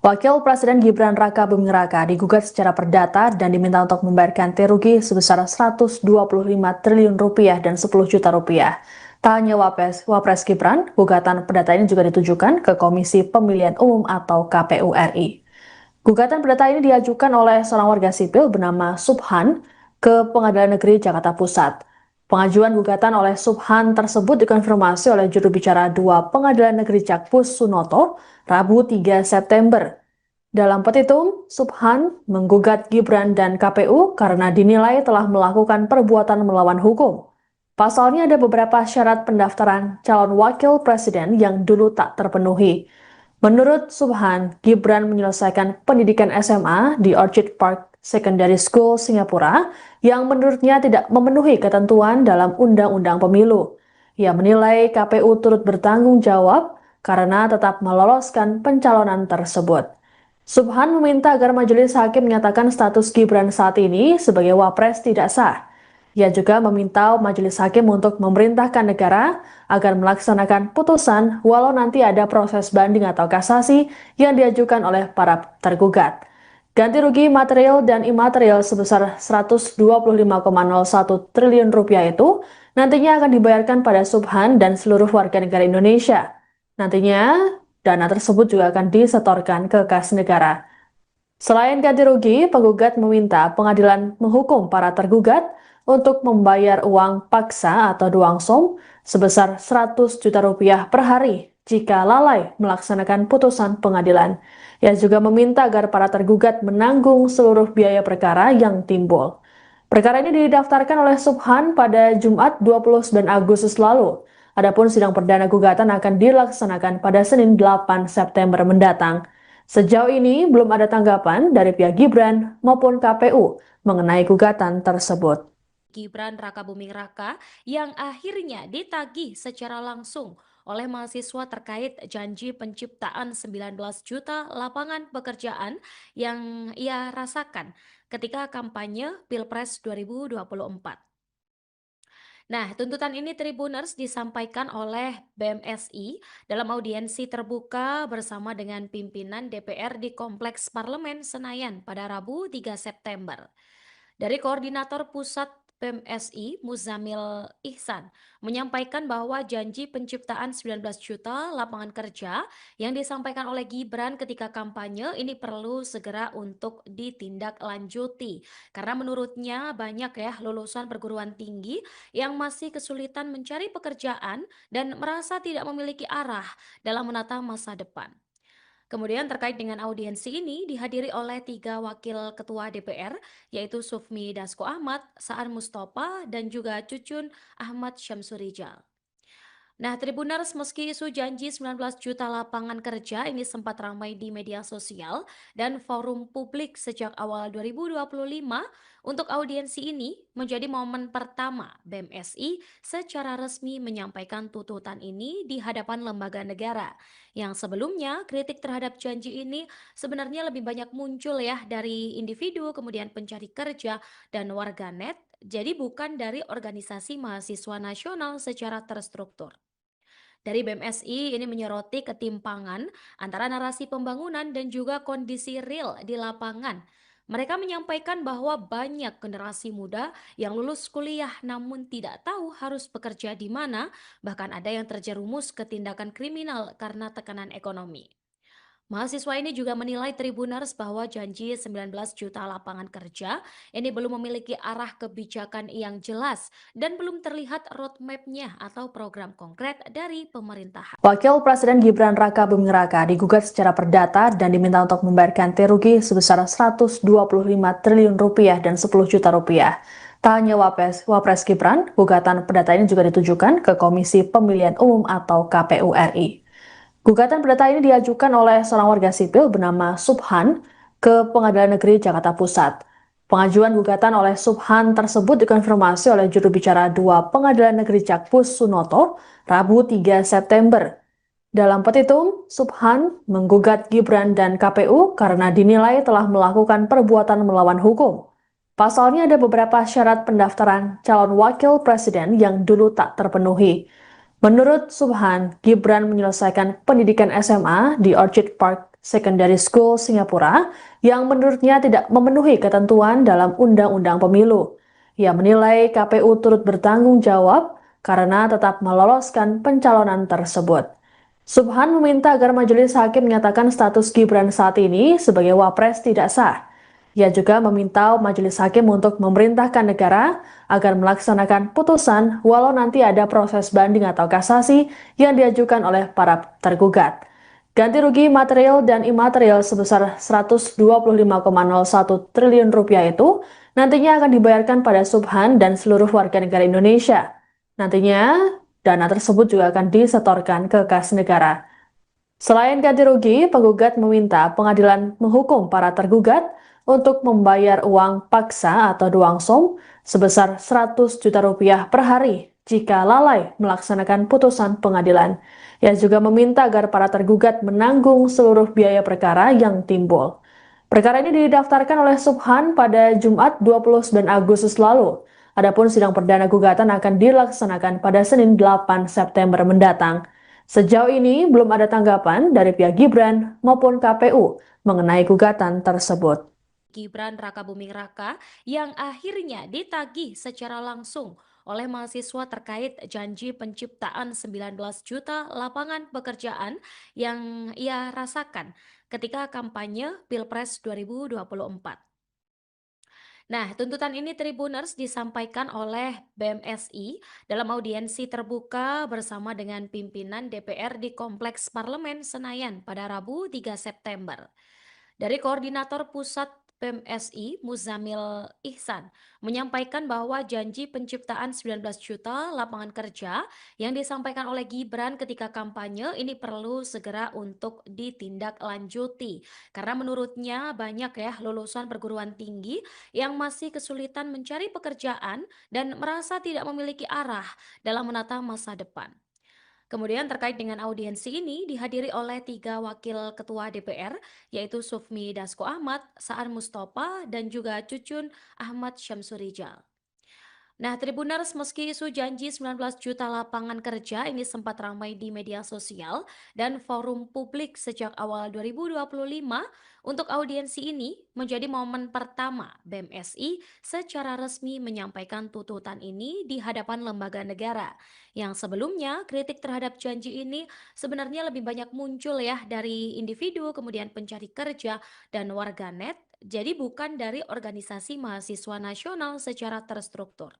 Wakil Presiden Gibran Raka Buming Raka digugat secara perdata dan diminta untuk membayar ganti rugi sebesar 125 triliun rupiah dan 10 juta rupiah. Tak hanya Wapres Gibran, gugatan perdata ini juga ditujukan ke Komisi Pemilihan Umum atau KPU RI. Gugatan perdata ini diajukan oleh seorang warga sipil bernama Subhan ke Pengadilan Negeri Jakarta Pusat. Pengajuan gugatan oleh Subhan tersebut dikonfirmasi oleh juru bicara 2 Pengadilan Negeri Jakpus Sunoto, Rabu 3 September. Dalam petitum, Subhan menggugat Gibran dan KPU karena dinilai telah melakukan perbuatan melawan hukum. Pasalnya ada beberapa syarat pendaftaran calon wakil presiden yang dulu tak terpenuhi. Menurut Subhan, Gibran menyelesaikan pendidikan SMA di Orchid Park Secondary School, Singapura, yang menurutnya tidak memenuhi ketentuan dalam Undang-Undang Pemilu. Ia menilai KPU turut bertanggung jawab karena tetap meloloskan pencalonan tersebut. Subhan meminta agar majelis hakim menyatakan status Gibran saat ini sebagai wapres tidak sah. Ia juga meminta majelis hakim untuk memerintahkan negara agar melaksanakan putusan walau nanti ada proses banding atau kasasi yang diajukan oleh para tergugat. Ganti rugi material dan imaterial sebesar 125,01 triliun rupiah itu nantinya akan dibayarkan pada Subhan dan seluruh warga negara Indonesia. Nantinya, dana tersebut juga akan disetorkan ke kas negara. Selain ganti rugi, penggugat meminta pengadilan menghukum para tergugat untuk membayar uang paksa atau duangsong sebesar 100 juta rupiah per hari jika lalai melaksanakan putusan pengadilan. Ia juga meminta agar para tergugat menanggung seluruh biaya perkara yang timbul. Perkara ini didaftarkan oleh Subhan pada Jumat 29 Agustus lalu. Adapun sidang perdana gugatan akan dilaksanakan pada Senin 8 September mendatang. Sejauh ini belum ada tanggapan dari pihak Gibran maupun KPU mengenai gugatan tersebut. Gibran Raka Buming Raka yang akhirnya ditagih secara langsung oleh mahasiswa terkait janji penciptaan 19 juta lapangan pekerjaan yang ia rasakan ketika kampanye Pilpres 2024. Nah, tuntutan ini Tribuners disampaikan oleh BMSI dalam audiensi terbuka bersama dengan pimpinan DPR di Kompleks Parlemen Senayan pada Rabu 3 September. Dari Koordinator Pusat BMSI, Muzamil Ihsan, menyampaikan bahwa janji penciptaan 19 juta lapangan kerja yang disampaikan oleh Gibran ketika kampanye ini perlu segera untuk ditindaklanjuti. Karena menurutnya banyak ya lulusan perguruan tinggi yang masih kesulitan mencari pekerjaan dan merasa tidak memiliki arah dalam menata masa depan. Kemudian terkait dengan audiensi ini dihadiri oleh 3 wakil ketua DPR, yaitu Sufmi Dasko Ahmad, Saan Mustafa, dan juga Cucun Ahmad Syamsurijal. Nah, Tribuners, meski isu janji 19 juta lapangan kerja ini sempat ramai di media sosial dan forum publik sejak awal 2025, untuk audiensi ini menjadi momen pertama BMSI secara resmi menyampaikan tuntutan ini di hadapan lembaga negara. Yang sebelumnya kritik terhadap janji ini sebenarnya lebih banyak muncul ya dari individu, kemudian pencari kerja dan warganet, jadi bukan dari organisasi mahasiswa nasional secara terstruktur. Dari BMSI ini menyoroti ketimpangan antara narasi pembangunan dan juga kondisi real di lapangan. Mereka menyampaikan bahwa banyak generasi muda yang lulus kuliah namun tidak tahu harus bekerja di mana, bahkan ada yang terjerumus ke tindakan kriminal karena tekanan ekonomi. Mahasiswa ini juga menilai Tribuners bahwa janji 19 juta lapangan kerja ini belum memiliki arah kebijakan yang jelas dan belum terlihat roadmap-nya atau program konkret dari pemerintahan. Wakil Presiden Gibran Raka Buming Raka digugat secara perdata dan diminta untuk membayar ganti rugi sebesar 125 triliun rupiah dan 10 juta rupiah. Tak hanya Wapres Gibran, gugatan perdata ini juga ditujukan ke Komisi Pemilihan Umum atau KPU RI. Gugatan perdata ini diajukan oleh seorang warga sipil bernama Subhan ke Pengadilan Negeri Jakarta Pusat. Pengajuan gugatan oleh Subhan tersebut dikonfirmasi oleh juru bicara 2 Pengadilan Negeri Jakpus Sunoto, Rabu 3 September. Dalam petitum, Subhan menggugat Gibran dan KPU karena dinilai telah melakukan perbuatan melawan hukum. Pasalnya ada beberapa syarat pendaftaran calon wakil presiden yang dulu tak terpenuhi. Menurut Subhan, Gibran menyelesaikan pendidikan SMA di Orchid Park Secondary School Singapura yang menurutnya tidak memenuhi ketentuan dalam Undang-Undang Pemilu. Ia menilai KPU turut bertanggung jawab karena tetap meloloskan pencalonan tersebut. Subhan meminta agar majelis hakim menyatakan status Gibran saat ini sebagai wapres tidak sah. Ia juga meminta majelis hakim untuk memerintahkan negara agar melaksanakan putusan walau nanti ada proses banding atau kasasi yang diajukan oleh para tergugat. Ganti rugi material dan imaterial sebesar 125,01 triliun rupiah itu nantinya akan dibayarkan pada Subhan dan seluruh warga negara Indonesia. Nantinya, dana tersebut juga akan disetorkan ke kas negara. Selain ganti rugi, penggugat meminta pengadilan menghukum para tergugat untuk membayar uang paksa atau duangsong sebesar 100 juta rupiah per hari jika lalai melaksanakan putusan pengadilan. Ia juga meminta agar para tergugat menanggung seluruh biaya perkara yang timbul. Perkara ini didaftarkan oleh Subhan pada Jumat 29 Agustus lalu. Adapun sidang perdana gugatan akan dilaksanakan pada Senin 8 September mendatang. Sejauh ini belum ada tanggapan dari pihak Gibran maupun KPU mengenai gugatan tersebut. Gibran Rakabuming Raka yang akhirnya ditagih secara langsung oleh mahasiswa terkait janji penciptaan 19 juta lapangan pekerjaan yang ia rasakan ketika kampanye Pilpres 2024. Nah, tuntutan ini Tribuners disampaikan oleh BMSI dalam audiensi terbuka bersama dengan pimpinan DPR di Kompleks Parlemen Senayan pada Rabu 3 September. Dari Koordinator Pusat PMSI, Muzamil Ihsan, menyampaikan bahwa janji penciptaan 19 juta lapangan kerja yang disampaikan oleh Gibran ketika kampanye ini perlu segera untuk ditindaklanjuti. Karena menurutnya banyak ya lulusan perguruan tinggi yang masih kesulitan mencari pekerjaan dan merasa tidak memiliki arah dalam menata masa depan. Kemudian terkait dengan audiensi ini dihadiri oleh 3 wakil ketua DPR, yaitu Sufmi Dasko Ahmad, Saan Mustafa, dan juga Cucun Ahmad Syamsurijal. Nah, Tribuners, meski isu janji 19 juta lapangan kerja ini sempat ramai di media sosial dan forum publik sejak awal 2025, untuk audiensi ini menjadi momen pertama BMSI secara resmi menyampaikan tuntutan ini di hadapan lembaga negara. Yang sebelumnya, kritik terhadap janji ini sebenarnya lebih banyak muncul ya dari individu, kemudian pencari kerja, dan warganet, jadi bukan dari organisasi mahasiswa nasional secara terstruktur.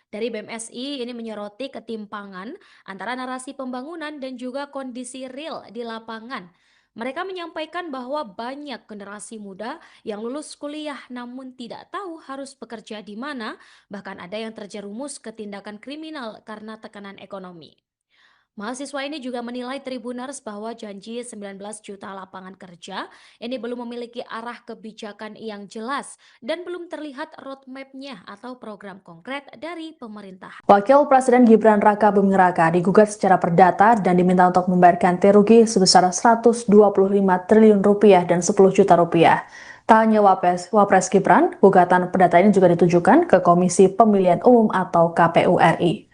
Dari BMSI ini menyoroti ketimpangan antara narasi pembangunan dan juga kondisi real di lapangan. Mereka menyampaikan bahwa banyak generasi muda yang lulus kuliah namun tidak tahu harus bekerja di mana, bahkan ada yang terjerumus ke tindakan kriminal karena tekanan ekonomi. Mahasiswa ini juga menilai Tribuners bahwa janji 19 juta lapangan kerja ini belum memiliki arah kebijakan yang jelas dan belum terlihat roadmap-nya atau program konkret dari pemerintah. Wakil Presiden Gibran Rakabuming Raka digugat secara perdata dan diminta untuk membayar ganti rugi sebesar 125 triliun rupiah dan 10 juta rupiah. Tak hanya Wapres Gibran, gugatan perdata ini juga ditujukan ke Komisi Pemilihan Umum atau KPU RI.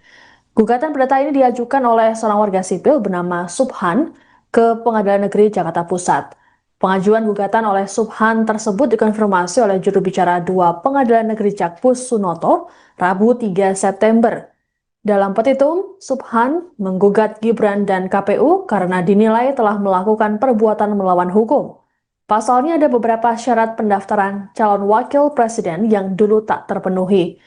Gugatan perdata ini diajukan oleh seorang warga sipil bernama Subhan ke Pengadilan Negeri Jakarta Pusat. Pengajuan gugatan oleh Subhan tersebut dikonfirmasi oleh juru bicara 2 Pengadilan Negeri Jakpus Sunoto, Rabu 3 September. Dalam petitum, Subhan menggugat Gibran dan KPU karena dinilai telah melakukan perbuatan melawan hukum. Pasalnya ada beberapa syarat pendaftaran calon wakil presiden yang dulu tak terpenuhi.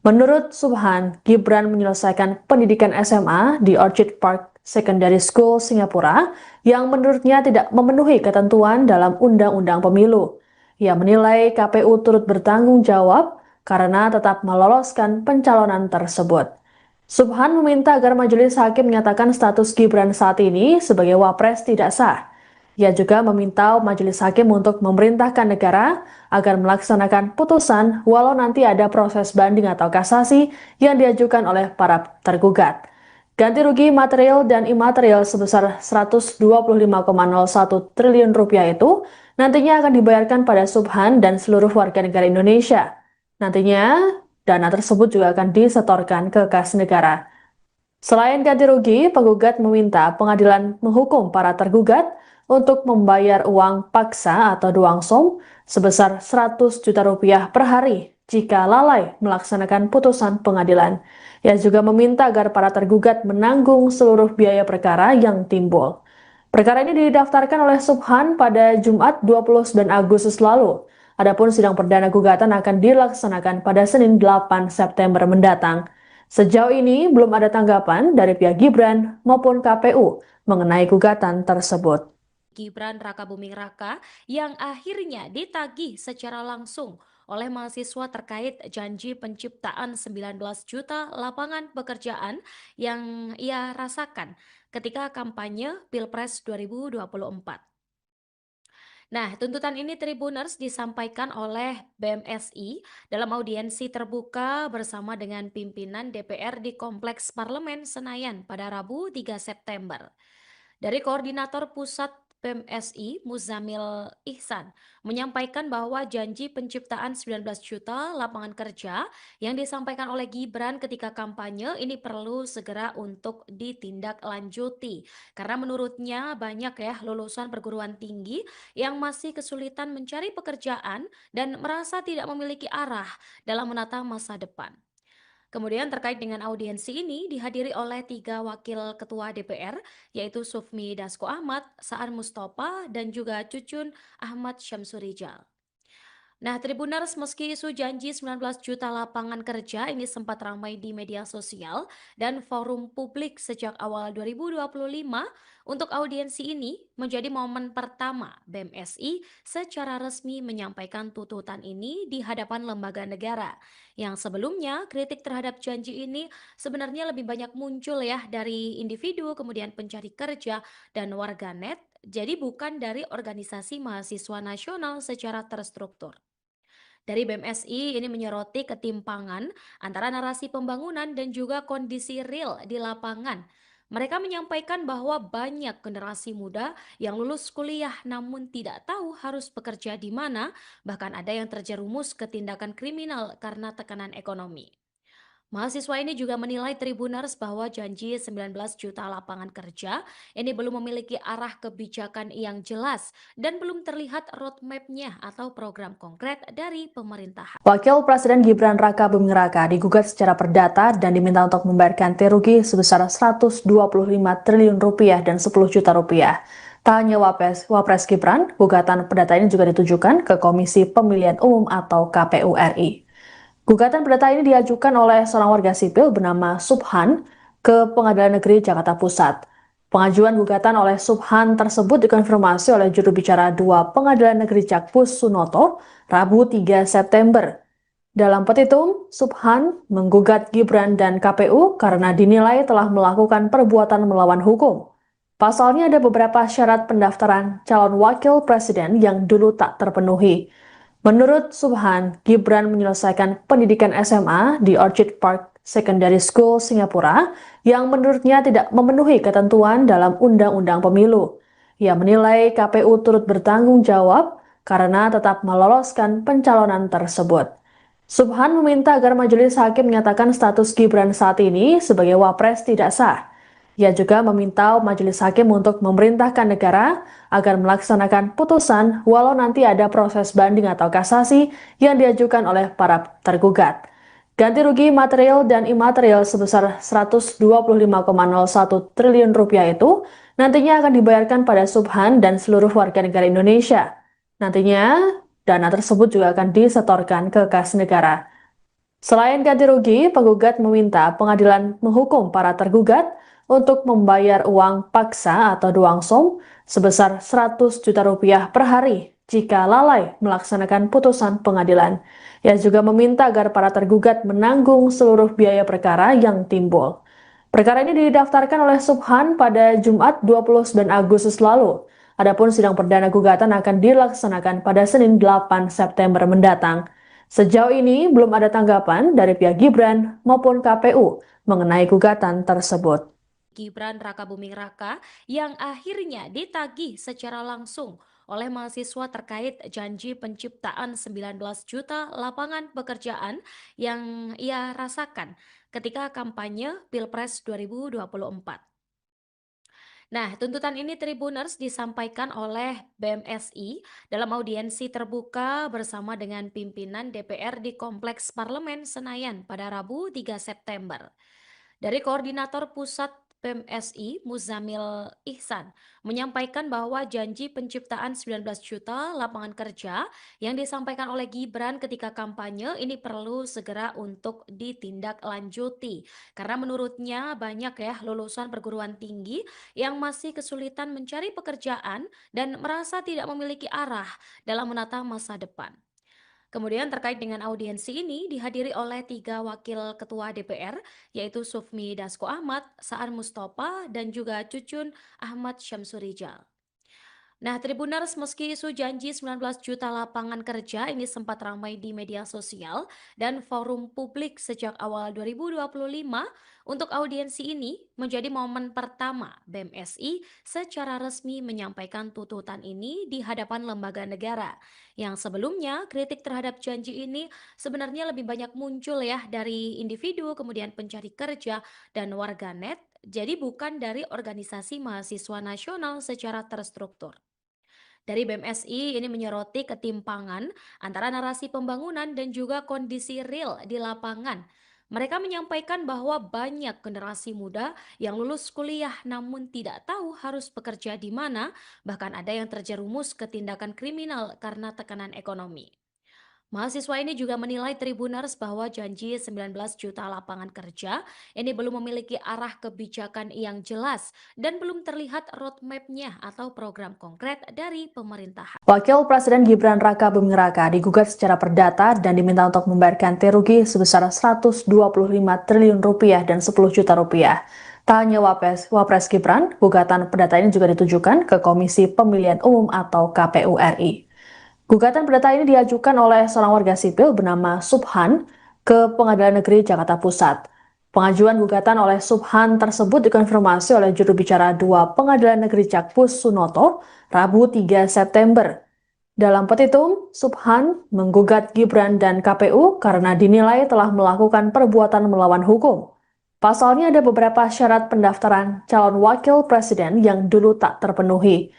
Menurut Subhan, Gibran menyelesaikan pendidikan SMA di Orchid Park Secondary School Singapura yang menurutnya tidak memenuhi ketentuan dalam Undang-Undang Pemilu. Ia menilai KPU turut bertanggung jawab karena tetap meloloskan pencalonan tersebut. Subhan meminta agar majelis hakim menyatakan status Gibran saat ini sebagai wapres tidak sah. Ia juga meminta majelis hakim untuk memerintahkan negara agar melaksanakan putusan walau nanti ada proses banding atau kasasi yang diajukan oleh para tergugat. Ganti rugi material dan imaterial sebesar 125,01 triliun rupiah itu nantinya akan dibayarkan pada Subhan dan seluruh warga negara Indonesia. Nantinya, dana tersebut juga akan disetorkan ke kas negara. Selain ganti rugi, penggugat meminta pengadilan menghukum para tergugat untuk membayar uang paksa atau duangsong sebesar 100 juta rupiah per hari jika lalai melaksanakan putusan pengadilan. Ia juga meminta agar para tergugat menanggung seluruh biaya perkara yang timbul. Perkara ini didaftarkan oleh Subhan pada Jumat 29 Agustus lalu. Adapun sidang perdana gugatan akan dilaksanakan pada Senin 8 September mendatang. Sejauh ini belum ada tanggapan dari pihak Gibran maupun KPU mengenai gugatan tersebut. Gibran Rakabuming Raka yang akhirnya ditagih secara langsung oleh mahasiswa terkait janji penciptaan 19 juta lapangan pekerjaan yang ia rasakan ketika kampanye Pilpres 2024. Nah, tuntutan ini Tribuners disampaikan oleh BMSI dalam audiensi terbuka bersama dengan pimpinan DPR di Kompleks Parlemen Senayan pada Rabu 3 September. Dari Koordinator Pusat PMSI, Muzamil Ihsan, menyampaikan bahwa janji penciptaan 19 juta lapangan kerja yang disampaikan oleh Gibran ketika kampanye ini perlu segera untuk ditindaklanjuti. Karena menurutnya banyak ya lulusan perguruan tinggi yang masih kesulitan mencari pekerjaan dan merasa tidak memiliki arah dalam menata masa depan. Kemudian terkait dengan audiensi ini dihadiri oleh 3 wakil ketua DPR, yaitu Sufmi Dasko Ahmad, Saan Mustafa, dan juga Cucun Ahmad Syamsurijal. Nah, Tribuners, meski isu janji 19 juta lapangan kerja ini sempat ramai di media sosial dan forum publik sejak awal 2025, untuk audiensi ini menjadi momen pertama BMSI secara resmi menyampaikan tuntutan ini di hadapan lembaga negara. Yang sebelumnya kritik terhadap janji ini sebenarnya lebih banyak muncul ya dari individu, kemudian pencari kerja dan warganet, jadi bukan dari organisasi mahasiswa nasional secara terstruktur. Dari BMSI ini menyoroti ketimpangan antara narasi pembangunan dan juga kondisi real di lapangan. Mereka menyampaikan bahwa banyak generasi muda yang lulus kuliah namun tidak tahu harus bekerja di mana, bahkan ada yang terjerumus ke tindakan kriminal karena tekanan ekonomi. Mahasiswa ini juga menilai Tribuners bahwa janji 19 juta lapangan kerja ini belum memiliki arah kebijakan yang jelas dan belum terlihat roadmap-nya atau program konkret dari pemerintahan. Wakil Presiden Gibran Raka Buming Raka digugat secara perdata dan diminta untuk membayar ganti rugi sebesar 125 triliun rupiah dan 10 juta rupiah. Tak hanya Wapres Gibran, gugatan perdata ini juga ditujukan ke Komisi Pemilihan Umum atau KPU RI. Gugatan perdata ini diajukan oleh seorang warga sipil bernama Subhan ke Pengadilan Negeri Jakarta Pusat. Pengajuan gugatan oleh Subhan tersebut dikonfirmasi oleh juru bicara 2 Pengadilan Negeri Jakpus Sunoto, Rabu 3 September. Dalam petitum, Subhan menggugat Gibran dan KPU karena dinilai telah melakukan perbuatan melawan hukum. Pasalnya ada beberapa syarat pendaftaran calon wakil presiden yang dulu tak terpenuhi. Menurut Subhan, Gibran menyelesaikan pendidikan SMA di Orchid Park Secondary School, Singapura, yang menurutnya tidak memenuhi ketentuan dalam Undang-Undang Pemilu. Ia menilai KPU turut bertanggung jawab karena tetap meloloskan pencalonan tersebut. Subhan meminta agar majelis hakim menyatakan status Gibran saat ini sebagai wapres tidak sah. Ia juga meminta majelis hakim untuk memerintahkan negara agar melaksanakan putusan walau nanti ada proses banding atau kasasi yang diajukan oleh para tergugat. Ganti rugi material dan imaterial sebesar 125,01 triliun rupiah itu nantinya akan dibayarkan pada Subhan dan seluruh warga negara Indonesia. Nantinya dana tersebut juga akan disetorkan ke kas negara. Selain ganti rugi, penggugat meminta pengadilan menghukum para tergugat untuk membayar uang paksa atau duangsong sebesar 100 juta rupiah per hari jika lalai melaksanakan putusan pengadilan. Ia juga meminta agar para tergugat menanggung seluruh biaya perkara yang timbul. Perkara ini didaftarkan oleh Subhan pada Jumat 29 Agustus lalu. Adapun sidang perdana gugatan akan dilaksanakan pada Senin 8 September mendatang. Sejauh ini belum ada tanggapan dari pihak Gibran maupun KPU mengenai gugatan tersebut. Gibran Rakabuming Raka yang akhirnya ditagih secara langsung oleh mahasiswa terkait janji penciptaan 19 juta lapangan pekerjaan yang ia rasakan ketika kampanye Pilpres 2024. Nah, tuntutan ini Tribuners disampaikan oleh BMSI dalam audiensi terbuka bersama dengan pimpinan DPR di Kompleks Parlemen Senayan pada Rabu 3 September. Dari Koordinator Pusat PMSI, Muzamil Ihsan, menyampaikan bahwa janji penciptaan 19 juta lapangan kerja yang disampaikan oleh Gibran ketika kampanye ini perlu segera untuk ditindaklanjuti. Karena menurutnya banyak ya lulusan perguruan tinggi yang masih kesulitan mencari pekerjaan dan merasa tidak memiliki arah dalam menata masa depan. Kemudian terkait dengan audiensi ini dihadiri oleh 3 wakil ketua DPR, yaitu Sufmi Dasko Ahmad, Saan Mustafa, dan juga Cucun Ahmad Syamsurijal. Nah, Tribuners, meski isu janji 19 juta lapangan kerja ini sempat ramai di media sosial dan forum publik sejak awal 2025, untuk audiensi ini menjadi momen pertama BMSI secara resmi menyampaikan tuntutan ini di hadapan lembaga negara. Yang sebelumnya kritik terhadap janji ini sebenarnya lebih banyak muncul ya dari individu, kemudian pencari kerja dan warganet, jadi bukan dari organisasi mahasiswa nasional secara terstruktur. Dari BMSI ini menyoroti ketimpangan antara narasi pembangunan dan juga kondisi real di lapangan. Mereka menyampaikan bahwa banyak generasi muda yang lulus kuliah namun tidak tahu harus bekerja di mana, bahkan ada yang terjerumus ke tindakan kriminal karena tekanan ekonomi. Mahasiswa ini juga menilai Tribuners bahwa janji 19 juta lapangan kerja ini belum memiliki arah kebijakan yang jelas dan belum terlihat roadmap-nya atau program konkret dari pemerintahan. Wakil Presiden Gibran Raka Buming Raka digugat secara perdata dan diminta untuk membayar ganti rugi sebesar 125 triliun rupiah dan 10 juta rupiah. Tak hanya Wapres Gibran, gugatan perdata ini juga ditujukan ke Komisi Pemilihan Umum atau KPU RI. Gugatan perdata ini diajukan oleh seorang warga sipil bernama Subhan ke Pengadilan Negeri Jakarta Pusat. Pengajuan gugatan oleh Subhan tersebut dikonfirmasi oleh juru bicara 2 Pengadilan Negeri Jakpus Sunoto, Rabu 3 September. Dalam petitum, Subhan menggugat Gibran dan KPU karena dinilai telah melakukan perbuatan melawan hukum. Pasalnya ada beberapa syarat pendaftaran calon wakil presiden yang dulu tak terpenuhi.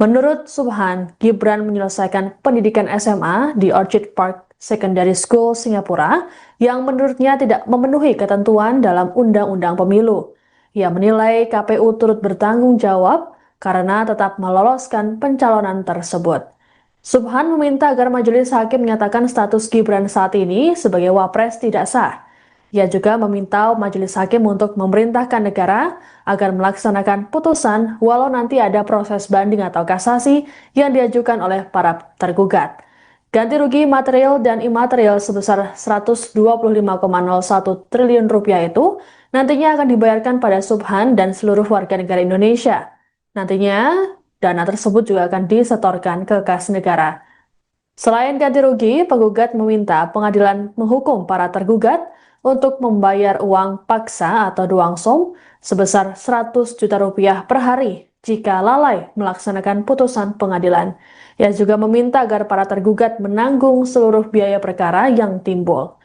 Menurut Subhan, Gibran menyelesaikan pendidikan SMA di Orchid Park Secondary School, Singapura, yang menurutnya tidak memenuhi ketentuan dalam Undang-Undang Pemilu. Ia menilai KPU turut bertanggung jawab karena tetap meloloskan pencalonan tersebut. Subhan meminta agar majelis hakim menyatakan status Gibran saat ini sebagai wapres tidak sah. Ia juga meminta majelis hakim untuk memerintahkan negara agar melaksanakan putusan walau nanti ada proses banding atau kasasi yang diajukan oleh para tergugat. Ganti rugi material dan imaterial sebesar 125,01 triliun rupiah itu nantinya akan dibayarkan pada Subhan dan seluruh warga negara Indonesia. Nantinya dana tersebut juga akan disetorkan ke kas negara. Selain ganti rugi, penggugat meminta pengadilan menghukum para tergugat untuk membayar uang paksa atau duangsong sebesar 100 juta rupiah per hari jika lalai melaksanakan putusan pengadilan. Ia juga meminta agar para tergugat menanggung seluruh biaya perkara yang timbul.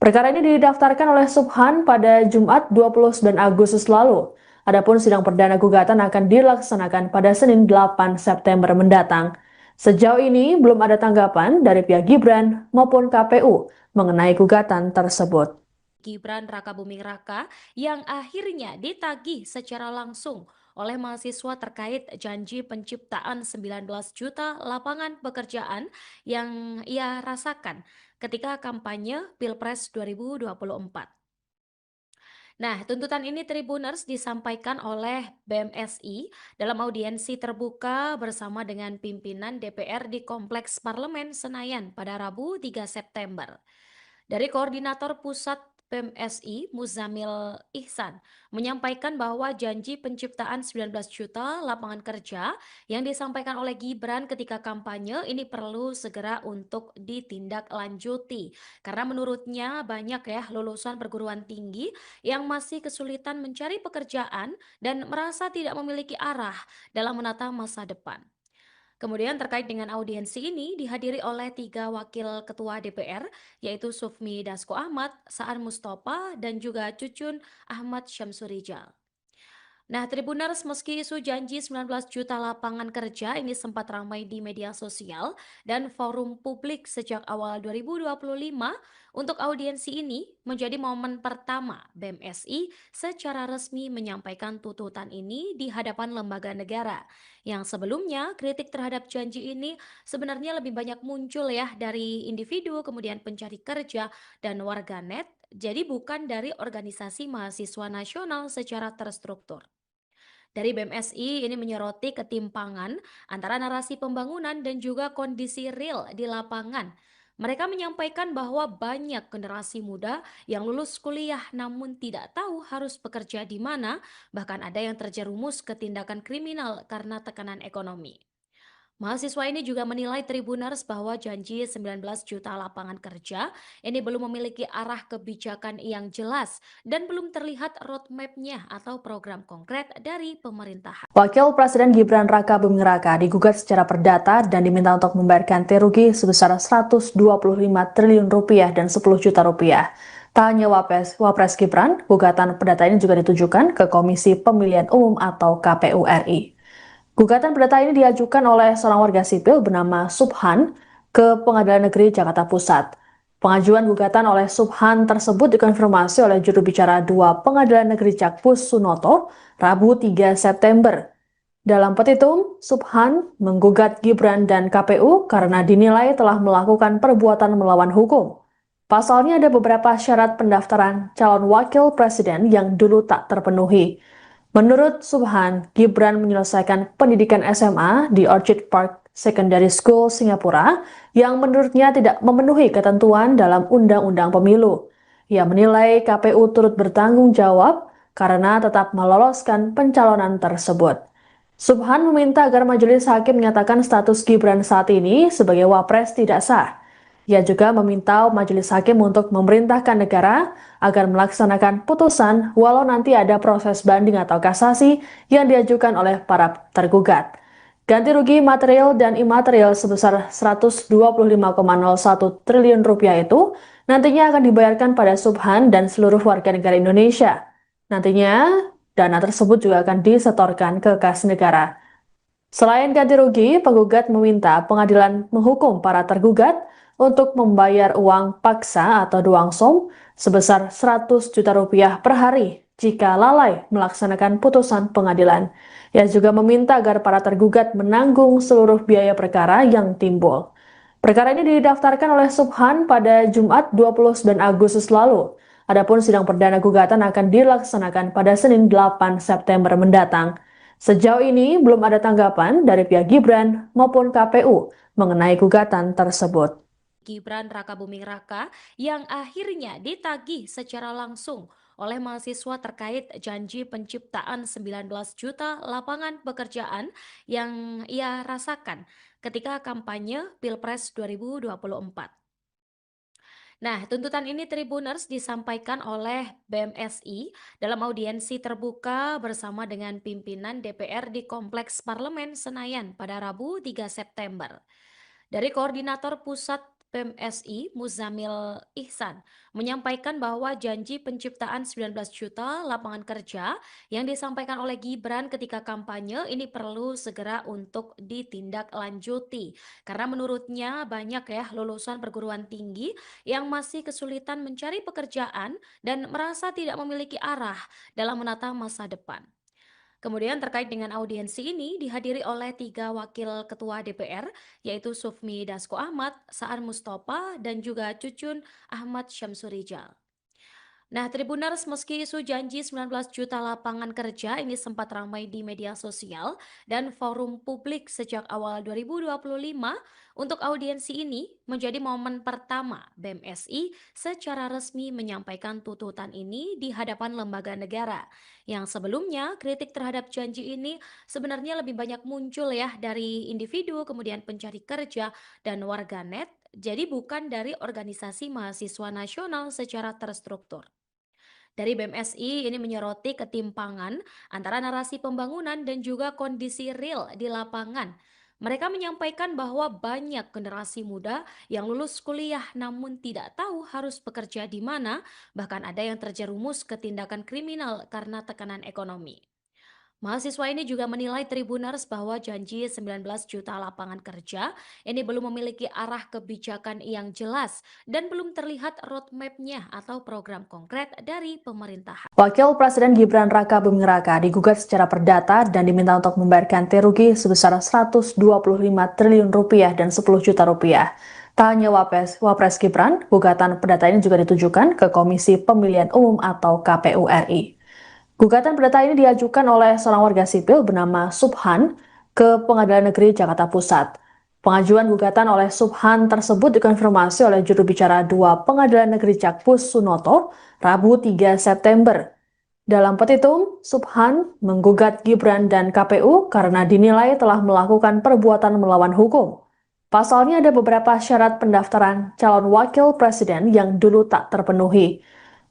Perkara ini didaftarkan oleh Subhan pada Jumat 29 Agustus lalu. Adapun sidang perdana gugatan akan dilaksanakan pada Senin 8 September mendatang. Sejauh ini belum ada tanggapan dari pihak Gibran maupun KPU mengenai gugatan tersebut. Gibran Rakabuming Raka yang akhirnya ditagih secara langsung oleh mahasiswa terkait janji penciptaan 19 juta lapangan pekerjaan yang ia rasakan ketika kampanye Pilpres 2024. Nah, tuntutan ini Tribuners disampaikan oleh BMSI dalam audiensi terbuka bersama dengan pimpinan DPR di Kompleks Parlemen Senayan pada Rabu 3 September. Dari Koordinator Pusat PMSI, Muzamil Ihsan, menyampaikan bahwa janji penciptaan 19 juta lapangan kerja yang disampaikan oleh Gibran ketika kampanye ini perlu segera untuk ditindaklanjuti. Karena menurutnya banyak ya lulusan perguruan tinggi yang masih kesulitan mencari pekerjaan dan merasa tidak memiliki arah dalam menata masa depan. Kemudian terkait dengan audiensi ini dihadiri oleh 3 wakil ketua DPR, yaitu Sufmi Dasko Ahmad, Saan Mustafa, dan juga Cucun Ahmad Syamsurijal. Nah, Tribuners, meski isu janji 19 juta lapangan kerja ini sempat ramai di media sosial dan forum publik sejak awal 2025, untuk audiensi ini menjadi momen pertama BMSI secara resmi menyampaikan tuntutan ini di hadapan lembaga negara. Yang sebelumnya, kritik terhadap janji ini sebenarnya lebih banyak muncul ya dari individu, kemudian pencari kerja, dan warganet, jadi bukan dari organisasi mahasiswa nasional secara terstruktur. Dari BMSI ini menyoroti ketimpangan antara narasi pembangunan dan juga kondisi real di lapangan. Mereka menyampaikan bahwa banyak generasi muda yang lulus kuliah namun tidak tahu harus bekerja di mana, bahkan ada yang terjerumus ke tindakan kriminal karena tekanan ekonomi. Mahasiswa ini juga menilai Tribuners bahwa janji 19 juta lapangan kerja ini belum memiliki arah kebijakan yang jelas dan belum terlihat roadmap-nya atau program konkret dari pemerintahan. Wakil Presiden Gibran Raka Buming Raka digugat secara perdata dan diminta untuk membayar ganti rugi sebesar 125 triliun rupiah dan 10 juta rupiah. Tak hanya Wapres Gibran, gugatan perdata ini juga ditujukan ke Komisi Pemilihan Umum atau KPU RI. Gugatan perdata ini diajukan oleh seorang warga sipil bernama Subhan ke Pengadilan Negeri Jakarta Pusat. Pengajuan gugatan oleh Subhan tersebut dikonfirmasi oleh juru bicara 2 Pengadilan Negeri Jakpus Sunoto, Rabu 3 September. Dalam petitum, Subhan menggugat Gibran dan KPU karena dinilai telah melakukan perbuatan melawan hukum. Pasalnya ada beberapa syarat pendaftaran calon wakil presiden yang dulu tak terpenuhi. Menurut Subhan, Gibran menyelesaikan pendidikan SMA di Orchid Park Secondary School, Singapura, yang menurutnya tidak memenuhi ketentuan dalam Undang-Undang Pemilu. Ia menilai KPU turut bertanggung jawab karena tetap meloloskan pencalonan tersebut. Subhan meminta agar majelis hakim menyatakan status Gibran saat ini sebagai wapres tidak sah. Ia juga meminta majelis hakim untuk memerintahkan negara agar melaksanakan putusan walau nanti ada proses banding atau kasasi yang diajukan oleh para tergugat. Ganti rugi material dan imaterial sebesar 125,01 triliun rupiah itu nantinya akan dibayarkan pada Subhan dan seluruh warga negara Indonesia. Nantinya dana tersebut juga akan disetorkan ke kas negara. Selain ganti rugi, penggugat meminta pengadilan menghukum para tergugat untuk membayar uang paksa atau duangsong sebesar 100 juta rupiah per hari jika lalai melaksanakan putusan pengadilan. Ia juga meminta agar para tergugat menanggung seluruh biaya perkara yang timbul. Perkara ini didaftarkan oleh Subhan pada Jumat 29 Agustus lalu. Adapun sidang perdana gugatan akan dilaksanakan pada Senin 8 September mendatang. Sejauh ini belum ada tanggapan dari pihak Gibran maupun KPU mengenai gugatan tersebut. Gibran Rakabuming Raka yang akhirnya ditagih secara langsung oleh mahasiswa terkait janji penciptaan 19 juta lapangan pekerjaan yang ia rasakan ketika kampanye Pilpres 2024. Nah, tuntutan ini Tribuners disampaikan oleh BMSI dalam audiensi terbuka bersama dengan pimpinan DPR di Kompleks Parlemen Senayan pada Rabu 3 September. Dari Koordinator Pusat PMSI, Muzamil Ihsan, menyampaikan bahwa janji penciptaan 19 juta lapangan kerja yang disampaikan oleh Gibran ketika kampanye ini perlu segera untuk ditindaklanjuti. Karena menurutnya banyak ya lulusan perguruan tinggi yang masih kesulitan mencari pekerjaan dan merasa tidak memiliki arah dalam menata masa depan. Kemudian terkait dengan audiensi ini dihadiri oleh 3 wakil ketua DPR, yaitu Sufmi Dasko Ahmad, Saan Mustafa, dan juga Cucun Ahmad Syamsurijal. Nah, Tribuners, meski isu janji 19 juta lapangan kerja ini sempat ramai di media sosial dan forum publik sejak awal 2025, untuk audiensi ini menjadi momen pertama BMSI secara resmi menyampaikan tuntutan ini di hadapan lembaga negara. Yang sebelumnya, kritik terhadap janji ini sebenarnya lebih banyak muncul ya dari individu, kemudian pencari kerja, dan warganet, jadi bukan dari organisasi mahasiswa nasional secara terstruktur. Dari BMSI ini menyoroti ketimpangan antara narasi pembangunan dan juga kondisi real di lapangan. Mereka menyampaikan bahwa banyak generasi muda yang lulus kuliah namun tidak tahu harus bekerja di mana, bahkan ada yang terjerumus ke tindakan kriminal karena tekanan ekonomi. Mahasiswa ini juga menilai Tribuners bahwa janji 19 juta lapangan kerja ini belum memiliki arah kebijakan yang jelas dan belum terlihat roadmap-nya atau program konkret dari pemerintahan. Wakil Presiden Gibran Raka Buming Raka digugat secara perdata dan diminta untuk membayarkan ganti rugi sebesar 125 triliun rupiah dan 10 juta rupiah. Tak hanya Wapres Gibran, gugatan perdata ini juga ditujukan ke Komisi Pemilihan Umum atau KPU RI. Gugatan perdata ini diajukan oleh seorang warga sipil bernama Subhan ke Pengadilan Negeri Jakarta Pusat. Pengajuan gugatan oleh Subhan tersebut dikonfirmasi oleh juru bicara 2 Pengadilan Negeri Jakpus Sunoto, Rabu 3 September. Dalam petitum, Subhan menggugat Gibran dan KPU karena dinilai telah melakukan perbuatan melawan hukum. Pasalnya ada beberapa syarat pendaftaran calon wakil presiden yang dulu tak terpenuhi.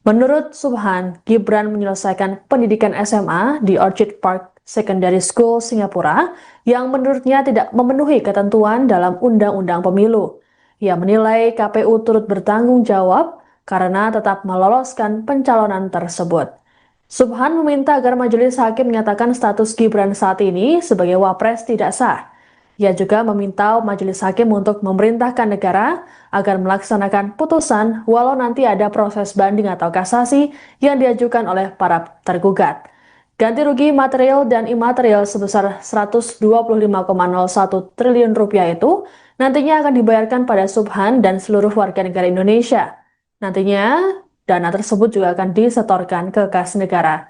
Menurut Subhan, Gibran menyelesaikan pendidikan SMA di Orchid Park Secondary School, Singapura, yang menurutnya tidak memenuhi ketentuan dalam Undang-Undang Pemilu. Ia menilai KPU turut bertanggung jawab karena tetap meloloskan pencalonan tersebut. Subhan meminta agar majelis hakim menyatakan status Gibran saat ini sebagai wapres tidak sah. Ia juga meminta majelis hakim untuk memerintahkan negara agar melaksanakan putusan walau nanti ada proses banding atau kasasi yang diajukan oleh para tergugat. Ganti rugi material dan imaterial sebesar 125,01 triliun rupiah itu nantinya akan dibayarkan pada Subhan dan seluruh warga negara Indonesia. Nantinya, dana tersebut juga akan disetorkan ke kas negara.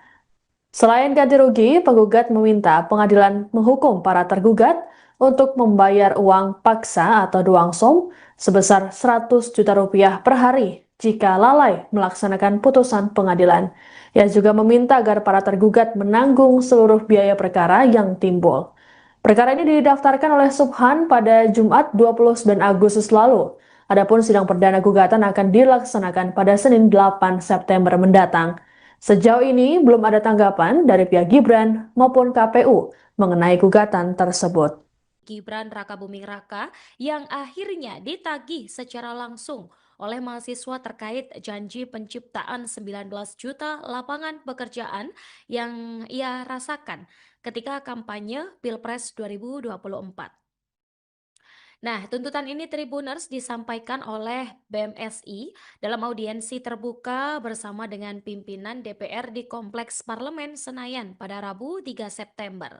Selain ganti rugi, penggugat meminta pengadilan menghukum para tergugat untuk membayar uang paksa atau duangsong sebesar 100 juta rupiah per hari jika lalai melaksanakan putusan pengadilan. Ia juga meminta agar para tergugat menanggung seluruh biaya perkara yang timbul. Perkara ini didaftarkan oleh Subhan pada Jumat 29 Agustus lalu. Adapun sidang perdana gugatan akan dilaksanakan pada Senin 8 September mendatang. Sejauh ini belum ada tanggapan dari pihak Gibran maupun KPU mengenai gugatan tersebut. Gibran Raka Buming Raka yang akhirnya ditagih secara langsung oleh mahasiswa terkait janji penciptaan 19 juta lapangan pekerjaan yang ia rasakan ketika kampanye Pilpres 2024. Nah, tuntutan ini Tribuners disampaikan oleh BMSI dalam audiensi terbuka bersama dengan pimpinan DPR di Kompleks Parlemen Senayan pada Rabu 3 September.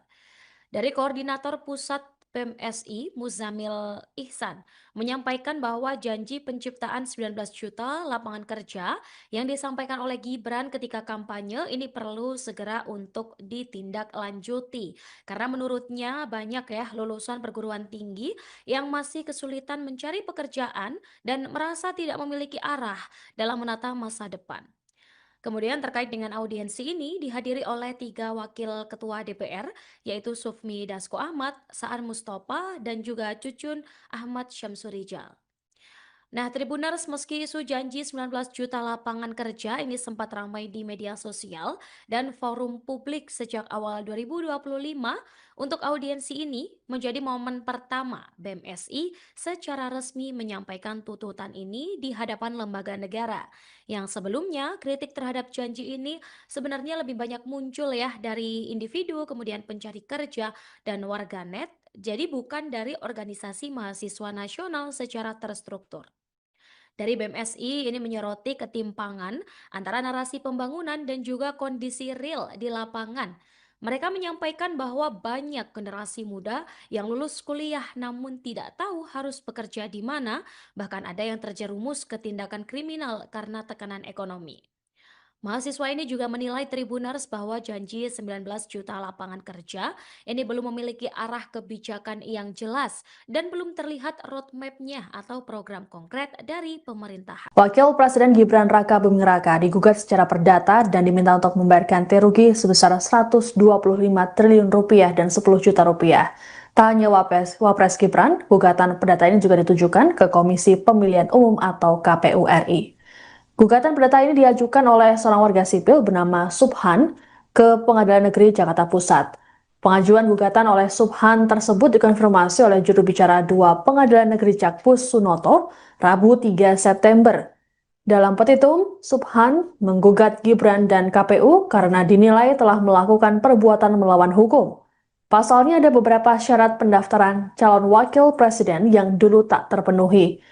Dari Koordinator Pusat PMSI, Muzamil Ihsan, menyampaikan bahwa janji penciptaan 19 juta lapangan kerja yang disampaikan oleh Gibran ketika kampanye ini perlu segera untuk ditindaklanjuti. Karena menurutnya banyak ya lulusan perguruan tinggi yang masih kesulitan mencari pekerjaan dan merasa tidak memiliki arah dalam menata masa depan. Kemudian terkait dengan audiensi ini dihadiri oleh 3 wakil ketua DPR, yaitu Sufmi Dasko Ahmad, Saan Mustafa, dan juga Cucun Ahmad Syamsurijal. Nah, Tribuners, meski isu janji 19 juta lapangan kerja ini sempat ramai di media sosial dan forum publik sejak awal 2025, untuk audiensi ini menjadi momen pertama BMSI secara resmi menyampaikan tuntutan ini di hadapan lembaga negara. Yang sebelumnya kritik terhadap janji ini sebenarnya lebih banyak muncul ya dari individu, kemudian pencari kerja dan warganet, jadi bukan dari organisasi mahasiswa nasional secara terstruktur. Dari BMSI ini menyoroti ketimpangan antara narasi pembangunan dan juga kondisi real di lapangan. Mereka menyampaikan bahwa banyak generasi muda yang lulus kuliah namun tidak tahu harus bekerja di mana, bahkan ada yang terjerumus ke tindakan kriminal karena tekanan ekonomi. Mahasiswa ini juga menilai Tribuners bahwa janji 19 juta lapangan kerja ini belum memiliki arah kebijakan yang jelas dan belum terlihat roadmap-nya atau program konkret dari pemerintahan. Wakil Presiden Gibran Raka Buming Raka digugat secara perdata dan diminta untuk membayarkan ganti rugi sebesar 125 triliun rupiah dan 10 juta rupiah. Tak hanya Wapres Gibran, gugatan perdata ini juga ditujukan ke Komisi Pemilihan Umum atau KPU RI. Gugatan perdata ini diajukan oleh seorang warga sipil bernama Subhan ke Pengadilan Negeri Jakarta Pusat. Pengajuan gugatan oleh Subhan tersebut dikonfirmasi oleh juru bicara 2 Pengadilan Negeri Jakpus Sunoto, Rabu 3 September. Dalam petitum, Subhan menggugat Gibran dan KPU karena dinilai telah melakukan perbuatan melawan hukum. Pasalnya ada beberapa syarat pendaftaran calon wakil presiden yang dulu tak terpenuhi.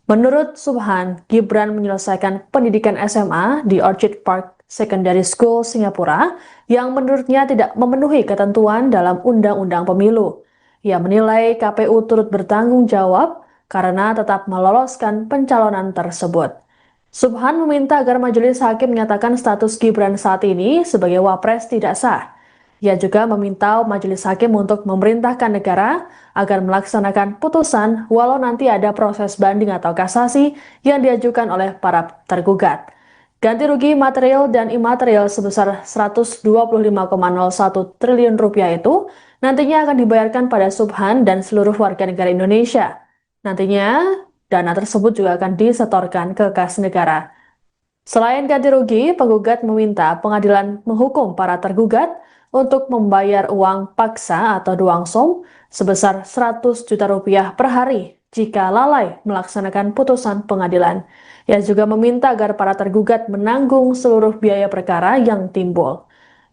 Menurut Subhan, Gibran menyelesaikan pendidikan SMA di Orchid Park Secondary School, Singapura, yang menurutnya tidak memenuhi ketentuan dalam Undang-Undang Pemilu. Ia menilai KPU turut bertanggung jawab karena tetap meloloskan pencalonan tersebut. Subhan meminta agar majelis hakim menyatakan status Gibran saat ini sebagai wapres tidak sah. Ia juga meminta majelis hakim untuk memerintahkan negara agar melaksanakan putusan walau nanti ada proses banding atau kasasi yang diajukan oleh para tergugat. Ganti rugi material dan imaterial sebesar 125,01 triliun rupiah itu nantinya akan dibayarkan pada Subhan dan seluruh warga negara Indonesia. Nantinya, dana tersebut juga akan disetorkan ke kas negara. Selain ganti rugi, penggugat meminta pengadilan menghukum para tergugat untuk membayar uang paksa atau duangsong sebesar 100 juta rupiah per hari jika lalai melaksanakan putusan pengadilan. Ia juga meminta agar para tergugat menanggung seluruh biaya perkara yang timbul.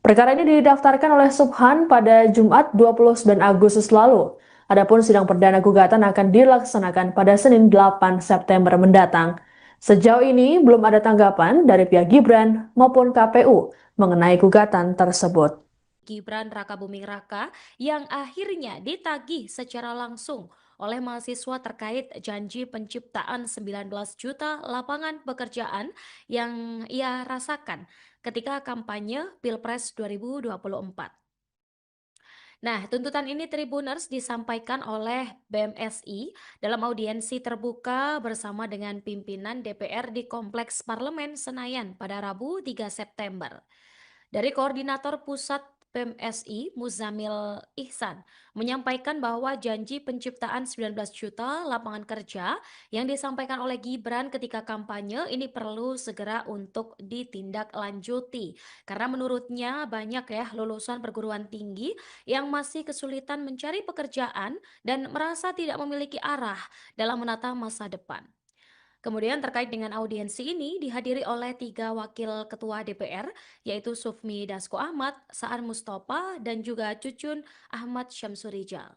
Perkara ini didaftarkan oleh Subhan pada Jumat 29 Agustus lalu. Adapun sidang perdana gugatan akan dilaksanakan pada Senin 8 September mendatang. Sejauh ini belum ada tanggapan dari pihak Gibran maupun KPU mengenai gugatan tersebut. Gibran Rakabuming Raka yang akhirnya ditagih secara langsung oleh mahasiswa terkait janji penciptaan 19 juta lapangan pekerjaan yang ia rasakan ketika kampanye Pilpres 2024. Nah, tuntutan ini Tribuners disampaikan oleh BMSI dalam audiensi terbuka bersama dengan pimpinan DPR di Kompleks Parlemen Senayan pada Rabu 3 September. Dari Koordinator Pusat PMSI, Muzamil Ihsan, menyampaikan bahwa janji penciptaan 19 juta lapangan kerja yang disampaikan oleh Gibran ketika kampanye ini perlu segera untuk ditindaklanjuti. Karena menurutnya banyak ya lulusan perguruan tinggi yang masih kesulitan mencari pekerjaan dan merasa tidak memiliki arah dalam menata masa depan. Kemudian terkait dengan audiensi ini dihadiri oleh 3 wakil ketua DPR, yaitu Sufmi Dasko Ahmad, Saan Mustafa, dan juga Cucun Ahmad Syamsurijal.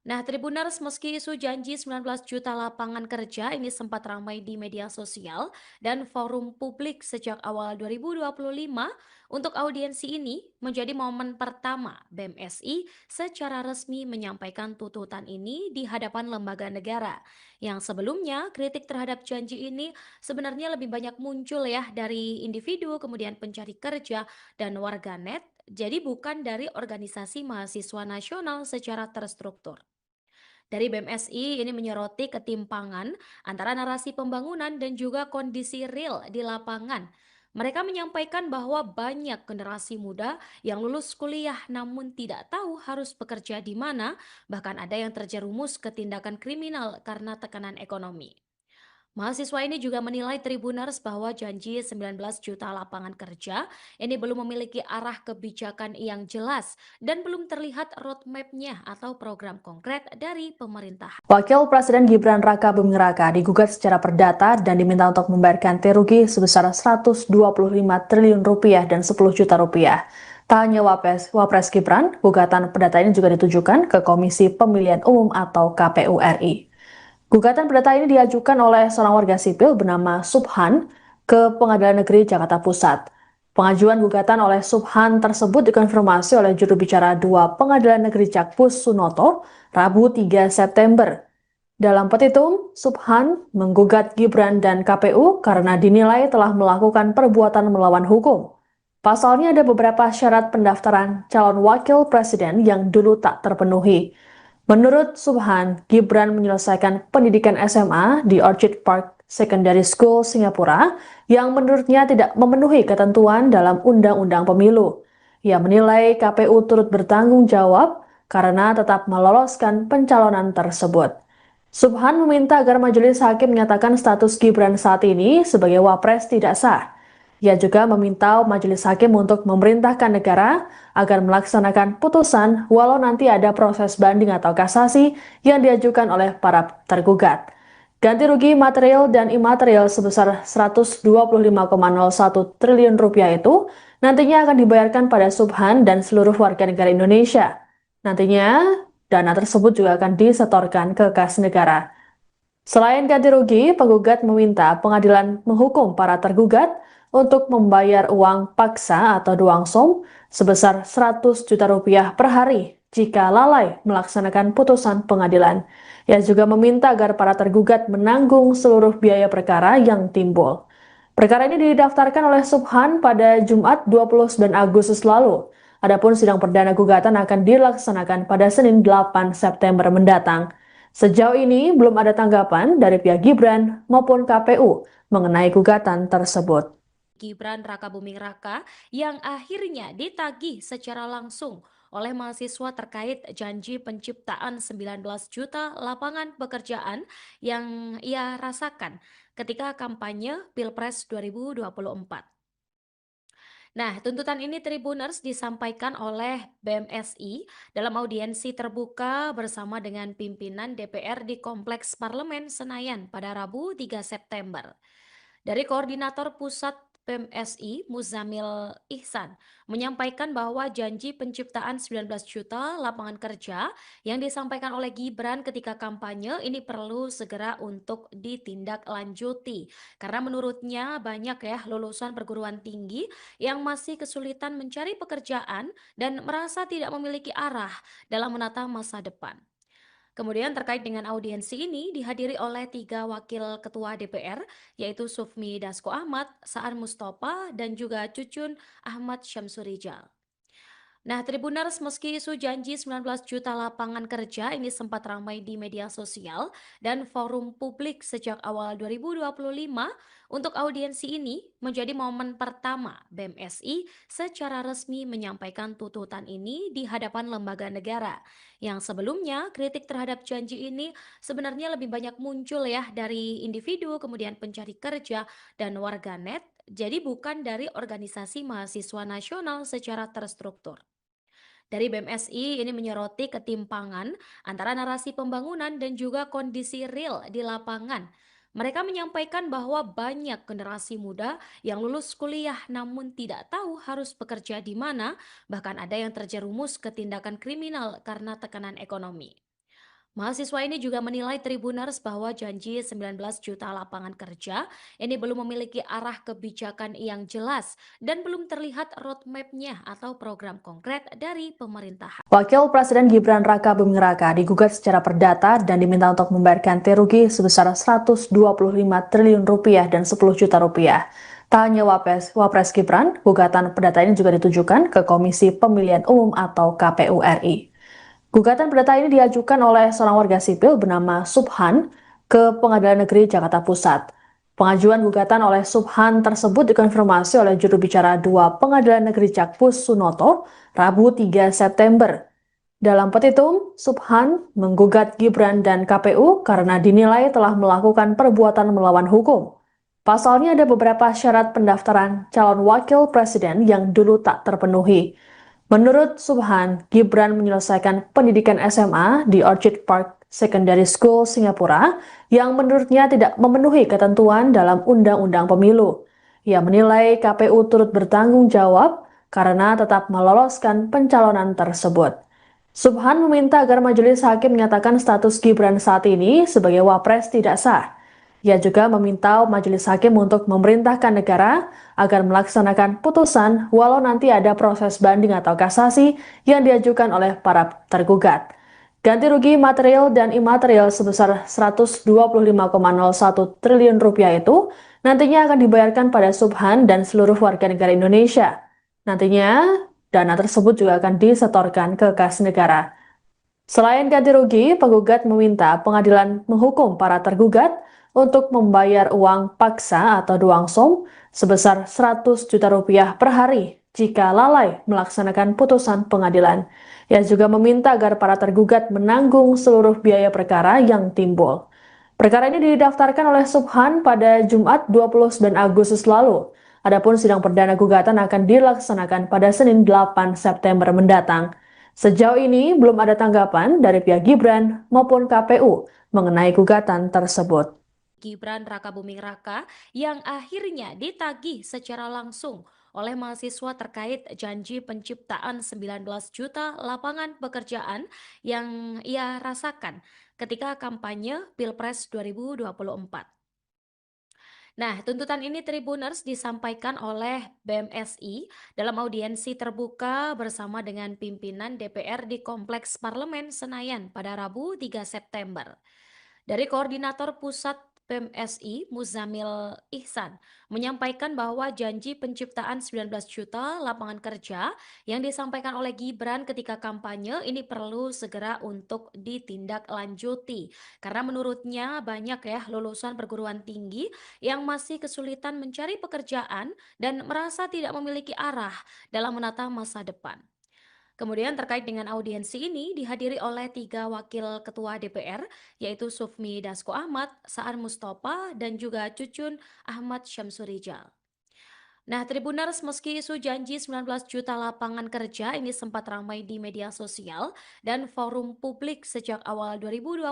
Nah, Tribuners, meski isu janji 19 juta lapangan kerja ini sempat ramai di media sosial dan forum publik sejak awal 2025, untuk audiensi ini menjadi momen pertama BMSI secara resmi menyampaikan tuntutan ini di hadapan lembaga negara. Yang sebelumnya kritik terhadap janji ini sebenarnya lebih banyak muncul ya dari individu, kemudian pencari kerja dan warganet, jadi bukan dari organisasi mahasiswa nasional secara terstruktur. Dari BMSI ini menyoroti ketimpangan antara narasi pembangunan dan juga kondisi real di lapangan. Mereka menyampaikan bahwa banyak generasi muda yang lulus kuliah namun tidak tahu harus bekerja di mana, bahkan ada yang terjerumus ke tindakan kriminal karena tekanan ekonomi. Mahasiswa ini juga menilai Tribuners bahwa janji 19 juta lapangan kerja ini belum memiliki arah kebijakan yang jelas dan belum terlihat roadmap-nya atau program konkret dari pemerintah. Wakil Presiden Gibran Rakabuming Raka digugat secara perdata dan diminta untuk membayar ganti rugi sebesar 125 triliun rupiah dan 10 juta rupiah. Tak hanya Wapres Gibran, gugatan perdata ini juga ditujukan ke Komisi Pemilihan Umum atau KPU RI. Gugatan perdata ini diajukan oleh seorang warga sipil bernama Subhan ke Pengadilan Negeri Jakarta Pusat. Pengajuan gugatan oleh Subhan tersebut dikonfirmasi oleh juru bicara 2 Pengadilan Negeri Jakpus Sunoto, Rabu 3 September. Dalam petitum, Subhan menggugat Gibran dan KPU karena dinilai telah melakukan perbuatan melawan hukum. Pasalnya ada beberapa syarat pendaftaran calon wakil presiden yang dulu tak terpenuhi. Menurut Subhan, Gibran menyelesaikan pendidikan SMA di Orchid Park Secondary School, Singapura, yang menurutnya tidak memenuhi ketentuan dalam Undang-Undang Pemilu. Ia menilai KPU turut bertanggung jawab karena tetap meloloskan pencalonan tersebut. Subhan meminta agar majelis hakim menyatakan status Gibran saat ini sebagai wapres tidak sah. Ia juga meminta majelis hakim untuk memerintahkan negara agar melaksanakan putusan walau nanti ada proses banding atau kasasi yang diajukan oleh para tergugat. Ganti rugi material dan imaterial sebesar 125,01 triliun rupiah itu nantinya akan dibayarkan pada Subhan dan seluruh warga negara Indonesia. Nantinya, dana tersebut juga akan disetorkan ke kas negara. Selain ganti rugi, penggugat meminta pengadilan menghukum para tergugat untuk membayar uang paksa atau duangsum sebesar 100 juta rupiah per hari jika lalai melaksanakan putusan pengadilan. Ia juga meminta agar para tergugat menanggung seluruh biaya perkara yang timbul. Perkara ini didaftarkan oleh Subhan pada Jumat 29 Agustus lalu. Adapun sidang perdana gugatan akan dilaksanakan pada Senin 8 September mendatang. Sejauh ini belum ada tanggapan dari pihak Gibran maupun KPU mengenai gugatan tersebut. Gibran Rakabuming Raka yang akhirnya ditagih secara langsung oleh mahasiswa terkait janji penciptaan 19 juta lapangan pekerjaan yang ia rasakan ketika kampanye Pilpres 2024. Nah, tuntutan ini Tribuners disampaikan oleh BMSI dalam audiensi terbuka bersama dengan pimpinan DPR di Kompleks Parlemen Senayan pada Rabu 3 September. Dari Koordinator Pusat PMSI, Muzamil Ihsan, menyampaikan bahwa janji penciptaan 19 juta lapangan kerja yang disampaikan oleh Gibran ketika kampanye ini perlu segera untuk ditindaklanjuti. Karena menurutnya banyak ya lulusan perguruan tinggi yang masih kesulitan mencari pekerjaan dan merasa tidak memiliki arah dalam menata masa depan. Kemudian terkait dengan audiensi ini dihadiri oleh 3 wakil ketua DPR, yaitu Sufmi Dasko Ahmad, Saan Mustafa, dan juga Cucun Ahmad Syamsurijal. Nah, Tribuners, meski isu janji 19 juta lapangan kerja ini sempat ramai di media sosial dan forum publik sejak awal 2025, untuk audiensi ini menjadi momen pertama BMSI secara resmi menyampaikan tuntutan ini di hadapan lembaga negara. Yang sebelumnya, kritik terhadap janji ini sebenarnya lebih banyak muncul ya dari individu, kemudian pencari kerja, dan warganet, jadi bukan dari organisasi mahasiswa nasional secara terstruktur. Dari BMSI ini menyoroti ketimpangan antara narasi pembangunan dan juga kondisi real di lapangan. Mereka menyampaikan bahwa banyak generasi muda yang lulus kuliah namun tidak tahu harus bekerja di mana, bahkan ada yang terjerumus ke tindakan kriminal karena tekanan ekonomi. Mahasiswa ini juga menilai Tribuners bahwa janji 19 juta lapangan kerja ini belum memiliki arah kebijakan yang jelas dan belum terlihat roadmap-nya atau program konkret dari pemerintahan. Wakil Presiden Gibran Rakabuming Raka digugat secara perdata dan diminta untuk membayar ganti rugi sebesar 125 triliun rupiah dan 10 juta rupiah. Tak hanya Wapres Gibran, gugatan perdata ini juga ditujukan ke Komisi Pemilihan Umum atau KPU RI. Gugatan perdata ini diajukan oleh seorang warga sipil bernama Subhan ke Pengadilan Negeri Jakarta Pusat. Pengajuan gugatan oleh Subhan tersebut dikonfirmasi oleh juru bicara 2 Pengadilan Negeri Jakpus Sunoto, Rabu 3 September. Dalam petitum, Subhan menggugat Gibran dan KPU karena dinilai telah melakukan perbuatan melawan hukum. Pasalnya ada beberapa syarat pendaftaran calon wakil presiden yang dulu tak terpenuhi. Menurut Subhan, Gibran menyelesaikan pendidikan SMA di Orchid Park Secondary School, Singapura, yang menurutnya tidak memenuhi ketentuan dalam Undang-Undang Pemilu. Ia menilai KPU turut bertanggung jawab karena tetap meloloskan pencalonan tersebut. Subhan meminta agar majelis hakim menyatakan status Gibran saat ini sebagai wapres tidak sah. Ia juga meminta majelis hakim untuk memerintahkan negara agar melaksanakan putusan walau nanti ada proses banding atau kasasi yang diajukan oleh para tergugat. Ganti rugi material dan imaterial sebesar 125,01 triliun rupiah itu nantinya akan dibayarkan pada Subhan dan seluruh warga negara Indonesia. Nantinya, dana tersebut juga akan disetorkan ke kas negara. Selain ganti rugi, penggugat meminta pengadilan menghukum para tergugat untuk membayar uang paksa atau duangsum sebesar 100 juta rupiah per hari jika lalai melaksanakan putusan pengadilan. Ia juga meminta agar para tergugat menanggung seluruh biaya perkara yang timbul. Perkara ini didaftarkan oleh Subhan pada Jumat 29 Agustus lalu. Adapun sidang perdana gugatan akan dilaksanakan pada Senin 8 September mendatang. Sejauh ini belum ada tanggapan dari pihak Gibran maupun KPU mengenai gugatan tersebut. Gibran Rakabuming Raka yang akhirnya ditagih secara langsung oleh mahasiswa terkait janji penciptaan 19 juta lapangan pekerjaan yang ia rasakan ketika kampanye Pilpres 2024. Nah, tuntutan ini Tribuners disampaikan oleh BMSI dalam audiensi terbuka bersama dengan pimpinan DPR di Kompleks Parlemen Senayan pada Rabu 3 September. Dari Koordinator Pusat PMSI, Muzamil Ihsan, menyampaikan bahwa janji penciptaan 19 juta lapangan kerja yang disampaikan oleh Gibran ketika kampanye ini perlu segera untuk ditindaklanjuti. Karena menurutnya banyak ya lulusan perguruan tinggi yang masih kesulitan mencari pekerjaan dan merasa tidak memiliki arah dalam menata masa depan. Kemudian terkait dengan audiensi ini dihadiri oleh 3 wakil ketua DPR, yaitu Sufmi Dasko Ahmad, Saan Mustafa, dan juga Cucun Ahmad Syamsurijal. Nah, Tribuners, meski isu janji 19 juta lapangan kerja ini sempat ramai di media sosial dan forum publik sejak awal 2025,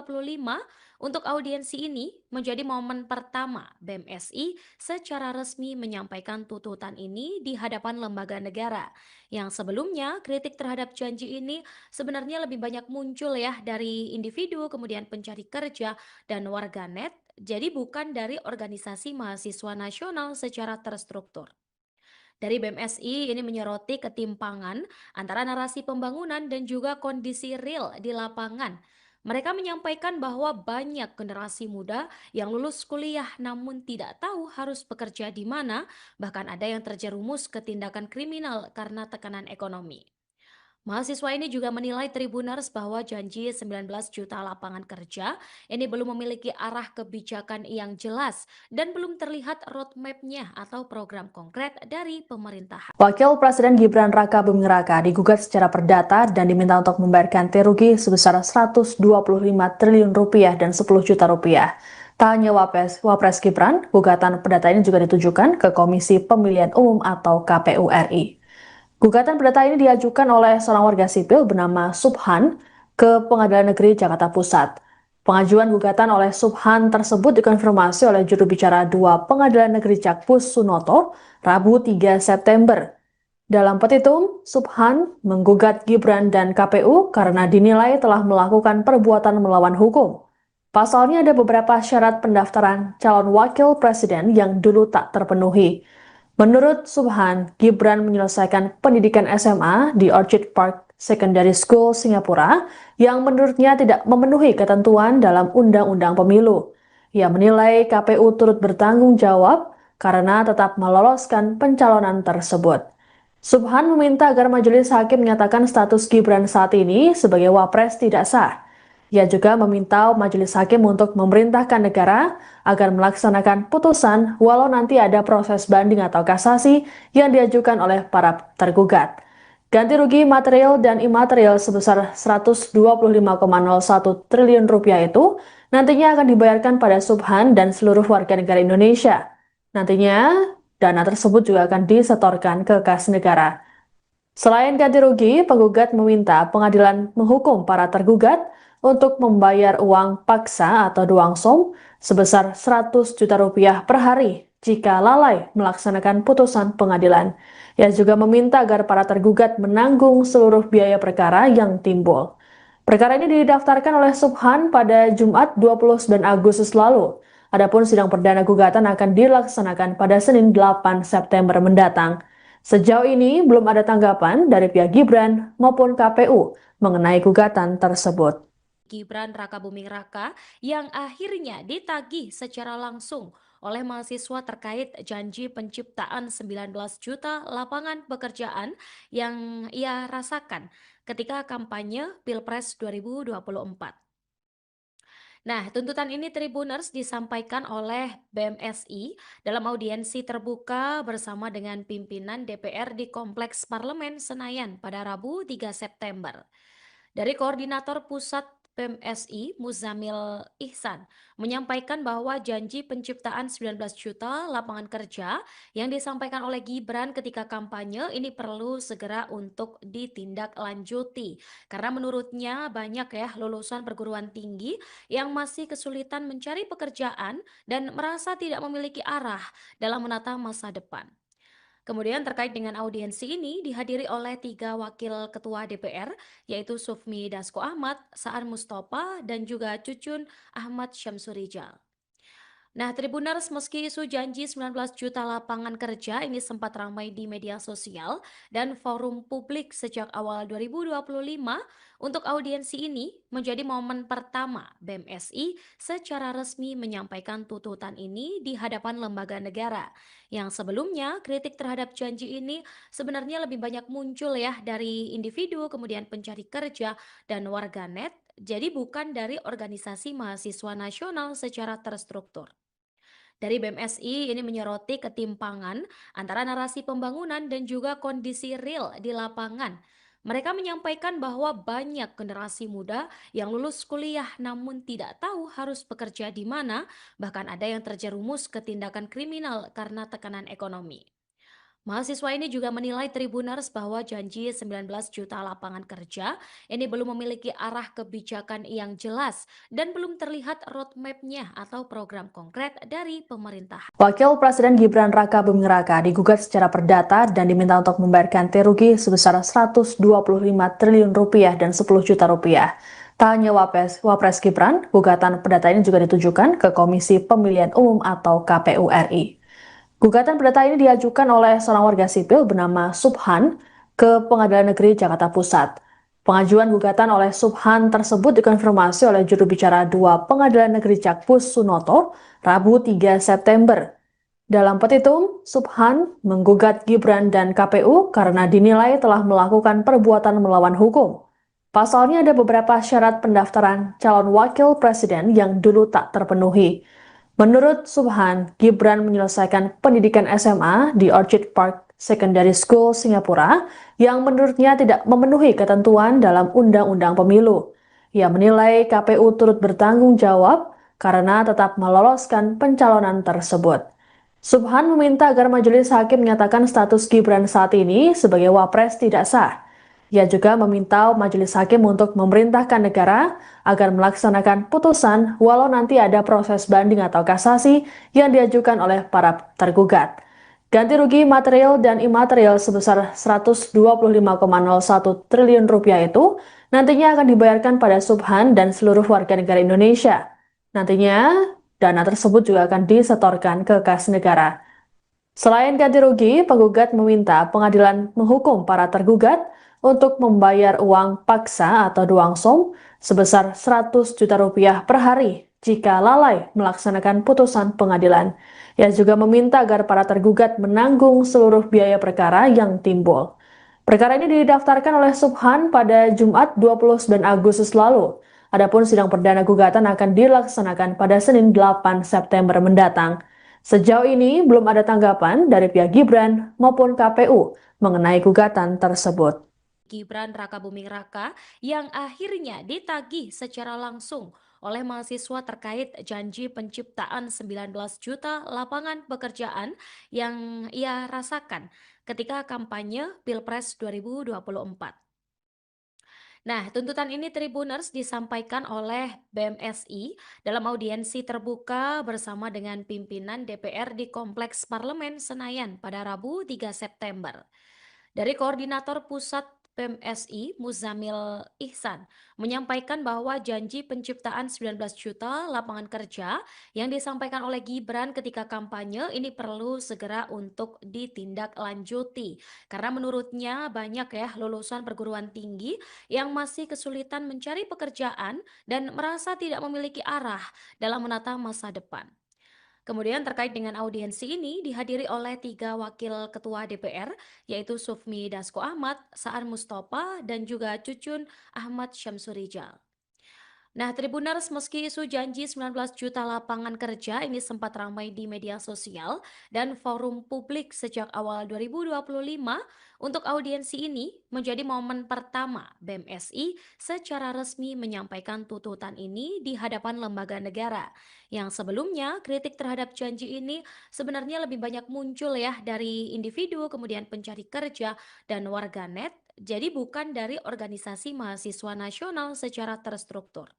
untuk audiensi ini menjadi momen pertama BMSI secara resmi menyampaikan tuntutan ini di hadapan lembaga negara. Yang sebelumnya kritik terhadap janji ini sebenarnya lebih banyak muncul ya dari individu, kemudian pencari kerja dan warganet, jadi bukan dari organisasi mahasiswa nasional secara terstruktur. Dari BMSI ini menyoroti ketimpangan antara narasi pembangunan dan juga kondisi real di lapangan. Mereka menyampaikan bahwa banyak generasi muda yang lulus kuliah namun tidak tahu harus bekerja di mana, bahkan ada yang terjerumus ke tindakan kriminal karena tekanan ekonomi. Mahasiswa ini juga menilai Tribuners bahwa janji 19 juta lapangan kerja ini belum memiliki arah kebijakan yang jelas dan belum terlihat roadmap-nya atau program konkret dari pemerintahan. Wakil Presiden Gibran Rakabuming Raka digugat secara perdata dan diminta untuk membayar ganti rugi sebesar 125 triliun rupiah dan 10 juta rupiah. Tak hanya Wapres Gibran, gugatan perdata ini juga ditujukan ke Komisi Pemilihan Umum atau KPU RI. Gugatan perdata ini diajukan oleh seorang warga sipil bernama Subhan ke Pengadilan Negeri Jakarta Pusat. Pengajuan gugatan oleh Subhan tersebut dikonfirmasi oleh juru bicara 2 Pengadilan Negeri Jakpus Sunoto, Rabu 3 September. Dalam petitum, Subhan menggugat Gibran dan KPU karena dinilai telah melakukan perbuatan melawan hukum. Pasalnya ada beberapa syarat pendaftaran calon wakil presiden yang dulu tak terpenuhi. Menurut Subhan, Gibran menyelesaikan pendidikan SMA di Orchid Park Secondary School, Singapura, yang menurutnya tidak memenuhi ketentuan dalam Undang-Undang Pemilu. Ia menilai KPU turut bertanggung jawab karena tetap meloloskan pencalonan tersebut. Subhan meminta agar majelis hakim menyatakan status Gibran saat ini sebagai wapres tidak sah. Ia juga meminta majelis hakim untuk memerintahkan negara agar melaksanakan putusan walau nanti ada proses banding atau kasasi yang diajukan oleh para tergugat. Ganti rugi material dan imaterial sebesar 125,01 triliun rupiah itu nantinya akan dibayarkan pada Subhan dan seluruh warga negara Indonesia. Nantinya dana tersebut juga akan disetorkan ke kas negara. Selain ganti rugi, penggugat meminta pengadilan menghukum para tergugat untuk membayar uang paksa atau duangsong sebesar 100 juta rupiah per hari jika lalai melaksanakan putusan pengadilan. Ia juga meminta agar para tergugat menanggung seluruh biaya perkara yang timbul. Perkara ini didaftarkan oleh Subhan pada Jumat 29 Agustus lalu. Adapun sidang perdana gugatan akan dilaksanakan pada Senin 8 September mendatang. Sejauh ini belum ada tanggapan dari pihak Gibran maupun KPU mengenai gugatan tersebut. Gibran Rakabuming Raka yang akhirnya ditagih secara langsung oleh mahasiswa terkait janji penciptaan 19 juta lapangan pekerjaan yang ia rasakan ketika kampanye Pilpres 2024. Nah, tuntutan ini Tribuners disampaikan oleh BMSI dalam audiensi terbuka bersama dengan pimpinan DPR di Kompleks Parlemen Senayan pada Rabu 3 September. Dari Koordinator Pusat PMSI Muzamil Ihsan menyampaikan bahwa janji penciptaan 19 juta lapangan kerja yang disampaikan oleh Gibran ketika kampanye ini perlu segera untuk ditindaklanjuti. Karena menurutnya banyak ya lulusan perguruan tinggi yang masih kesulitan mencari pekerjaan dan merasa tidak memiliki arah dalam menata masa depan. Kemudian terkait dengan audiensi ini dihadiri oleh tiga wakil ketua DPR, yaitu Sufmi Dasko Ahmad, Saan Mustafa, dan juga Cucun Ahmad Syamsurijal. Nah, Tribuners, meski isu janji 19 juta lapangan kerja ini sempat ramai di media sosial dan forum publik sejak awal 2025, untuk audiensi ini menjadi momen pertama BMSI secara resmi menyampaikan tuntutan ini di hadapan lembaga negara. Yang sebelumnya, kritik terhadap janji ini sebenarnya lebih banyak muncul ya dari individu, kemudian pencari kerja, dan warganet, jadi bukan dari organisasi mahasiswa nasional secara terstruktur. Dari BMSI ini menyoroti ketimpangan antara narasi pembangunan dan juga kondisi real di lapangan. Mereka menyampaikan bahwa banyak generasi muda yang lulus kuliah namun tidak tahu harus bekerja di mana, bahkan ada yang terjerumus ke tindakan kriminal karena tekanan ekonomi. Mahasiswa ini juga menilai Tribuners bahwa janji 19 juta lapangan kerja ini belum memiliki arah kebijakan yang jelas dan belum terlihat roadmap-nya atau program konkret dari pemerintah. Wakil Presiden Gibran Raka Buming Raka digugat secara perdata dan diminta untuk membayar ganti rugi sebesar 125 triliun rupiah dan 10 juta rupiah. Tak hanya Wapres Gibran, gugatan perdata ini juga ditujukan ke Komisi Pemilihan Umum atau KPU RI. Gugatan perdata ini diajukan oleh seorang warga sipil bernama Subhan ke Pengadilan Negeri Jakarta Pusat. Pengajuan gugatan oleh Subhan tersebut dikonfirmasi oleh juru bicara 2 Pengadilan Negeri Jakpus Sunoto, Rabu 3 September. Dalam petitum, Subhan menggugat Gibran dan KPU karena dinilai telah melakukan perbuatan melawan hukum. Pasalnya ada beberapa syarat pendaftaran calon wakil presiden yang dulu tak terpenuhi. Menurut Subhan, Gibran menyelesaikan pendidikan SMA di Orchid Park Secondary School, Singapura, yang menurutnya tidak memenuhi ketentuan dalam Undang-Undang Pemilu. Ia menilai KPU turut bertanggung jawab karena tetap meloloskan pencalonan tersebut. Subhan meminta agar majelis hakim menyatakan status Gibran saat ini sebagai wapres tidak sah. Ia juga meminta majelis hakim untuk memerintahkan negara agar melaksanakan putusan walau nanti ada proses banding atau kasasi yang diajukan oleh para tergugat. Ganti rugi material dan imaterial sebesar 125,01 triliun rupiah itu nantinya akan dibayarkan pada Subhan dan seluruh warga negara Indonesia. Nantinya dana tersebut juga akan disetorkan ke kas negara. Selain ganti rugi, penggugat meminta pengadilan menghukum para tergugat untuk membayar uang paksa atau duangsong sebesar 100 juta rupiah per hari jika lalai melaksanakan putusan pengadilan. Ia juga meminta agar para tergugat menanggung seluruh biaya perkara yang timbul. Perkara ini didaftarkan oleh Subhan pada Jumat 29 Agustus lalu. Adapun sidang perdana gugatan akan dilaksanakan pada Senin 8 September mendatang. Sejauh ini belum ada tanggapan dari pihak Gibran maupun KPU mengenai gugatan tersebut. Gibran Raka Buming Raka yang akhirnya ditagih secara langsung oleh mahasiswa terkait janji penciptaan 19 juta lapangan pekerjaan yang ia rasakan ketika kampanye Pilpres 2024. Nah, tuntutan ini Tribuners disampaikan oleh BMSI dalam audiensi terbuka bersama dengan pimpinan DPR di Kompleks Parlemen Senayan pada Rabu 3 September. Dari Koordinator Pusat PMSI Muzamil Ihsan menyampaikan bahwa janji penciptaan 19 juta lapangan kerja yang disampaikan oleh Gibran ketika kampanye ini perlu segera untuk ditindaklanjuti. Karena menurutnya banyak ya lulusan perguruan tinggi yang masih kesulitan mencari pekerjaan dan merasa tidak memiliki arah dalam menata masa depan. Kemudian terkait dengan audiensi ini dihadiri oleh tiga wakil ketua DPR, yaitu Sufmi Dasko Ahmad, Saan Mustafa, dan juga Cucun Ahmad Syamsurijal. Nah, Tribuners, meski isu janji 19 juta lapangan kerja ini sempat ramai di media sosial dan forum publik sejak awal 2025, untuk audiensi ini menjadi momen pertama BMSI secara resmi menyampaikan tuntutan ini di hadapan lembaga negara. Yang sebelumnya, kritik terhadap janji ini sebenarnya lebih banyak muncul ya dari individu, kemudian pencari kerja, dan warganet, jadi bukan dari organisasi mahasiswa nasional secara terstruktur.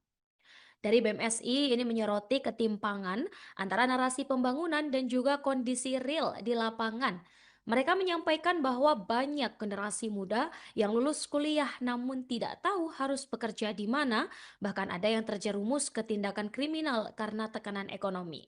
Dari BMSI ini menyoroti ketimpangan antara narasi pembangunan dan juga kondisi real di lapangan. Mereka menyampaikan bahwa banyak generasi muda yang lulus kuliah namun tidak tahu harus bekerja di mana, bahkan ada yang terjerumus ke tindakan kriminal karena tekanan ekonomi.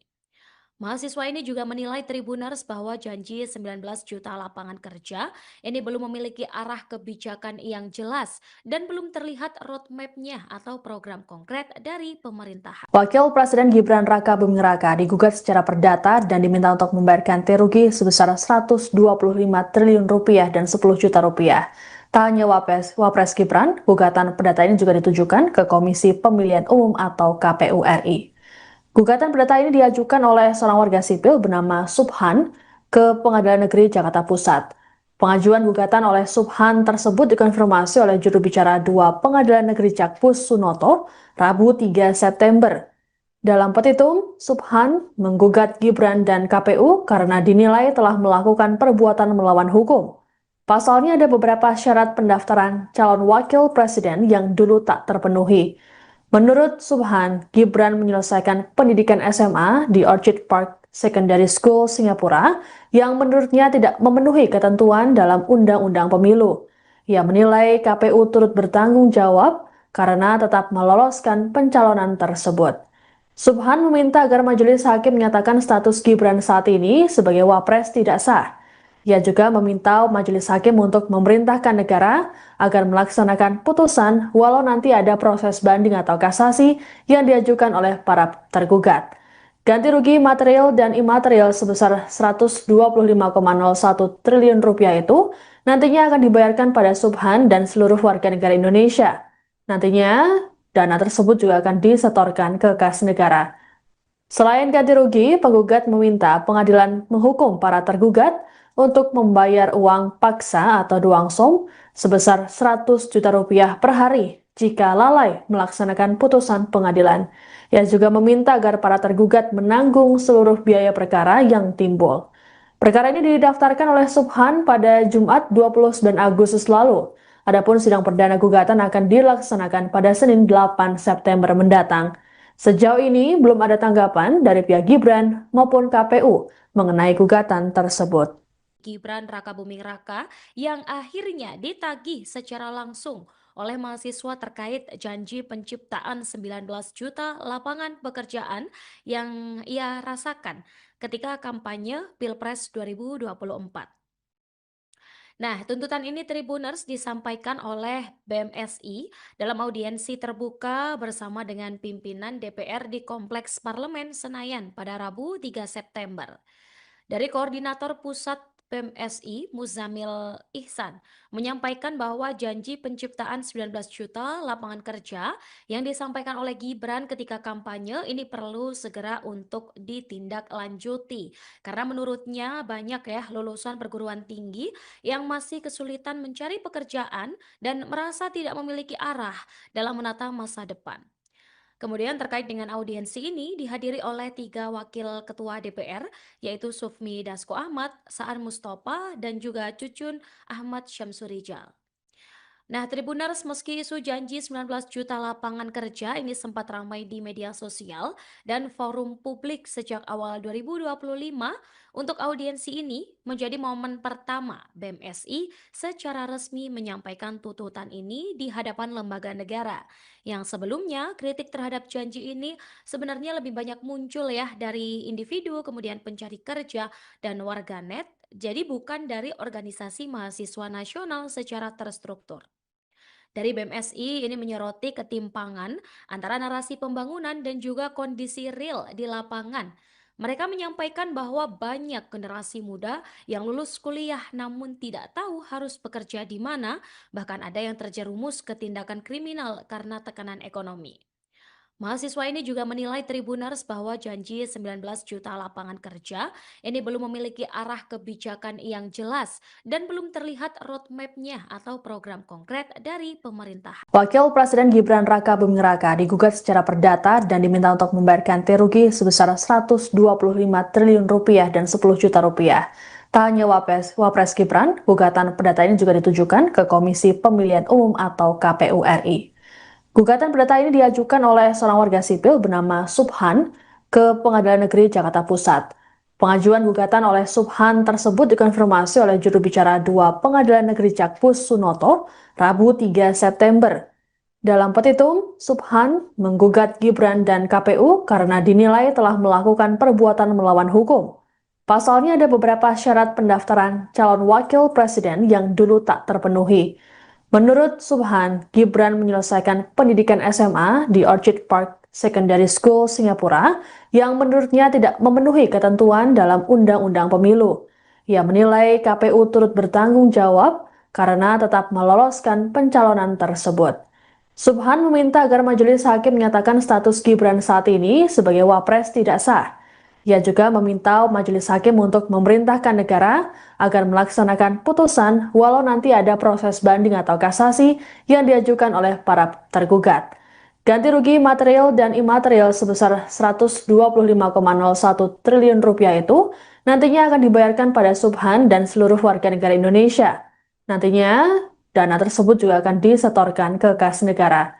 Mahasiswa ini juga menilai Tribuners bahwa janji 19 juta lapangan kerja ini belum memiliki arah kebijakan yang jelas dan belum terlihat roadmap-nya atau program konkret dari pemerintahan. Wakil Presiden Gibran Raka Buming Raka digugat secara perdata dan diminta untuk membayar ganti rugi sebesar 125 triliun rupiah dan 10 juta rupiah. Tak hanya Wapres Gibran, gugatan perdata ini juga ditujukan ke Komisi Pemilihan Umum atau KPU RI. Gugatan perdata ini diajukan oleh seorang warga sipil bernama Subhan ke Pengadilan Negeri Jakarta Pusat. Pengajuan gugatan oleh Subhan tersebut dikonfirmasi oleh juru bicara 2 Pengadilan Negeri Jakpus Sunoto, Rabu 3 September. Dalam petitum, Subhan menggugat Gibran dan KPU karena dinilai telah melakukan perbuatan melawan hukum. Pasalnya ada beberapa syarat pendaftaran calon wakil presiden yang dulu tak terpenuhi. Menurut Subhan, Gibran menyelesaikan pendidikan SMA di Orchid Park Secondary School, Singapura, yang menurutnya tidak memenuhi ketentuan dalam Undang-Undang Pemilu. Ia menilai KPU turut bertanggung jawab karena tetap meloloskan pencalonan tersebut. Subhan meminta agar majelis hakim menyatakan status Gibran saat ini sebagai wapres tidak sah. Ia juga meminta majelis hakim untuk memerintahkan negara agar melaksanakan putusan walau nanti ada proses banding atau kasasi yang diajukan oleh para tergugat. Ganti rugi material dan imaterial sebesar 125,01 triliun rupiah itu nantinya akan dibayarkan pada Subhan dan seluruh warga negara Indonesia. Nantinya dana tersebut juga akan disetorkan ke kas negara. Selain ganti rugi, penggugat meminta pengadilan menghukum para tergugat untuk membayar uang paksa atau duangsong sebesar 100 juta rupiah per hari jika lalai melaksanakan putusan pengadilan. Ia juga meminta agar para tergugat menanggung seluruh biaya perkara yang timbul. Perkara ini didaftarkan oleh Subhan pada Jumat 29 Agustus lalu. Adapun sidang perdana gugatan akan dilaksanakan pada Senin 8 September mendatang. Sejauh ini belum ada tanggapan dari pihak Gibran maupun KPU mengenai gugatan tersebut. Gibran Raka Buming Raka yang akhirnya ditagih secara langsung oleh mahasiswa terkait janji penciptaan 19 juta lapangan pekerjaan yang ia rasakan ketika kampanye Pilpres 2024. Nah, tuntutan ini Tribuners disampaikan oleh BMSI dalam audiensi terbuka bersama dengan pimpinan DPR di Kompleks Parlemen Senayan pada Rabu 3 September. Dari Koordinator Pusat PMSI, Muzamil Ihsan, menyampaikan bahwa janji penciptaan 19 juta lapangan kerja yang disampaikan oleh Gibran ketika kampanye ini perlu segera untuk ditindaklanjuti. Karena menurutnya banyak ya lulusan perguruan tinggi yang masih kesulitan mencari pekerjaan dan merasa tidak memiliki arah dalam menata masa depan. Kemudian terkait dengan audiensi ini dihadiri oleh 3 wakil ketua DPR, yaitu Sufmi Dasko Ahmad, Saan Mustafa, dan juga Cucun Ahmad Syamsurijal. Nah, Tribuners, meski isu janji 19 juta lapangan kerja ini sempat ramai di media sosial dan forum publik sejak awal 2025, untuk audiensi ini menjadi momen pertama BMSI secara resmi menyampaikan tuntutan ini di hadapan lembaga negara. Yang sebelumnya, kritik terhadap janji ini sebenarnya lebih banyak muncul ya dari individu, kemudian pencari kerja, dan warganet, jadi bukan dari organisasi mahasiswa nasional secara terstruktur. Dari BMSI ini menyoroti ketimpangan antara narasi pembangunan dan juga kondisi real di lapangan. Mereka menyampaikan bahwa banyak generasi muda yang lulus kuliah namun tidak tahu harus bekerja di mana, bahkan ada yang terjerumus ke tindakan kriminal karena tekanan ekonomi. Mahasiswa ini juga menilai Tribuners bahwa janji 19 juta lapangan kerja ini belum memiliki arah kebijakan yang jelas dan belum terlihat roadmap-nya atau program konkret dari pemerintah. Wakil Presiden Gibran Raka Buming Raka digugat secara perdata dan diminta untuk membayar ganti rugi sebesar 125 triliun rupiah dan 10 juta rupiah. Tak hanya Wapres Gibran, gugatan perdata ini juga ditujukan ke Komisi Pemilihan Umum atau KPU RI. Gugatan perdata ini diajukan oleh seorang warga sipil bernama Subhan ke Pengadilan Negeri Jakarta Pusat. Pengajuan gugatan oleh Subhan tersebut dikonfirmasi oleh juru bicara 2 Pengadilan Negeri Jakpus Sunoto, Rabu 3 September. Dalam petitum, Subhan menggugat Gibran dan KPU karena dinilai telah melakukan perbuatan melawan hukum. Pasalnya ada beberapa syarat pendaftaran calon wakil presiden yang dulu tak terpenuhi. Menurut Subhan, Gibran menyelesaikan pendidikan SMA di Orchid Park Secondary School, Singapura, yang menurutnya tidak memenuhi ketentuan dalam Undang-Undang Pemilu. Ia menilai KPU turut bertanggung jawab karena tetap meloloskan pencalonan tersebut. Subhan meminta agar majelis hakim menyatakan status Gibran saat ini sebagai wapres tidak sah. Ia juga meminta majelis hakim untuk memerintahkan negara agar melaksanakan putusan walau nanti ada proses banding atau kasasi yang diajukan oleh para tergugat. Ganti rugi material dan imaterial sebesar 125,01 triliun rupiah itu nantinya akan dibayarkan pada Subhan dan seluruh warga negara Indonesia. Nantinya dana tersebut juga akan disetorkan ke kas negara.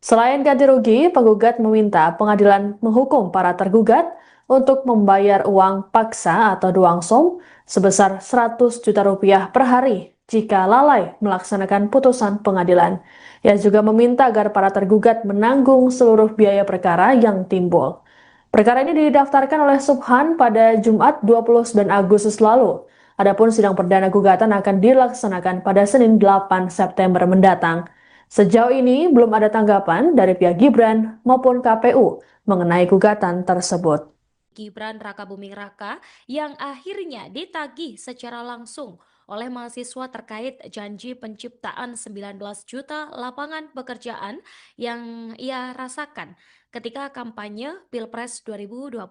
Selain ganti rugi, penggugat meminta pengadilan menghukum para tergugat untuk membayar uang paksa atau duangsong sebesar 100 juta rupiah per hari jika lalai melaksanakan putusan pengadilan. Ia juga meminta agar para tergugat menanggung seluruh biaya perkara yang timbul. Perkara ini didaftarkan oleh Subhan pada Jumat 29 Agustus lalu. Adapun sidang perdana gugatan akan dilaksanakan pada Senin 8 September mendatang. Sejauh ini belum ada tanggapan dari pihak Gibran maupun KPU mengenai gugatan tersebut. Gibran Raka Buming Raka yang akhirnya ditagih secara langsung oleh mahasiswa terkait janji penciptaan 19 juta lapangan pekerjaan yang ia rasakan ketika kampanye Pilpres 2024.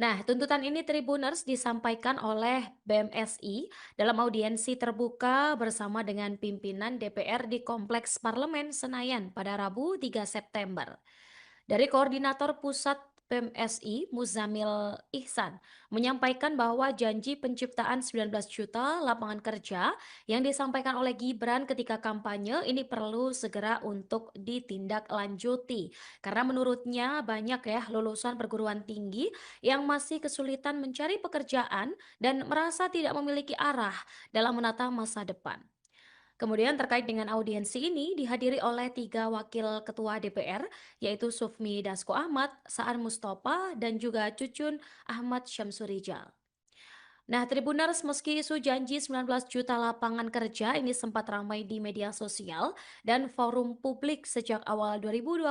Nah, tuntutan ini Tribuners disampaikan oleh BMSI dalam audiensi terbuka bersama dengan pimpinan DPR di Kompleks Parlemen Senayan pada Rabu 3 September. Dari Koordinator Pusat PMSI, Muzamil Ihsan, menyampaikan bahwa janji penciptaan 19 juta lapangan kerja yang disampaikan oleh Gibran ketika kampanye ini perlu segera untuk ditindaklanjuti. Karena menurutnya banyak ya lulusan perguruan tinggi yang masih kesulitan mencari pekerjaan dan merasa tidak memiliki arah dalam menata masa depan. Kemudian terkait dengan audiensi ini dihadiri oleh 3 wakil ketua DPR, yaitu Sufmi Dasko Ahmad, Saan Mustafa, dan juga Cucun Ahmad Syamsurijal. Nah, Tribuners, meski isu janji 19 juta lapangan kerja ini sempat ramai di media sosial dan forum publik sejak awal 2025,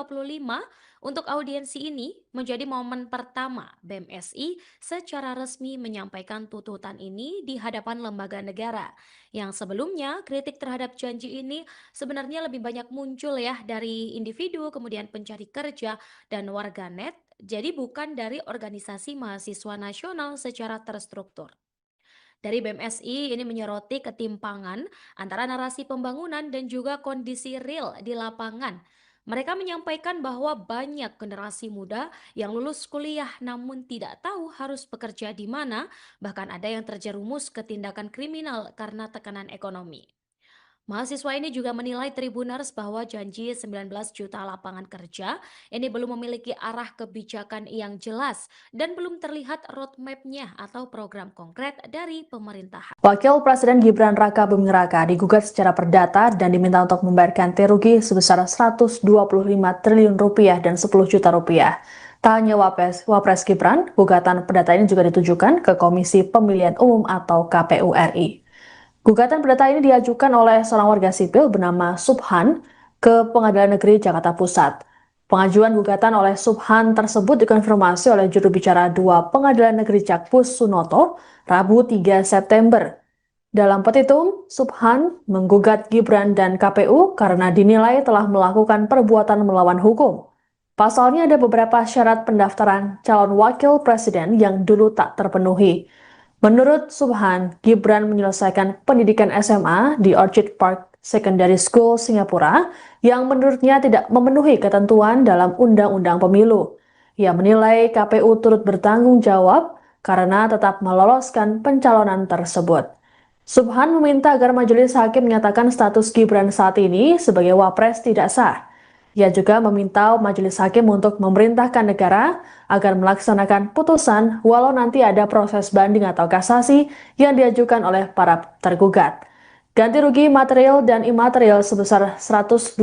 untuk audiensi ini menjadi momen pertama BMSI secara resmi menyampaikan tuntutan ini di hadapan lembaga negara. Yang sebelumnya kritik terhadap janji ini sebenarnya lebih banyak muncul ya dari individu, kemudian pencari kerja dan warganet, jadi bukan dari organisasi mahasiswa nasional secara terstruktur. Dari BMSI ini menyoroti ketimpangan antara narasi pembangunan dan juga kondisi real di lapangan. Mereka menyampaikan bahwa banyak generasi muda yang lulus kuliah namun tidak tahu harus bekerja di mana, bahkan ada yang terjerumus ke tindakan kriminal karena tekanan ekonomi. Mahasiswa ini juga menilai Tribuners bahwa janji 19 juta lapangan kerja ini belum memiliki arah kebijakan yang jelas dan belum terlihat roadmap-nya atau program konkret dari pemerintahan. Wakil Presiden Gibran Raka Buming Raka digugat secara perdata dan diminta untuk membayar ganti rugi sebesar 125 triliun rupiah dan 10 juta rupiah. Tak hanya Wapres Gibran, gugatan perdata ini juga ditujukan ke Komisi Pemilihan Umum atau KPU RI. Gugatan perdata ini diajukan oleh seorang warga sipil bernama Subhan ke Pengadilan Negeri Jakarta Pusat. Pengajuan gugatan oleh Subhan tersebut dikonfirmasi oleh juru bicara 2 Pengadilan Negeri Jakpus Sunoto, Rabu 3 September. Dalam petitum, Subhan menggugat Gibran dan KPU karena dinilai telah melakukan perbuatan melawan hukum. Pasalnya ada beberapa syarat pendaftaran calon wakil presiden yang dulu tak terpenuhi. Menurut Subhan, Gibran menyelesaikan pendidikan SMA di Orchid Park Secondary School, Singapura, yang menurutnya tidak memenuhi ketentuan dalam Undang-Undang Pemilu. Ia menilai KPU turut bertanggung jawab karena tetap meloloskan pencalonan tersebut. Subhan meminta agar majelis hakim menyatakan status Gibran saat ini sebagai wapres tidak sah. Ia juga meminta majelis hakim untuk memerintahkan negara agar melaksanakan putusan walau nanti ada proses banding atau kasasi yang diajukan oleh para tergugat. Ganti rugi material dan imaterial sebesar 125,01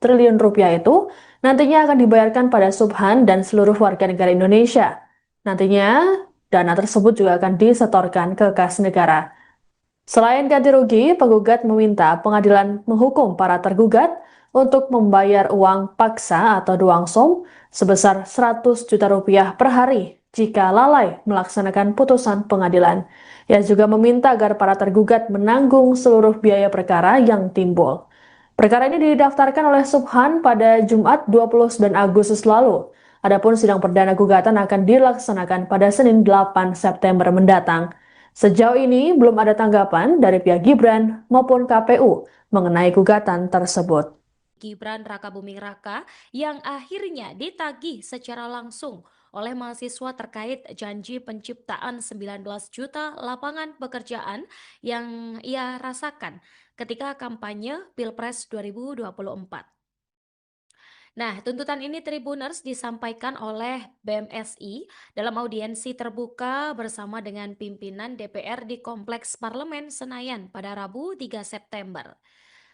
triliun rupiah itu nantinya akan dibayarkan pada Subhan dan seluruh warga negara Indonesia. Nantinya dana tersebut juga akan disetorkan ke kas negara. Selain ganti rugi, penggugat meminta pengadilan menghukum para tergugat untuk membayar uang paksa atau duangsum sebesar 100 juta rupiah per hari jika lalai melaksanakan putusan pengadilan. Ia juga meminta agar para tergugat menanggung seluruh biaya perkara yang timbul. Perkara ini didaftarkan oleh Subhan pada Jumat 29 Agustus lalu. Adapun sidang perdana gugatan akan dilaksanakan pada Senin 8 September mendatang. Sejauh ini belum ada tanggapan dari pihak Gibran maupun KPU mengenai gugatan tersebut. Gibran Rakabuming Raka yang akhirnya ditagih secara langsung oleh mahasiswa terkait janji penciptaan 19 juta lapangan pekerjaan yang ia rasakan ketika kampanye Pilpres 2024. Nah, tuntutan ini Tribuners disampaikan oleh BMSI dalam audiensi terbuka bersama dengan pimpinan DPR di Kompleks Parlemen Senayan pada Rabu 3 September.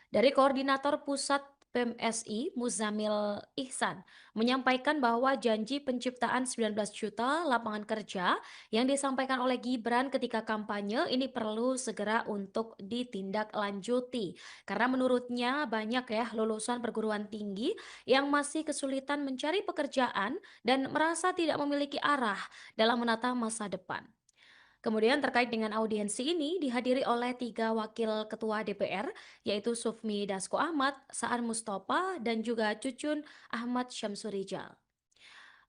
Dari Koordinator Pusat PMSI, Muzamil Ihsan, menyampaikan bahwa janji penciptaan 19 juta lapangan kerja yang disampaikan oleh Gibran ketika kampanye ini perlu segera untuk ditindaklanjuti. Karena menurutnya banyak ya lulusan perguruan tinggi yang masih kesulitan mencari pekerjaan dan merasa tidak memiliki arah dalam menata masa depan. Kemudian terkait dengan audiensi ini dihadiri oleh 3 wakil ketua DPR, yaitu Sufmi Dasko Ahmad, Saan Mustafa, dan juga Cucun Ahmad Syamsurijal.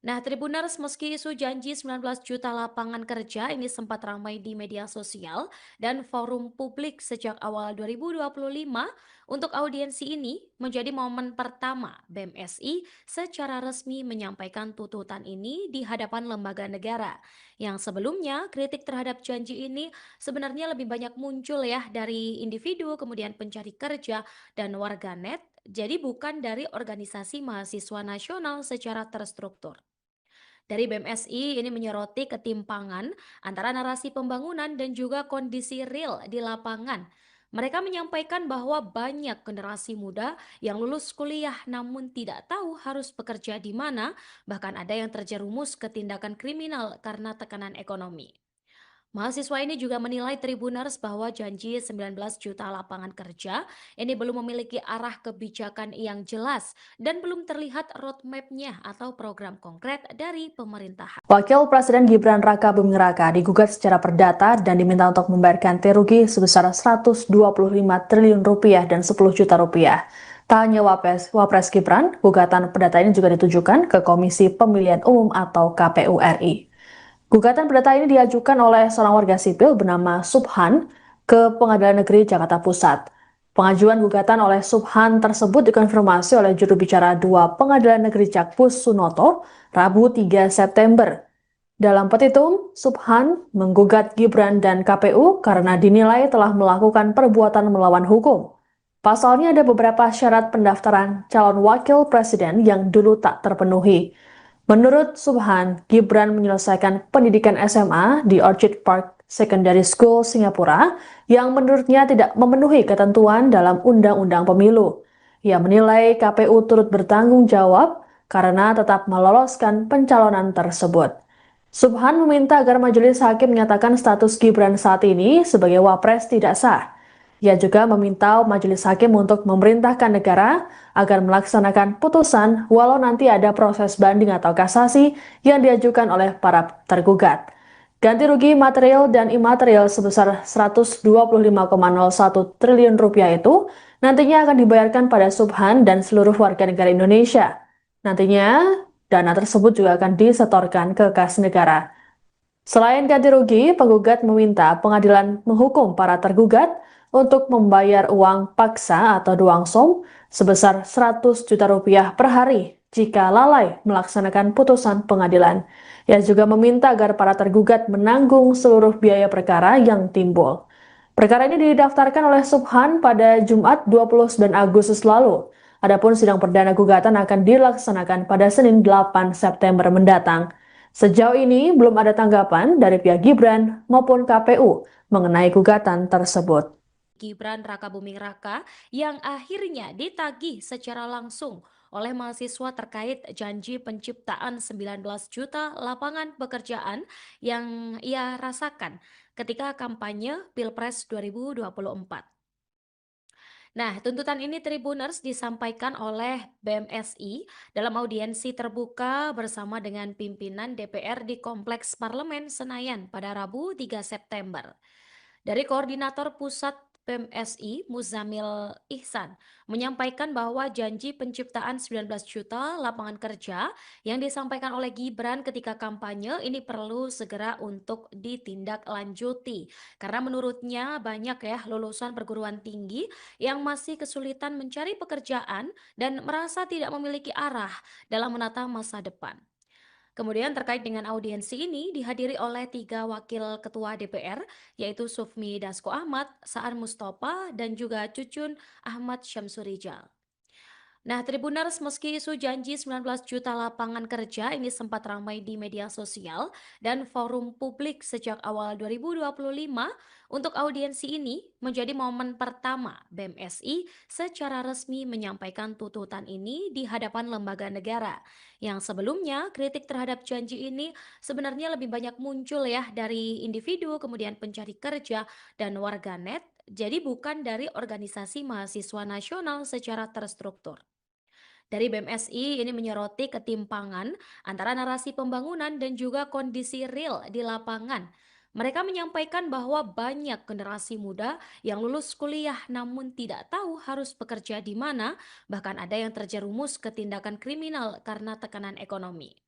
Nah, Tribuners, meski isu janji 19 juta lapangan kerja ini sempat ramai di media sosial dan forum publik sejak awal 2025, untuk audiensi ini menjadi momen pertama BMSI secara resmi menyampaikan tuntutan ini di hadapan lembaga negara. Yang sebelumnya kritik terhadap janji ini sebenarnya lebih banyak muncul ya dari individu, kemudian pencari kerja dan warganet, jadi bukan dari organisasi mahasiswa nasional secara terstruktur. Dari BMSI ini menyoroti ketimpangan antara narasi pembangunan dan juga kondisi real di lapangan. Mereka menyampaikan bahwa banyak generasi muda yang lulus kuliah namun tidak tahu harus bekerja di mana, bahkan ada yang terjerumus ke tindakan kriminal karena tekanan ekonomi. Mahasiswa ini juga menilai Tribuners bahwa janji 19 juta lapangan kerja ini belum memiliki arah kebijakan yang jelas dan belum terlihat roadmap-nya atau program konkret dari pemerintahan. Wakil Presiden Gibran Rakabuming Raka digugat secara perdata dan diminta untuk membayar ganti rugi sebesar 125 triliun rupiah dan 10 juta rupiah. Tak hanya Wapres Gibran, gugatan perdata ini juga ditujukan ke Komisi Pemilihan Umum atau KPU RI. Gugatan perdata ini diajukan oleh seorang warga sipil bernama Subhan ke Pengadilan Negeri Jakarta Pusat. Pengajuan gugatan oleh Subhan tersebut dikonfirmasi oleh juru bicara 2 Pengadilan Negeri Jakpus Sunoto, Rabu 3 September. Dalam petitum, Subhan menggugat Gibran dan KPU karena dinilai telah melakukan perbuatan melawan hukum. Pasalnya ada beberapa syarat pendaftaran calon wakil presiden yang dulu tak terpenuhi. Menurut Subhan, Gibran menyelesaikan pendidikan SMA di Orchid Park Secondary School, Singapura, yang menurutnya tidak memenuhi ketentuan dalam Undang-Undang Pemilu. Ia menilai KPU turut bertanggung jawab karena tetap meloloskan pencalonan tersebut. Subhan meminta agar majelis hakim menyatakan status Gibran saat ini sebagai wapres tidak sah. Ia juga meminta majelis hakim untuk memerintahkan negara agar melaksanakan putusan walau nanti ada proses banding atau kasasi yang diajukan oleh para tergugat. Ganti rugi material dan imaterial sebesar 125,01 triliun rupiah itu nantinya akan dibayarkan pada Subhan dan seluruh warga negara Indonesia. Nantinya, dana tersebut juga akan disetorkan ke kas negara. Selain ganti rugi, penggugat meminta pengadilan menghukum para tergugat untuk membayar uang paksa atau duangsong sebesar 100 juta rupiah per hari jika lalai melaksanakan putusan pengadilan. Ia juga meminta agar para tergugat menanggung seluruh biaya perkara yang timbul. Perkara ini didaftarkan oleh Subhan pada Jumat 29 Agustus lalu. Adapun sidang perdana gugatan akan dilaksanakan pada Senin 8 September mendatang. Sejauh ini belum ada tanggapan dari pihak Gibran maupun KPU mengenai gugatan tersebut. Gibran Rakabuming Raka yang akhirnya ditagih secara langsung oleh mahasiswa terkait janji penciptaan 19 juta lapangan pekerjaan yang ia rasakan ketika kampanye Pilpres 2024. Nah, tuntutan ini Tribuners disampaikan oleh BMSI dalam audiensi terbuka bersama dengan pimpinan DPR di Kompleks Parlemen Senayan pada Rabu 3 September. Dari Koordinator Pusat PMSI, Muzamil Ihsan, menyampaikan bahwa janji penciptaan 19 juta lapangan kerja yang disampaikan oleh Gibran ketika kampanye ini perlu segera untuk ditindaklanjuti. Karena menurutnya banyak ya lulusan perguruan tinggi yang masih kesulitan mencari pekerjaan dan merasa tidak memiliki arah dalam menata masa depan. Kemudian terkait dengan audiensi ini dihadiri oleh 3 wakil ketua DPR, yaitu Sufmi Dasko Ahmad, Saan Mustafa, dan juga Cucun Ahmad Syamsurijal. Nah, Tribuners, meski isu janji 19 juta lapangan kerja ini sempat ramai di media sosial dan forum publik sejak awal 2025, untuk audiensi ini menjadi momen pertama BMSI secara resmi menyampaikan tuntutan ini di hadapan lembaga negara. Yang sebelumnya, kritik terhadap janji ini sebenarnya lebih banyak muncul ya dari individu, kemudian pencari kerja, dan warganet, jadi bukan dari organisasi mahasiswa nasional secara terstruktur. Dari BMSI ini menyoroti ketimpangan antara narasi pembangunan dan juga kondisi real di lapangan. Mereka menyampaikan bahwa banyak generasi muda yang lulus kuliah namun tidak tahu harus bekerja di mana, bahkan ada yang terjerumus ke tindakan kriminal karena tekanan ekonomi.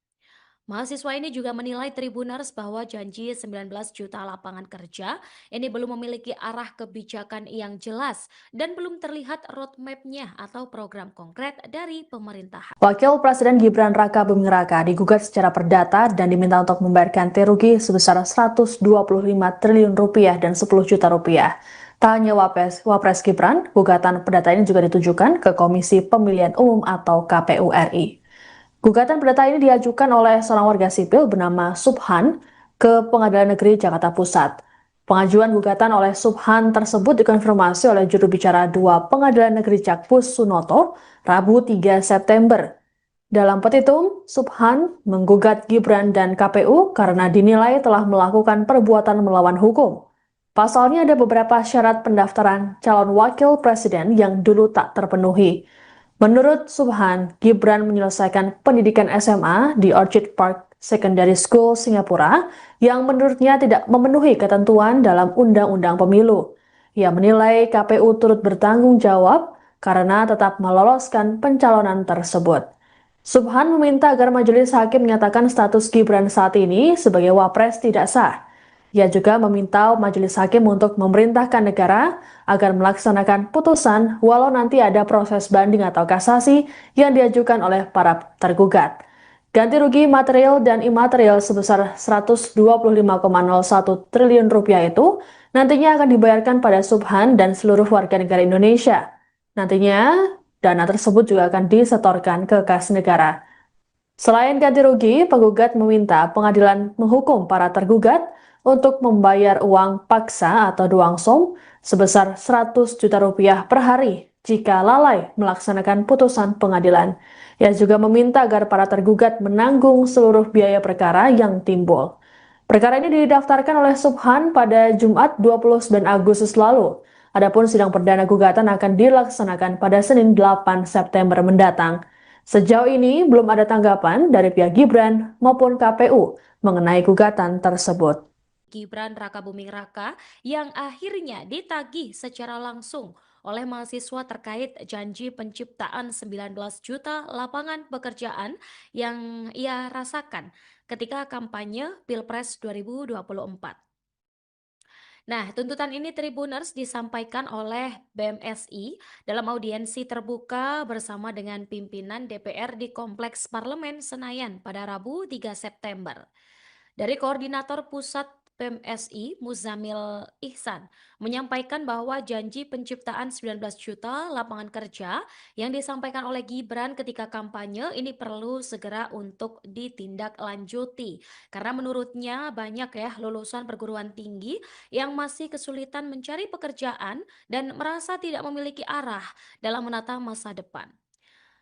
Mahasiswa ini juga menilai Tribuners bahwa janji 19 juta lapangan kerja ini belum memiliki arah kebijakan yang jelas dan belum terlihat roadmap-nya atau program konkret dari pemerintahan. Wakil Presiden Gibran Rakabuming Raka digugat secara perdata dan diminta untuk membayar ganti rugi sebesar 125 triliun rupiah dan 10 juta rupiah. Tak hanya Wapres Gibran, gugatan perdata ini juga ditujukan ke Komisi Pemilihan Umum atau KPU RI. Gugatan perdata ini diajukan oleh seorang warga sipil bernama Subhan ke Pengadilan Negeri Jakarta Pusat. Pengajuan gugatan oleh Subhan tersebut dikonfirmasi oleh juru bicara 2 Pengadilan Negeri Jakpus Sunoto, Rabu 3 September. Dalam petitum, Subhan menggugat Gibran dan KPU karena dinilai telah melakukan perbuatan melawan hukum. Pasalnya ada beberapa syarat pendaftaran calon wakil presiden yang dulu tak terpenuhi. Menurut Subhan, Gibran menyelesaikan pendidikan SMA di Orchid Park Secondary School, Singapura, yang menurutnya tidak memenuhi ketentuan dalam Undang-Undang Pemilu. Ia menilai KPU turut bertanggung jawab karena tetap meloloskan pencalonan tersebut. Subhan meminta agar majelis hakim menyatakan status Gibran saat ini sebagai wapres tidak sah. Ia juga meminta majelis hakim untuk memerintahkan negara agar melaksanakan putusan walau nanti ada proses banding atau kasasi yang diajukan oleh para tergugat. Ganti rugi material dan imaterial sebesar 125,01 triliun rupiah itu nantinya akan dibayarkan pada Subhan dan seluruh warga negara Indonesia. Nantinya, dana tersebut juga akan disetorkan ke kas negara. Selain ganti rugi, penggugat meminta pengadilan menghukum para tergugat untuk membayar uang paksa atau duangsong sebesar 100 juta rupiah per hari jika lalai melaksanakan putusan pengadilan. Ia juga meminta agar para tergugat menanggung seluruh biaya perkara yang timbul. Perkara ini didaftarkan oleh Subhan pada Jumat 29 Agustus lalu. Adapun sidang perdana gugatan akan dilaksanakan pada Senin 8 September mendatang. Sejauh ini belum ada tanggapan dari pihak Gibran maupun KPU mengenai gugatan tersebut. Gibran Rakabuming Raka yang akhirnya ditagih secara langsung oleh mahasiswa terkait janji penciptaan 19 juta lapangan pekerjaan yang ia rasakan ketika kampanye Pilpres 2024. Nah, tuntutan ini Tribuners disampaikan oleh BMSI dalam audiensi terbuka bersama dengan pimpinan DPR di Kompleks Parlemen Senayan pada Rabu 3 September. Dari Koordinator Pusat PMSI, Muzamil Ihsan, menyampaikan bahwa janji penciptaan 19 juta lapangan kerja yang disampaikan oleh Gibran ketika kampanye ini perlu segera untuk ditindaklanjuti. Karena menurutnya banyak ya lulusan perguruan tinggi yang masih kesulitan mencari pekerjaan dan merasa tidak memiliki arah dalam menata masa depan.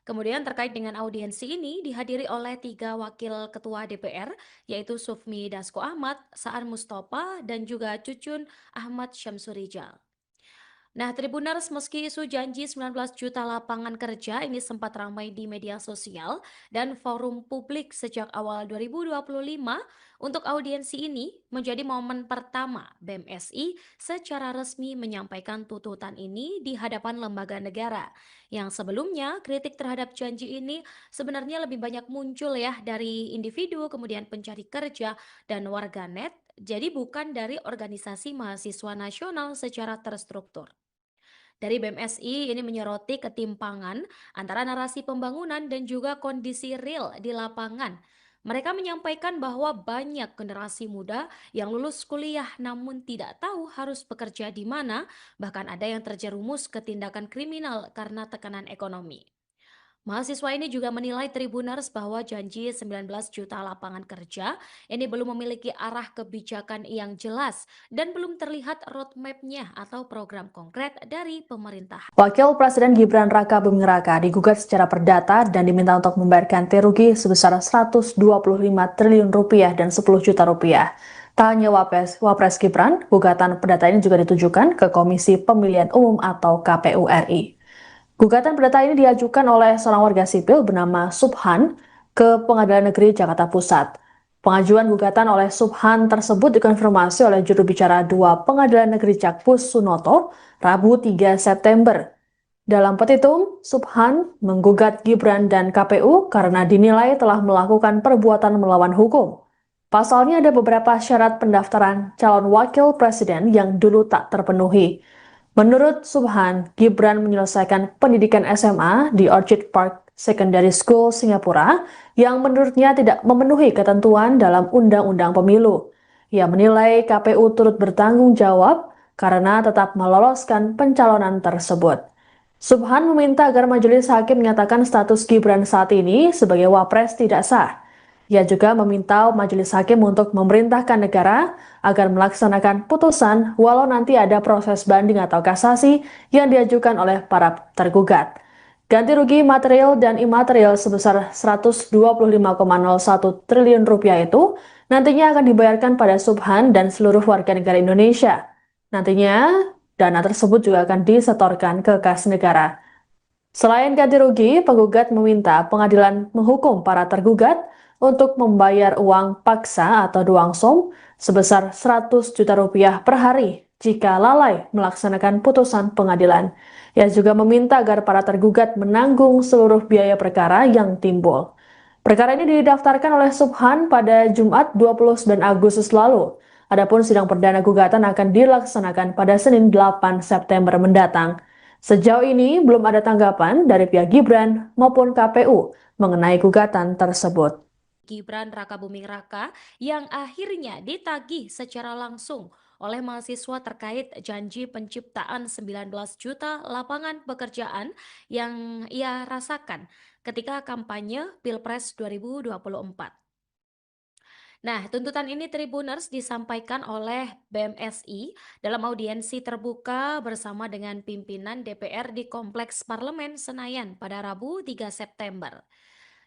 Kemudian terkait dengan audiensi ini dihadiri oleh 3 wakil ketua DPR, yaitu Sufmi Dasko Ahmad, Saan Mustafa, dan juga Cucun Ahmad Syamsurijal. Nah, Tribuners, meski isu janji 19 juta lapangan kerja ini sempat ramai di media sosial dan forum publik sejak awal 2025, untuk audiensi ini menjadi momen pertama BMSI secara resmi menyampaikan tuntutan ini di hadapan lembaga negara. Yang sebelumnya kritik terhadap janji ini sebenarnya lebih banyak muncul ya dari individu, kemudian pencari kerja dan warganet, jadi bukan dari organisasi mahasiswa nasional secara terstruktur. Dari BMSI ini menyoroti ketimpangan antara narasi pembangunan dan juga kondisi real di lapangan. Mereka menyampaikan bahwa banyak generasi muda yang lulus kuliah namun tidak tahu harus bekerja di mana, bahkan ada yang terjerumus ke tindakan kriminal karena tekanan ekonomi. Mahasiswa ini juga menilai Tribuners bahwa janji 19 juta lapangan kerja ini belum memiliki arah kebijakan yang jelas dan belum terlihat roadmap-nya atau program konkret dari pemerintah. Wakil Presiden Gibran Rakabuming Raka digugat secara perdata dan diminta untuk membayar ganti rugi sebesar 125 triliun rupiah dan 10 juta rupiah. Tak hanya Wapres Gibran, gugatan perdata ini juga ditujukan ke Komisi Pemilihan Umum atau KPU RI. Gugatan perdata ini diajukan oleh seorang warga sipil bernama Subhan ke Pengadilan Negeri Jakarta Pusat. Pengajuan gugatan oleh Subhan tersebut dikonfirmasi oleh juru bicara 2 Pengadilan Negeri Jakpus Sunoto, Rabu 3 September. Dalam petitum, Subhan menggugat Gibran dan KPU karena dinilai telah melakukan perbuatan melawan hukum. Pasalnya ada beberapa syarat pendaftaran calon wakil presiden yang dulu tak terpenuhi. Menurut Subhan, Gibran menyelesaikan pendidikan SMA di Orchid Park Secondary School, Singapura, yang menurutnya tidak memenuhi ketentuan dalam Undang-Undang Pemilu. Ia menilai KPU turut bertanggung jawab karena tetap meloloskan pencalonan tersebut. Subhan meminta agar majelis hakim menyatakan status Gibran saat ini sebagai wapres tidak sah. Ia juga meminta majelis hakim untuk memerintahkan negara agar melaksanakan putusan walau nanti ada proses banding atau kasasi yang diajukan oleh para tergugat. Ganti rugi material dan imaterial sebesar 125,01 triliun rupiah itu nantinya akan dibayarkan pada Subhan dan seluruh warga negara Indonesia. Nantinya dana tersebut juga akan disetorkan ke kas negara. Selain ganti rugi, penggugat meminta pengadilan menghukum para tergugat untuk membayar uang paksa atau duangsum sebesar 100 juta rupiah per hari jika lalai melaksanakan putusan pengadilan. Ia juga meminta agar para tergugat menanggung seluruh biaya perkara yang timbul. Perkara ini didaftarkan oleh Subhan pada Jumat 29 Agustus lalu. Adapun sidang perdana gugatan akan dilaksanakan pada Senin 8 September mendatang. Sejauh ini belum ada tanggapan dari pihak Gibran maupun KPU mengenai gugatan tersebut. Gibran Rakabuming Raka yang akhirnya ditagih secara langsung oleh mahasiswa terkait janji penciptaan 19 juta lapangan pekerjaan yang ia rasakan ketika kampanye Pilpres 2024. Nah, tuntutan ini Tribuners disampaikan oleh BMSI dalam audiensi terbuka bersama dengan pimpinan DPR di Kompleks Parlemen Senayan pada Rabu 3 September.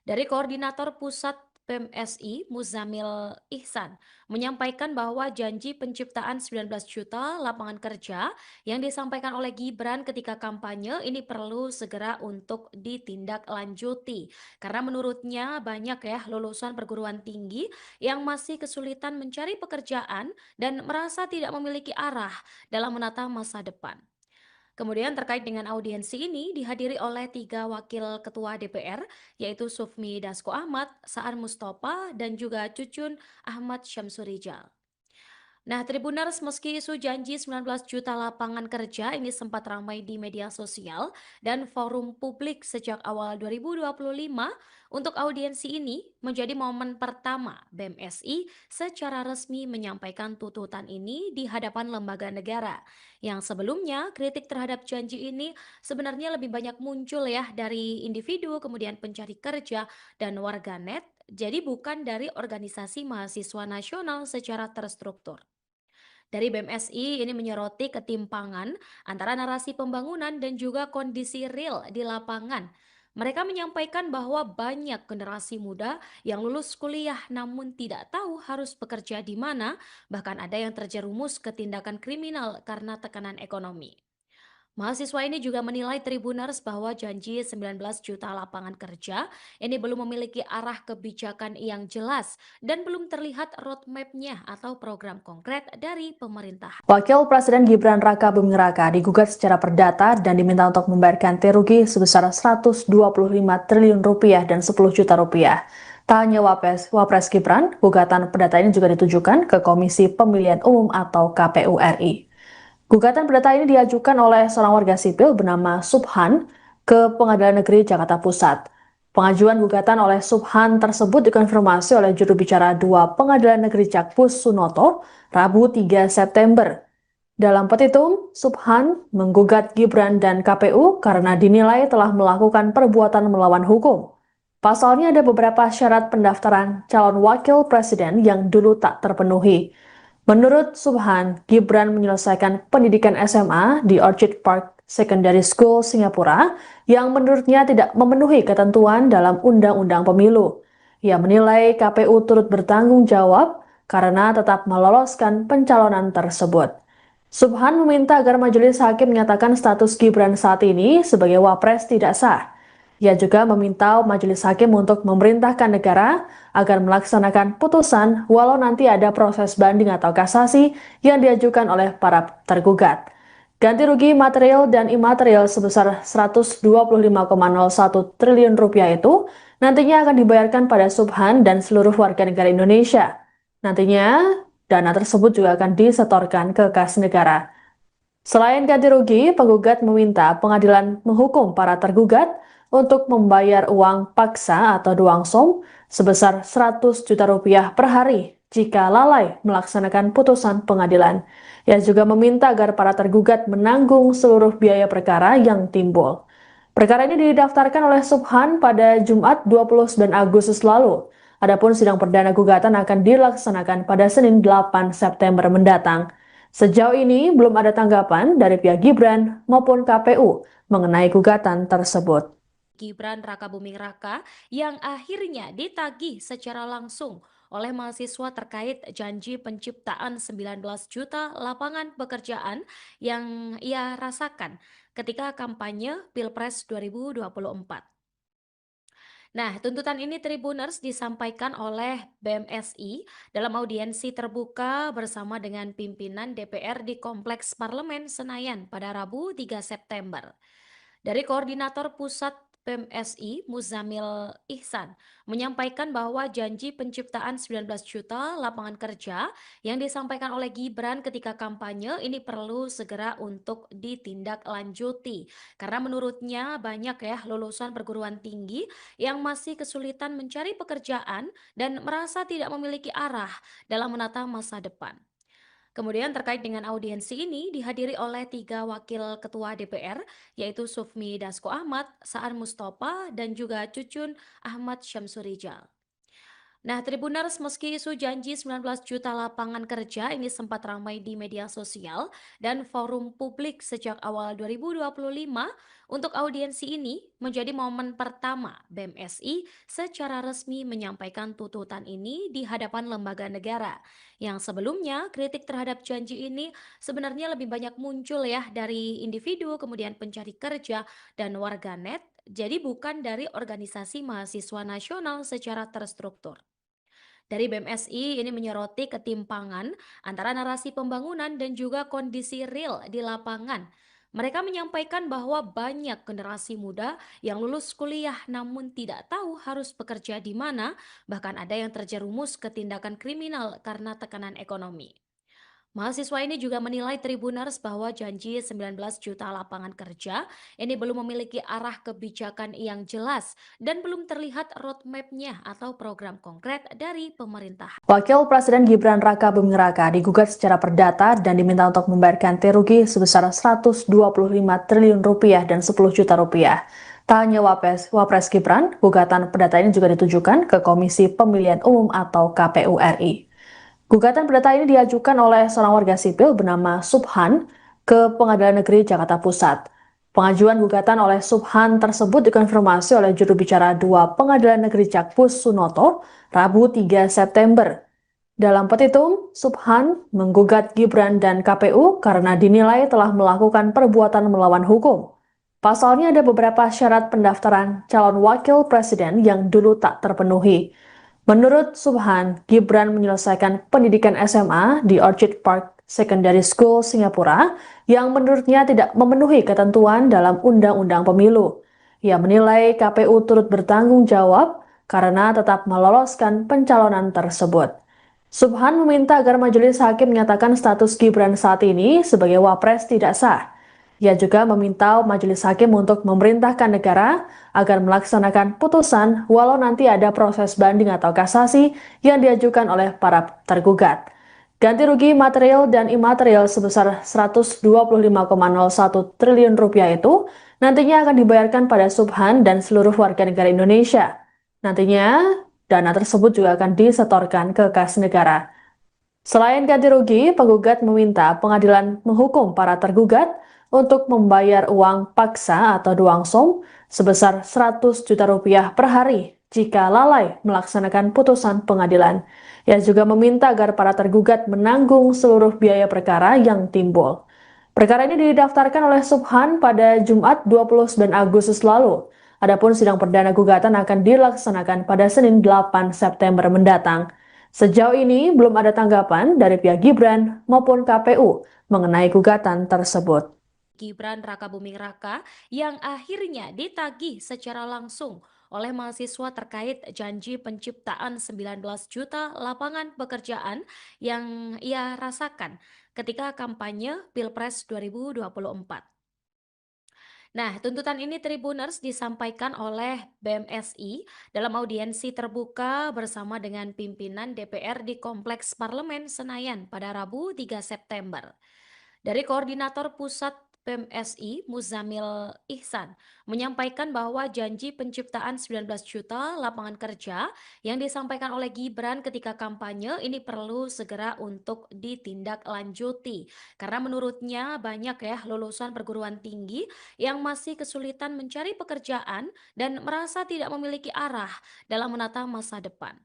Dari Koordinator Pusat PMSI Muzamil Ihsan menyampaikan bahwa janji penciptaan 19 juta lapangan kerja yang disampaikan oleh Gibran ketika kampanye ini perlu segera untuk ditindaklanjuti. Karena menurutnya banyak ya lulusan perguruan tinggi yang masih kesulitan mencari pekerjaan dan merasa tidak memiliki arah dalam menata masa depan. Kemudian terkait dengan audiensi ini dihadiri oleh tiga wakil ketua DPR, yaitu Sufmi Dasko Ahmad, Saan Mustafa, dan juga Cucun Ahmad Syamsurijal. Nah, Tribuners, meski isu janji 19 juta lapangan kerja ini sempat ramai di media sosial dan forum publik sejak awal 2025, untuk audiensi ini menjadi momen pertama BMSI secara resmi menyampaikan tuntutan ini di hadapan lembaga negara. Yang sebelumnya kritik terhadap janji ini sebenarnya lebih banyak muncul ya dari individu, kemudian pencari kerja dan warganet, jadi bukan dari organisasi mahasiswa nasional secara terstruktur. Dari BMSI ini menyoroti ketimpangan antara narasi pembangunan dan juga kondisi real di lapangan. Mereka menyampaikan bahwa banyak generasi muda yang lulus kuliah namun tidak tahu harus bekerja di mana, bahkan ada yang terjerumus ke tindakan kriminal karena tekanan ekonomi. Mahasiswa ini juga menilai Tribuners bahwa janji 19 juta lapangan kerja ini belum memiliki arah kebijakan yang jelas dan belum terlihat roadmap-nya atau program konkret dari pemerintah. Wakil Presiden Gibran Raka Buming Raka digugat secara perdata dan diminta untuk membayar ganti rugi sebesar 125 triliun rupiah dan 10 juta rupiah. Tak hanya Wapres Gibran, gugatan perdata ini juga ditujukan ke Komisi Pemilihan Umum atau KPU RI. Gugatan perdata ini diajukan oleh seorang warga sipil bernama Subhan ke Pengadilan Negeri Jakarta Pusat. Pengajuan gugatan oleh Subhan tersebut dikonfirmasi oleh juru bicara 2 Pengadilan Negeri Jakpus Sunoto, Rabu 3 September. Dalam petitum, Subhan menggugat Gibran dan KPU karena dinilai telah melakukan perbuatan melawan hukum. Pasalnya ada beberapa syarat pendaftaran calon wakil presiden yang dulu tak terpenuhi. Menurut Subhan, Gibran menyelesaikan pendidikan SMA di Orchid Park Secondary School, Singapura, yang menurutnya tidak memenuhi ketentuan dalam Undang-Undang Pemilu. Ia menilai KPU turut bertanggung jawab karena tetap meloloskan pencalonan tersebut. Subhan meminta agar majelis hakim menyatakan status Gibran saat ini sebagai wapres tidak sah. Ia juga meminta majelis hakim untuk memerintahkan negara agar melaksanakan putusan walau nanti ada proses banding atau kasasi yang diajukan oleh para tergugat. Ganti rugi material dan imaterial sebesar 125,01 triliun rupiah itu nantinya akan dibayarkan pada Subhan dan seluruh warga negara Indonesia. Nantinya dana tersebut juga akan disetorkan ke kas negara. Selain ganti rugi, penggugat meminta pengadilan menghukum para tergugat untuk membayar uang paksa atau duangsong sebesar 100 juta rupiah per hari jika lalai melaksanakan putusan pengadilan. Ia juga meminta agar para tergugat menanggung seluruh biaya perkara yang timbul. Perkara ini didaftarkan oleh Subhan pada Jumat 29 Agustus lalu. Adapun sidang perdana gugatan akan dilaksanakan pada Senin 8 September mendatang. Sejauh ini belum ada tanggapan dari pihak Gibran maupun KPU mengenai gugatan tersebut. Gibran Raka Buming Raka yang akhirnya ditagih secara langsung oleh mahasiswa terkait janji penciptaan 19 juta lapangan pekerjaan yang ia rasakan ketika kampanye Pilpres 2024. Nah, tuntutan ini Tribuners disampaikan oleh BMSI dalam audiensi terbuka bersama dengan pimpinan DPR di Kompleks Parlemen Senayan pada Rabu 3 September. Dari Koordinator Pusat PMSI Muzamil Ihsan menyampaikan bahwa janji penciptaan 19 juta lapangan kerja yang disampaikan oleh Gibran ketika kampanye ini perlu segera untuk ditindaklanjuti. Karena menurutnya banyak ya lulusan perguruan tinggi yang masih kesulitan mencari pekerjaan dan merasa tidak memiliki arah dalam menata masa depan. Kemudian terkait dengan audiensi ini dihadiri oleh tiga wakil ketua DPR, yaitu Sufmi Dasko Ahmad, Saan Mustafa, dan juga Cucun Ahmad Syamsurijal. Nah, Tribuners, meski isu janji 19 juta lapangan kerja ini sempat ramai di media sosial dan forum publik sejak awal 2025, untuk audiensi ini menjadi momen pertama BMSI secara resmi menyampaikan tuntutan ini di hadapan lembaga negara. Yang sebelumnya, kritik terhadap janji ini sebenarnya lebih banyak muncul ya dari individu, kemudian pencari kerja, dan warganet, jadi bukan dari organisasi mahasiswa nasional secara terstruktur. Dari BMSI ini menyoroti ketimpangan antara narasi pembangunan dan juga kondisi real di lapangan. Mereka menyampaikan bahwa banyak generasi muda yang lulus kuliah namun tidak tahu harus bekerja di mana, bahkan ada yang terjerumus ke tindakan kriminal karena tekanan ekonomi. Mahasiswa ini juga menilai Tribuners bahwa janji 19 juta lapangan kerja ini belum memiliki arah kebijakan yang jelas dan belum terlihat roadmap-nya atau program konkret dari pemerintah. Wakil Presiden Gibran Raka Buming Raka digugat secara perdata dan diminta untuk membayar ganti rugi sebesar 125 triliun rupiah dan 10 juta rupiah. Tak hanya Wapres Gibran, gugatan perdata ini juga ditujukan ke Komisi Pemilihan Umum atau KPU RI. Gugatan perdata ini diajukan oleh seorang warga sipil bernama Subhan ke Pengadilan Negeri Jakarta Pusat. Pengajuan gugatan oleh Subhan tersebut dikonfirmasi oleh juru bicara 2 Pengadilan Negeri Jakpus Sunoto, Rabu 3 September. Dalam petitum, Subhan menggugat Gibran dan KPU karena dinilai telah melakukan perbuatan melawan hukum. Pasalnya ada beberapa syarat pendaftaran calon wakil presiden yang dulu tak terpenuhi. Menurut Subhan, Gibran menyelesaikan pendidikan SMA di Orchid Park Secondary School, Singapura, yang menurutnya tidak memenuhi ketentuan dalam Undang-Undang Pemilu. Ia menilai KPU turut bertanggung jawab karena tetap meloloskan pencalonan tersebut. Subhan meminta agar majelis hakim menyatakan status Gibran saat ini sebagai wapres tidak sah. Ia juga meminta majelis hakim untuk memerintahkan negara agar melaksanakan putusan walau nanti ada proses banding atau kasasi yang diajukan oleh para tergugat. Ganti rugi material dan imaterial sebesar 125,01 triliun rupiah itu nantinya akan dibayarkan pada Subhan dan seluruh warga negara Indonesia. Nantinya dana tersebut juga akan disetorkan ke kas negara. Selain ganti rugi, penggugat meminta pengadilan menghukum para tergugat untuk membayar uang paksa atau duangsong sebesar 100 juta rupiah per hari jika lalai melaksanakan putusan pengadilan. Ia juga meminta agar para tergugat menanggung seluruh biaya perkara yang timbul. Perkara ini didaftarkan oleh Subhan pada Jumat 29 Agustus lalu. Adapun sidang perdana gugatan akan dilaksanakan pada Senin 8 September mendatang. Sejauh ini belum ada tanggapan dari pihak Gibran maupun KPU mengenai gugatan tersebut. Gibran Raka Buming Raka yang akhirnya ditagih secara langsung oleh mahasiswa terkait janji penciptaan 19 juta lapangan pekerjaan yang ia rasakan ketika kampanye Pilpres 2024. Nah, tuntutan ini Tribuners disampaikan oleh BMSI dalam audiensi terbuka bersama dengan pimpinan DPR di Kompleks Parlemen Senayan pada Rabu 3 September. Dari Koordinator Pusat PMSI, Muzamil Ihsan, menyampaikan bahwa janji penciptaan 19 juta lapangan kerja yang disampaikan oleh Gibran ketika kampanye ini perlu segera untuk ditindaklanjuti. Karena menurutnya banyak ya lulusan perguruan tinggi yang masih kesulitan mencari pekerjaan dan merasa tidak memiliki arah dalam menata masa depan.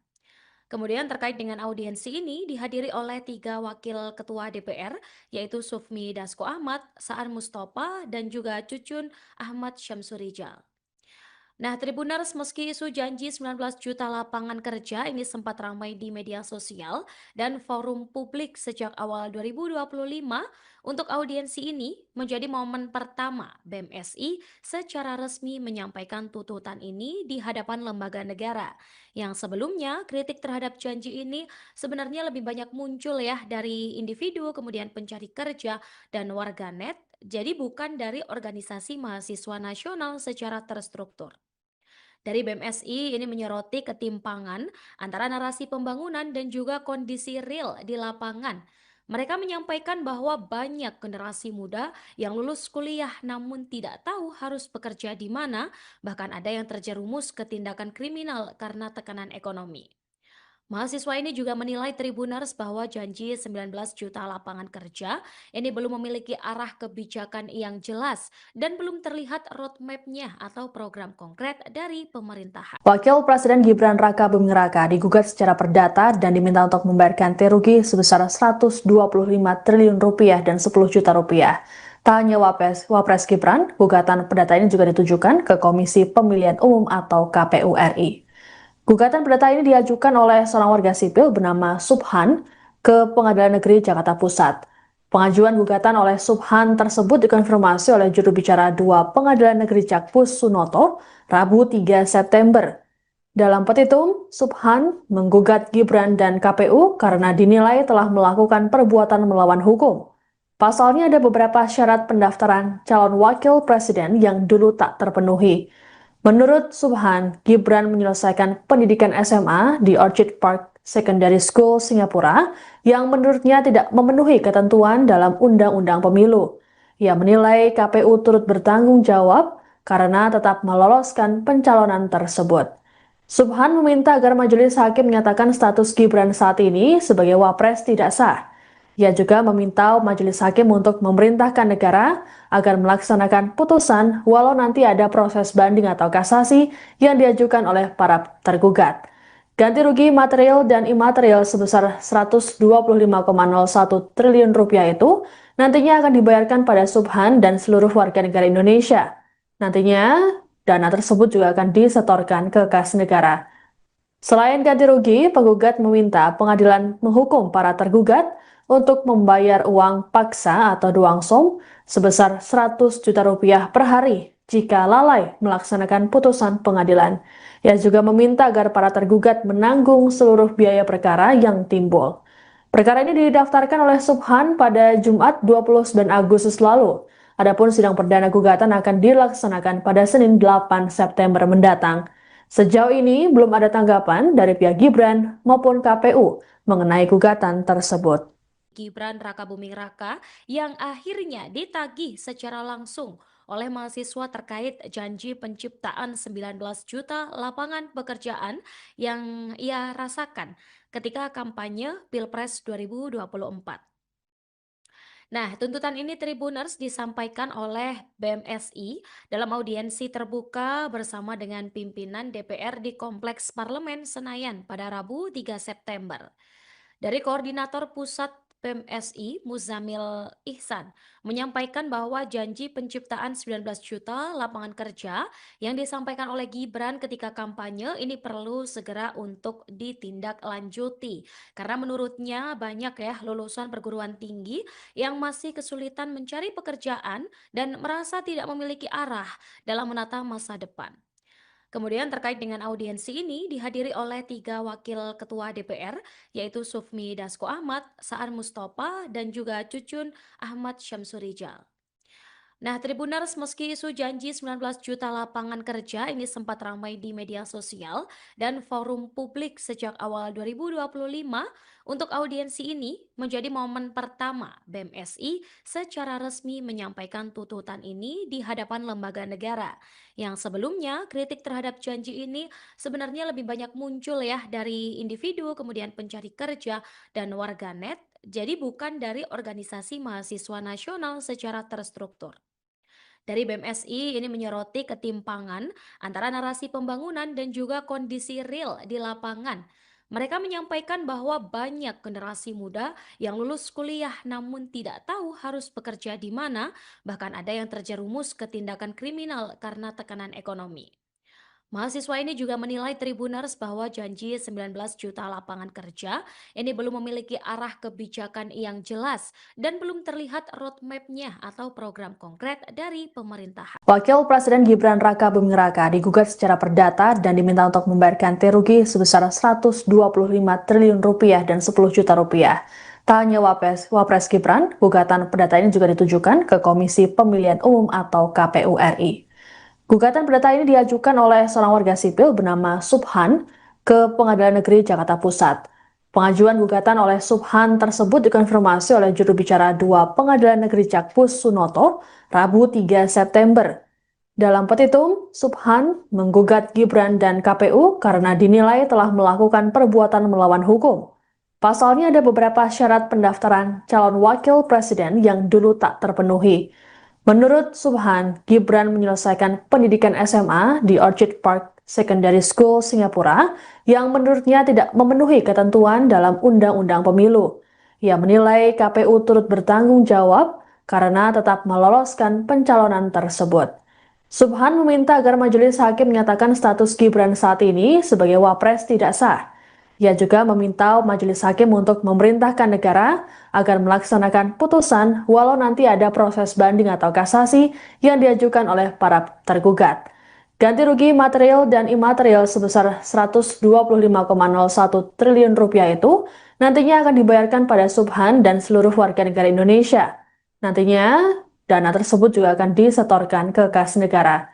Kemudian terkait dengan audiensi ini dihadiri oleh 3 wakil ketua DPR, yaitu Sufmi Dasko Ahmad, Saan Mustafa, dan juga Cucun Ahmad Syamsurijal. Nah, Tribuners, meski isu janji 19 juta lapangan kerja ini sempat ramai di media sosial dan forum publik sejak awal 2025, untuk audiensi ini menjadi momen pertama BMSI secara resmi menyampaikan tuntutan ini di hadapan lembaga negara. Yang sebelumnya, kritik terhadap janji ini sebenarnya lebih banyak muncul ya dari individu, kemudian pencari kerja, dan warganet, jadi bukan dari organisasi mahasiswa nasional secara terstruktur. Dari BMSI ini menyoroti ketimpangan antara narasi pembangunan dan juga kondisi real di lapangan. Mereka menyampaikan bahwa banyak generasi muda yang lulus kuliah namun tidak tahu harus bekerja di mana, bahkan ada yang terjerumus ke tindakan kriminal karena tekanan ekonomi. Mahasiswa ini juga menilai Tribuners bahwa janji 19 juta lapangan kerja ini belum memiliki arah kebijakan yang jelas dan belum terlihat roadmap-nya atau program konkret dari pemerintahan. Wakil Presiden Gibran Raka Buming Raka digugat secara perdata dan diminta untuk membayar ganti rugi sebesar 125 triliun rupiah dan 10 juta rupiah. Tak hanya Wapres Gibran, gugatan perdata ini juga ditujukan ke Komisi Pemilihan Umum atau KPU RI. Gugatan perdata ini diajukan oleh seorang warga sipil bernama Subhan ke Pengadilan Negeri Jakarta Pusat. Pengajuan gugatan oleh Subhan tersebut dikonfirmasi oleh juru bicara 2 Pengadilan Negeri Jakpus Sunoto, Rabu 3 September. Dalam petitum, Subhan menggugat Gibran dan KPU karena dinilai telah melakukan perbuatan melawan hukum. Pasalnya ada beberapa syarat pendaftaran calon wakil presiden yang dulu tak terpenuhi. Menurut Subhan, Gibran menyelesaikan pendidikan SMA di Orchid Park Secondary School, Singapura, yang menurutnya tidak memenuhi ketentuan dalam Undang-Undang Pemilu. Ia menilai KPU turut bertanggung jawab karena tetap meloloskan pencalonan tersebut. Subhan meminta agar majelis hakim menyatakan status Gibran saat ini sebagai wapres tidak sah. Ia juga meminta majelis hakim untuk memerintahkan negara agar melaksanakan putusan walau nanti ada proses banding atau kasasi yang diajukan oleh para tergugat. Ganti rugi material dan imaterial sebesar 125,01 triliun rupiah itu nantinya akan dibayarkan pada Subhan dan seluruh warga negara Indonesia. Nantinya dana tersebut juga akan disetorkan ke kas negara. Selain ganti rugi, penggugat meminta pengadilan menghukum para tergugat untuk membayar uang paksa atau duangsong sebesar 100 juta rupiah per hari jika lalai melaksanakan putusan pengadilan. Ia juga meminta agar para tergugat menanggung seluruh biaya perkara yang timbul. Perkara ini didaftarkan oleh Subhan pada Jumat 29 Agustus lalu. Adapun sidang perdana gugatan akan dilaksanakan pada Senin 8 September mendatang. Sejauh ini belum ada tanggapan dari pihak Gibran maupun KPU mengenai gugatan tersebut. Gibran Raka Buming Raka yang akhirnya ditagih secara langsung oleh mahasiswa terkait janji penciptaan 19 juta lapangan pekerjaan yang ia rasakan ketika kampanye Pilpres 2024. Nah, tuntutan ini Tribuners disampaikan oleh BMSI dalam audiensi terbuka bersama dengan pimpinan DPR di Kompleks Parlemen Senayan pada Rabu 3 September. Dari Koordinator Pusat PMSI, Muzamil Ihsan, menyampaikan bahwa janji penciptaan 19 juta lapangan kerja yang disampaikan oleh Gibran ketika kampanye ini perlu segera untuk ditindaklanjuti. Karena menurutnya banyak ya lulusan perguruan tinggi yang masih kesulitan mencari pekerjaan dan merasa tidak memiliki arah dalam menata masa depan. Kemudian terkait dengan audiensi ini dihadiri oleh 3 wakil ketua DPR, yaitu Sufmi Dasko Ahmad, Saan Mustafa, dan juga Cucun Ahmad Syamsurijal. Nah, Tribuners, meski isu janji 19 juta lapangan kerja ini sempat ramai di media sosial dan forum publik sejak awal 2025, untuk audiensi ini menjadi momen pertama BMSI secara resmi menyampaikan tuntutan ini di hadapan lembaga negara. Yang sebelumnya kritik terhadap janji ini sebenarnya lebih banyak muncul ya dari individu, kemudian pencari kerja dan warganet, jadi bukan dari organisasi mahasiswa nasional secara terstruktur. Dari BMSI ini menyoroti ketimpangan antara narasi pembangunan dan juga kondisi real di lapangan. Mereka menyampaikan bahwa banyak generasi muda yang lulus kuliah namun tidak tahu harus bekerja di mana, bahkan ada yang terjerumus ke tindakan kriminal karena tekanan ekonomi. Mahasiswa ini juga menilai Tribuners bahwa janji 19 juta lapangan kerja ini belum memiliki arah kebijakan yang jelas dan belum terlihat roadmap-nya atau program konkret dari pemerintahan. Wakil Presiden Gibran Raka Buming Raka digugat secara perdata dan diminta untuk membayar ganti rugi sebesar 125 triliun rupiah dan 10 juta rupiah. Tak hanya Wapres Gibran, gugatan perdata ini juga ditujukan ke Komisi Pemilihan Umum atau KPU RI. Gugatan perdata ini diajukan oleh seorang warga sipil bernama Subhan ke Pengadilan Negeri Jakarta Pusat. Pengajuan gugatan oleh Subhan tersebut dikonfirmasi oleh juru bicara 2 Pengadilan Negeri Jakpus Sunoto, Rabu 3 September. Dalam petitum, Subhan menggugat Gibran dan KPU karena dinilai telah melakukan perbuatan melawan hukum. Pasalnya ada beberapa syarat pendaftaran calon wakil presiden yang dulu tak terpenuhi. Menurut Subhan, Gibran menyelesaikan pendidikan SMA di Orchid Park Secondary School, Singapura, yang menurutnya tidak memenuhi ketentuan dalam Undang-Undang Pemilu. Ia menilai KPU turut bertanggung jawab karena tetap meloloskan pencalonan tersebut. Subhan meminta agar majelis hakim menyatakan status Gibran saat ini sebagai wapres tidak sah. Ia juga meminta majelis hakim untuk memerintahkan negara agar melaksanakan putusan walau nanti ada proses banding atau kasasi yang diajukan oleh para tergugat. Ganti rugi material dan imaterial sebesar 125,01 triliun rupiah itu nantinya akan dibayarkan pada Subhan dan seluruh warga negara Indonesia. Nantinya dana tersebut juga akan disetorkan ke kas negara.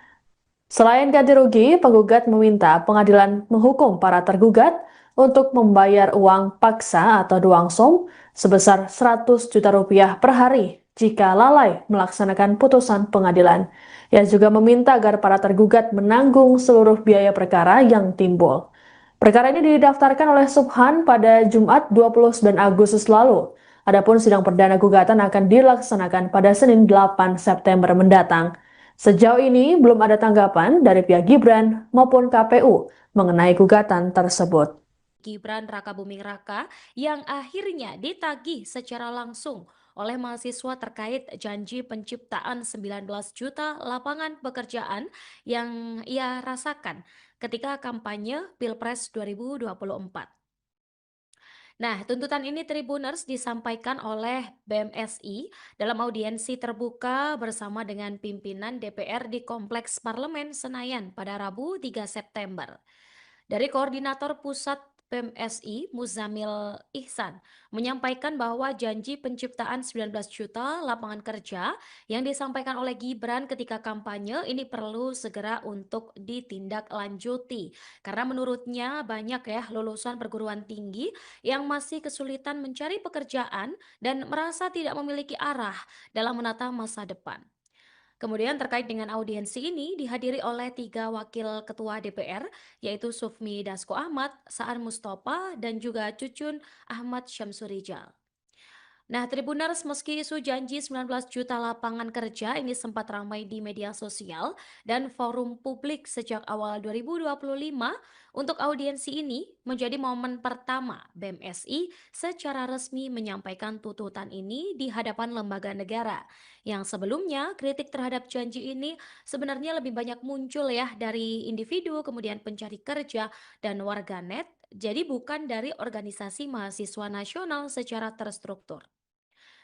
Selain ganti rugi, penggugat meminta pengadilan menghukum para tergugat untuk membayar uang paksa atau duangsong sebesar 100 juta rupiah per hari jika lalai melaksanakan putusan pengadilan. Ia juga meminta agar para tergugat menanggung seluruh biaya perkara yang timbul. Perkara ini didaftarkan oleh Subhan pada Jumat 29 Agustus lalu. Adapun sidang perdana gugatan akan dilaksanakan pada Senin 8 September mendatang. Sejauh ini belum ada tanggapan dari pihak Gibran maupun KPU mengenai gugatan tersebut. Gibran Rakabuming Raka yang akhirnya ditagih secara langsung oleh mahasiswa terkait janji penciptaan 19 juta lapangan pekerjaan yang ia rasakan ketika kampanye Pilpres 2024. Nah, tuntutan ini Tribuners disampaikan oleh BMSI dalam audiensi terbuka bersama dengan pimpinan DPR di Kompleks Parlemen Senayan pada Rabu 3 September. Dari Koordinator Pusat PMSI, Muzamil Ihsan, menyampaikan bahwa janji penciptaan 19 juta lapangan kerja yang disampaikan oleh Gibran ketika kampanye ini perlu segera untuk ditindaklanjuti. Karena menurutnya banyak ya lulusan perguruan tinggi yang masih kesulitan mencari pekerjaan dan merasa tidak memiliki arah dalam menata masa depan. Kemudian terkait dengan audiensi ini dihadiri oleh 3 wakil ketua DPR, yaitu Sufmi Dasko Ahmad, Saan Mustafa, dan juga Cucun Ahmad Syamsurijal. Nah, Tribuners, meski isu janji 19 juta lapangan kerja ini sempat ramai di media sosial dan forum publik sejak awal 2025, untuk audiensi ini menjadi momen pertama BMSI secara resmi menyampaikan tuntutan ini di hadapan lembaga negara. Yang sebelumnya kritik terhadap janji ini sebenarnya lebih banyak muncul ya dari individu, kemudian pencari kerja dan warganet, jadi bukan dari organisasi mahasiswa nasional secara terstruktur.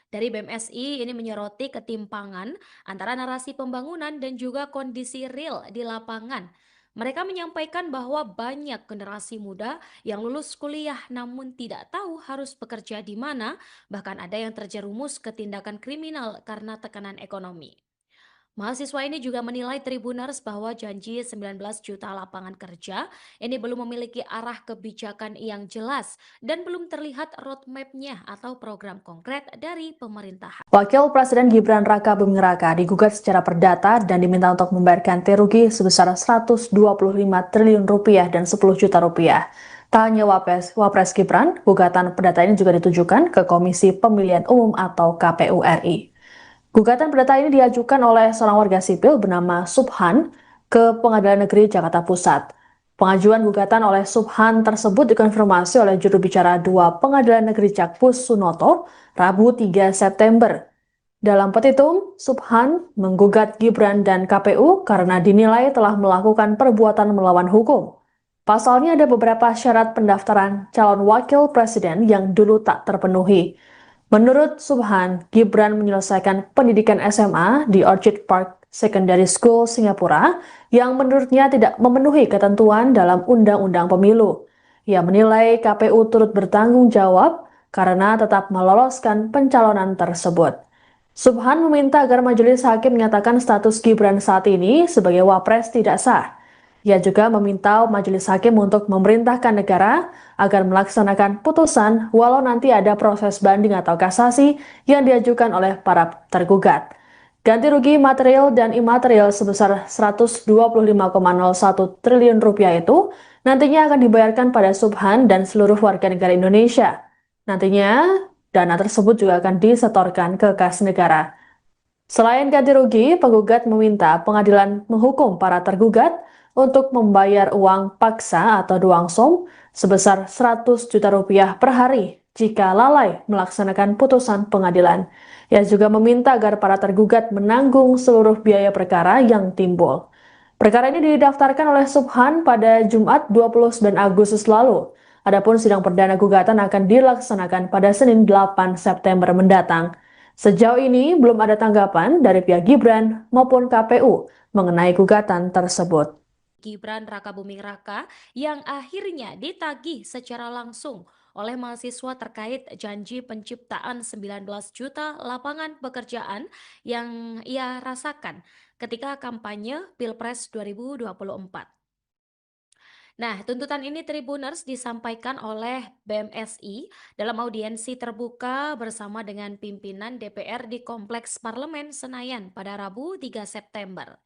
Dari BMSI ini menyoroti ketimpangan antara narasi pembangunan dan juga kondisi real di lapangan. Mereka menyampaikan bahwa banyak generasi muda yang lulus kuliah namun tidak tahu harus bekerja di mana, bahkan ada yang terjerumus ke tindakan kriminal karena tekanan ekonomi. Mahasiswa ini juga menilai Tribuners bahwa janji 19 juta lapangan kerja ini belum memiliki arah kebijakan yang jelas dan belum terlihat roadmap-nya atau program konkret dari pemerintahan. Wakil Presiden Gibran Rakabuming Raka digugat secara perdata dan diminta untuk membayar ganti rugi sebesar 125 triliun rupiah dan 10 juta rupiah. Tak hanya Wapres Gibran, gugatan perdata ini juga ditujukan ke Komisi Pemilihan Umum atau KPU RI. Gugatan perdata ini diajukan oleh seorang warga sipil bernama Subhan ke Pengadilan Negeri Jakarta Pusat. Pengajuan gugatan oleh Subhan tersebut dikonfirmasi oleh juru bicara 2 Pengadilan Negeri Jakpus Sunoto, Rabu 3 September. Dalam petitum, Subhan menggugat Gibran dan KPU karena dinilai telah melakukan perbuatan melawan hukum. Pasalnya ada beberapa syarat pendaftaran calon wakil presiden yang dulu tak terpenuhi. Menurut Subhan, Gibran menyelesaikan pendidikan SMA di Orchid Park Secondary School, Singapura, yang menurutnya tidak memenuhi ketentuan dalam Undang-Undang Pemilu. Ia menilai KPU turut bertanggung jawab karena tetap meloloskan pencalonan tersebut. Subhan meminta agar majelis hakim menyatakan status Gibran saat ini sebagai wapres tidak sah. Ia juga meminta majelis hakim untuk memerintahkan negara agar melaksanakan putusan walau nanti ada proses banding atau kasasi yang diajukan oleh para tergugat. Ganti rugi material dan imaterial sebesar 125,01 triliun rupiah itu nantinya akan dibayarkan pada Subhan dan seluruh warga negara Indonesia. Nantinya, dana tersebut juga akan disetorkan ke kas negara. Selain ganti rugi, penggugat meminta pengadilan menghukum para tergugat untuk membayar uang paksa atau duangsong sebesar 100 juta rupiah per hari jika lalai melaksanakan putusan pengadilan. Ia juga meminta agar para tergugat menanggung seluruh biaya perkara yang timbul. Perkara ini didaftarkan oleh Subhan pada Jumat 29 Agustus lalu. Adapun sidang perdana gugatan akan dilaksanakan pada Senin 8 September mendatang. Sejauh ini belum ada tanggapan dari pihak Gibran maupun KPU mengenai gugatan tersebut. Gibran Rakabuming Raka yang akhirnya ditagih secara langsung oleh mahasiswa terkait janji penciptaan 19 juta lapangan pekerjaan yang ia rasakan ketika kampanye Pilpres 2024. Nah, tuntutan ini Tribuners disampaikan oleh BMSI dalam audiensi terbuka bersama dengan pimpinan DPR di Kompleks Parlemen Senayan pada Rabu 3 September.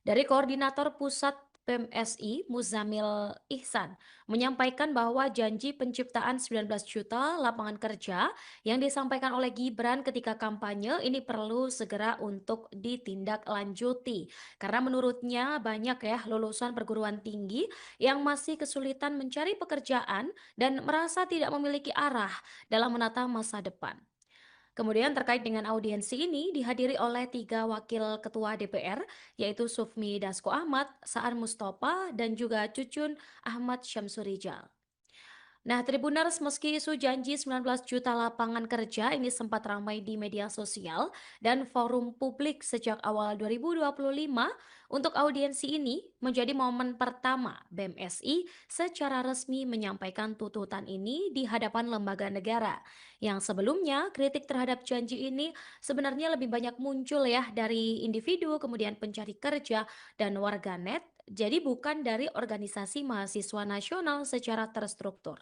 Dari Koordinator Pusat PMSI, Muzamil Ihsan, menyampaikan bahwa janji penciptaan 19 juta lapangan kerja yang disampaikan oleh Gibran ketika kampanye ini perlu segera untuk ditindaklanjuti. Karena menurutnya banyak ya lulusan perguruan tinggi yang masih kesulitan mencari pekerjaan dan merasa tidak memiliki arah dalam menata masa depan. Kemudian terkait dengan audiensi ini dihadiri oleh 3 wakil ketua DPR, yaitu Sufmi Dasko Ahmad, Saan Mustafa, dan juga Cucun Ahmad Syamsurijal. Nah, Tribuners, meski isu janji 19 juta lapangan kerja ini sempat ramai di media sosial dan forum publik sejak awal 2025, untuk audiensi ini menjadi momen pertama BMSI secara resmi menyampaikan tuntutan ini di hadapan lembaga negara. Yang sebelumnya, kritik terhadap janji ini sebenarnya lebih banyak muncul ya dari individu, kemudian pencari kerja, dan warganet, jadi bukan dari organisasi mahasiswa nasional secara terstruktur.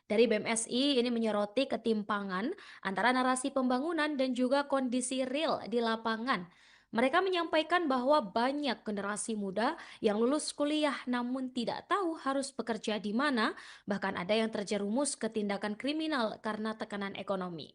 Dari BMSI ini menyoroti ketimpangan antara narasi pembangunan dan juga kondisi real di lapangan. Mereka menyampaikan bahwa banyak generasi muda yang lulus kuliah namun tidak tahu harus bekerja di mana, bahkan ada yang terjerumus ke tindakan kriminal karena tekanan ekonomi.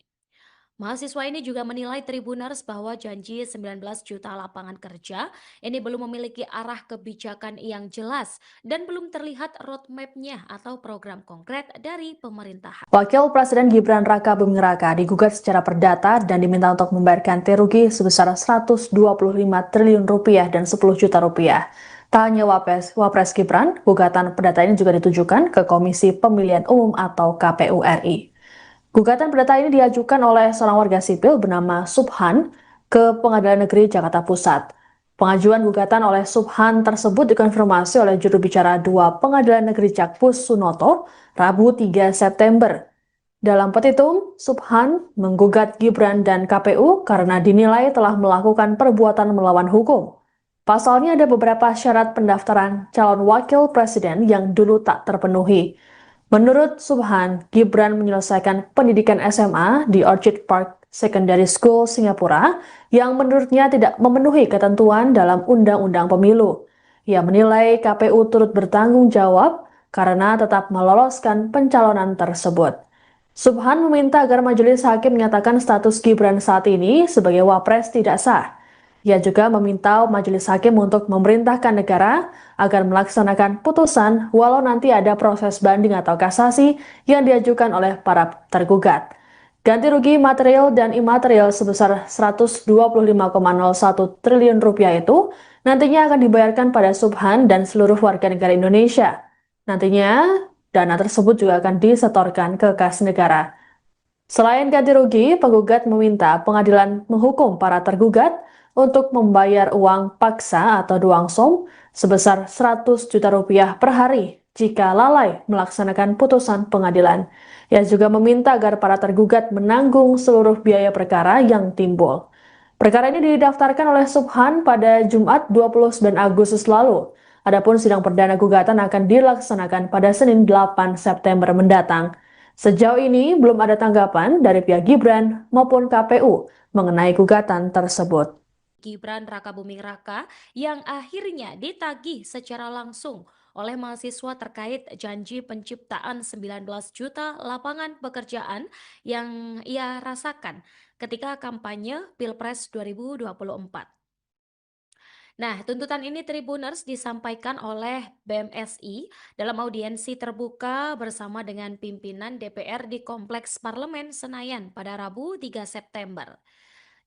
Mahasiswa ini juga menilai Tribuners bahwa janji 19 juta lapangan kerja ini belum memiliki arah kebijakan yang jelas dan belum terlihat roadmap-nya atau program konkret dari pemerintahan. Wakil Presiden Gibran Rakabuming Raka digugat secara perdata dan diminta untuk membayarkan ganti rugi sebesar 125 triliun rupiah dan 10 juta rupiah. Tak hanya Wapres Gibran, gugatan perdata ini juga ditujukan ke Komisi Pemilihan Umum atau KPU RI. Gugatan perdata ini diajukan oleh seorang warga sipil bernama Subhan ke Pengadilan Negeri Jakarta Pusat. Pengajuan gugatan oleh Subhan tersebut dikonfirmasi oleh juru bicara 2 Pengadilan Negeri Jakpus Sunoto, Rabu 3 September. Dalam petitum, Subhan menggugat Gibran dan KPU karena dinilai telah melakukan perbuatan melawan hukum. Pasalnya ada beberapa syarat pendaftaran calon wakil presiden yang dulu tak terpenuhi. Menurut Subhan, Gibran menyelesaikan pendidikan SMA di Orchid Park Secondary School, Singapura, yang menurutnya tidak memenuhi ketentuan dalam Undang-Undang Pemilu. Ia menilai KPU turut bertanggung jawab karena tetap meloloskan pencalonan tersebut. Subhan meminta agar majelis hakim menyatakan status Gibran saat ini sebagai wapres tidak sah. Ia juga meminta majelis hakim untuk memerintahkan negara agar melaksanakan putusan walau nanti ada proses banding atau kasasi yang diajukan oleh para tergugat. Ganti rugi material dan imaterial sebesar 125,01 triliun rupiah itu nantinya akan dibayarkan pada Subhan dan seluruh warga negara Indonesia. Nantinya, dana tersebut juga akan disetorkan ke kas negara. Selain ganti rugi, penggugat meminta pengadilan menghukum para tergugat untuk membayar uang paksa atau duangsong sebesar 100 juta rupiah per hari jika lalai melaksanakan putusan pengadilan. Ia juga meminta agar para tergugat menanggung seluruh biaya perkara yang timbul. Perkara ini didaftarkan oleh Subhan pada Jumat 29 Agustus lalu. Adapun sidang perdana gugatan akan dilaksanakan pada Senin 8 September mendatang. Sejauh ini belum ada tanggapan dari pihak Gibran maupun KPU mengenai gugatan tersebut. Gibran Rakabuming Raka yang akhirnya ditagih secara langsung oleh mahasiswa terkait janji penciptaan 19 juta lapangan pekerjaan yang ia rasakan ketika kampanye Pilpres 2024. Nah, tuntutan ini Tribuners disampaikan oleh BMSI dalam audiensi terbuka bersama dengan pimpinan DPR di Kompleks Parlemen Senayan pada Rabu 3 September.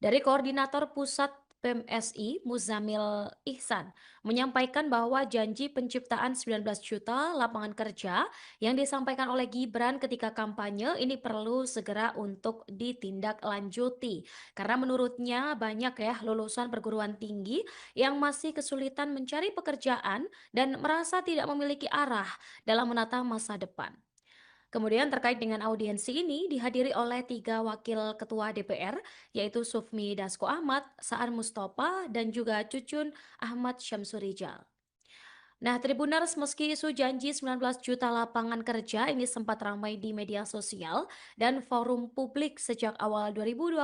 Dari Koordinator Pusat PMSI, Muzamil Ihsan, menyampaikan bahwa janji penciptaan 19 juta lapangan kerja yang disampaikan oleh Gibran ketika kampanye ini perlu segera untuk ditindaklanjuti. Karena menurutnya banyak ya lulusan perguruan tinggi yang masih kesulitan mencari pekerjaan dan merasa tidak memiliki arah dalam menata masa depan. Kemudian terkait dengan audiensi ini dihadiri oleh 3 wakil ketua DPR, yaitu Sufmi Dasko Ahmad, Saan Mustafa, dan juga Cucun Ahmad Syamsurijal. Nah, Tribuners, meski isu janji 19 juta lapangan kerja ini sempat ramai di media sosial dan forum publik sejak awal 2025,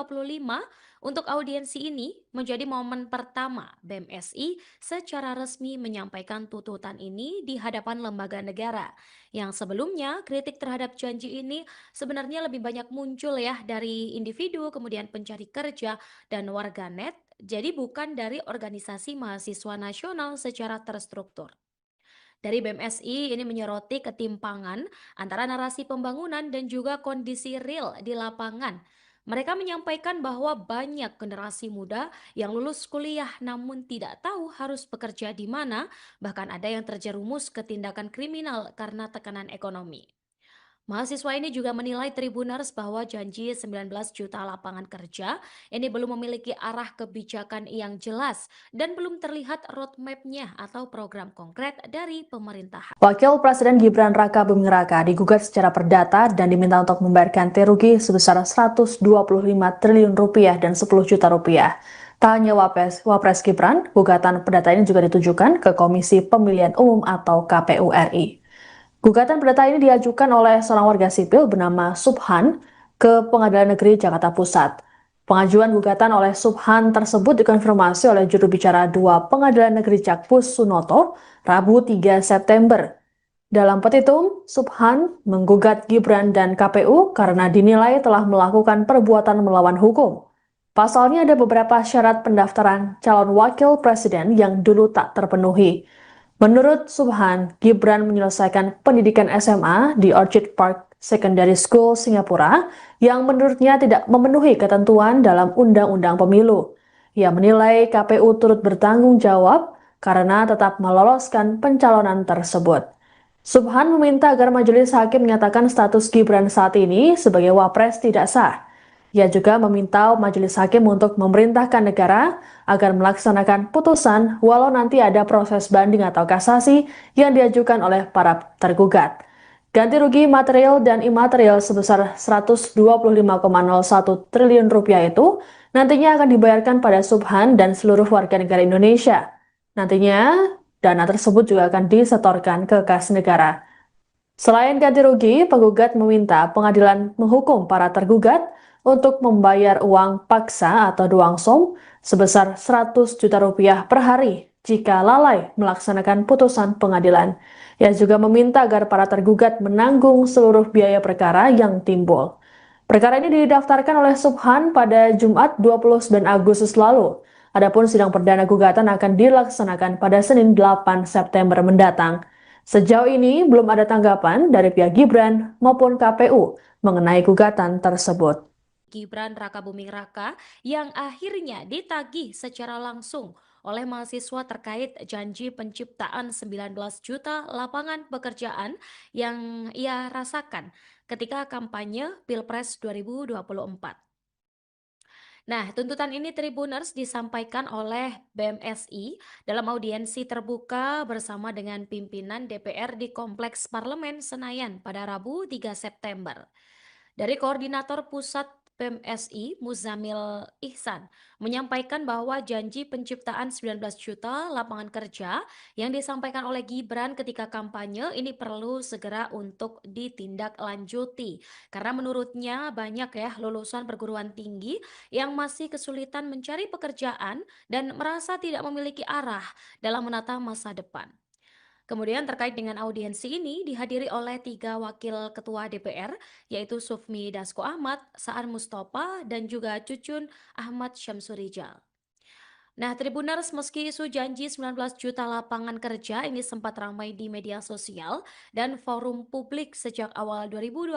untuk audiensi ini menjadi momen pertama BMSI secara resmi menyampaikan tuntutan ini di hadapan lembaga negara. Yang sebelumnya kritik terhadap janji ini sebenarnya lebih banyak muncul ya dari individu, kemudian pencari kerja dan warganet, jadi bukan dari organisasi mahasiswa nasional secara terstruktur. Dari BMSI ini menyoroti ketimpangan antara narasi pembangunan dan juga kondisi real di lapangan. Mereka menyampaikan bahwa banyak generasi muda yang lulus kuliah namun tidak tahu harus bekerja di mana, bahkan ada yang terjerumus ke tindakan kriminal karena tekanan ekonomi. Mahasiswa ini juga menilai Tribuners bahwa janji 19 juta lapangan kerja ini belum memiliki arah kebijakan yang jelas dan belum terlihat roadmap-nya atau program konkret dari pemerintahan. Wakil Presiden Gibran Rakabuming Raka digugat secara perdata dan diminta untuk membayar ganti rugi sebesar 125 triliun rupiah dan 10 juta rupiah. Tak hanya Wapres Gibran, gugatan perdata ini juga ditujukan ke Komisi Pemilihan Umum atau KPU RI. Gugatan perdata ini diajukan oleh seorang warga sipil bernama Subhan ke Pengadilan Negeri Jakarta Pusat. Pengajuan gugatan oleh Subhan tersebut dikonfirmasi oleh juru bicara 2 Pengadilan Negeri Jakpus Sunoto, Rabu 3 September. Dalam petitum, Subhan menggugat Gibran dan KPU karena dinilai telah melakukan perbuatan melawan hukum. Pasalnya ada beberapa syarat pendaftaran calon wakil presiden yang dulu tak terpenuhi. Menurut Subhan, Gibran menyelesaikan pendidikan SMA di Orchid Park Secondary School, Singapura, yang menurutnya tidak memenuhi ketentuan dalam Undang-Undang Pemilu. Ia menilai KPU turut bertanggung jawab karena tetap meloloskan pencalonan tersebut. Subhan meminta agar majelis hakim menyatakan status Gibran saat ini sebagai wapres tidak sah. Ia juga meminta majelis hakim untuk memerintahkan negara agar melaksanakan putusan walau nanti ada proses banding atau kasasi yang diajukan oleh para tergugat. Ganti rugi material dan imaterial sebesar 125,01 triliun rupiah itu nantinya akan dibayarkan pada Subhan dan seluruh warga negara Indonesia. Nantinya dana tersebut juga akan disetorkan ke kas negara. Selain ganti rugi, penggugat meminta pengadilan menghukum para tergugat untuk membayar uang paksa atau duangsong sebesar 100 juta rupiah per hari jika lalai melaksanakan putusan pengadilan. Ia juga meminta agar para tergugat menanggung seluruh biaya perkara yang timbul. Perkara ini didaftarkan oleh Subhan pada Jumat 29 Agustus lalu. Adapun sidang perdana gugatan akan dilaksanakan pada Senin 8 September mendatang. Sejauh ini belum ada tanggapan dari pihak Gibran maupun KPU mengenai gugatan tersebut. Gibran Rakabuming Raka yang akhirnya ditagih secara langsung oleh mahasiswa terkait janji penciptaan 19 juta lapangan pekerjaan yang ia rasakan ketika kampanye Pilpres 2024. Nah, tuntutan ini Tribuners disampaikan oleh BMSI dalam audiensi terbuka bersama dengan pimpinan DPR di Kompleks Parlemen Senayan pada Rabu 3 September. Dari Koordinator Pusat BEM SI Muzamil Ihsan menyampaikan bahwa janji penciptaan 19 juta lapangan kerja yang disampaikan oleh Gibran ketika kampanye ini perlu segera untuk ditindaklanjuti. Karena menurutnya banyak ya lulusan perguruan tinggi yang masih kesulitan mencari pekerjaan dan merasa tidak memiliki arah dalam menata masa depan. Kemudian terkait dengan audiensi ini dihadiri oleh 3 wakil ketua DPR, yaitu Sufmi Dasko Ahmad, Saan Mustafa, dan juga Cucun Ahmad Syamsurijal. Nah, Tribuners, meski isu janji 19 juta lapangan kerja ini sempat ramai di media sosial dan forum publik sejak awal 2025,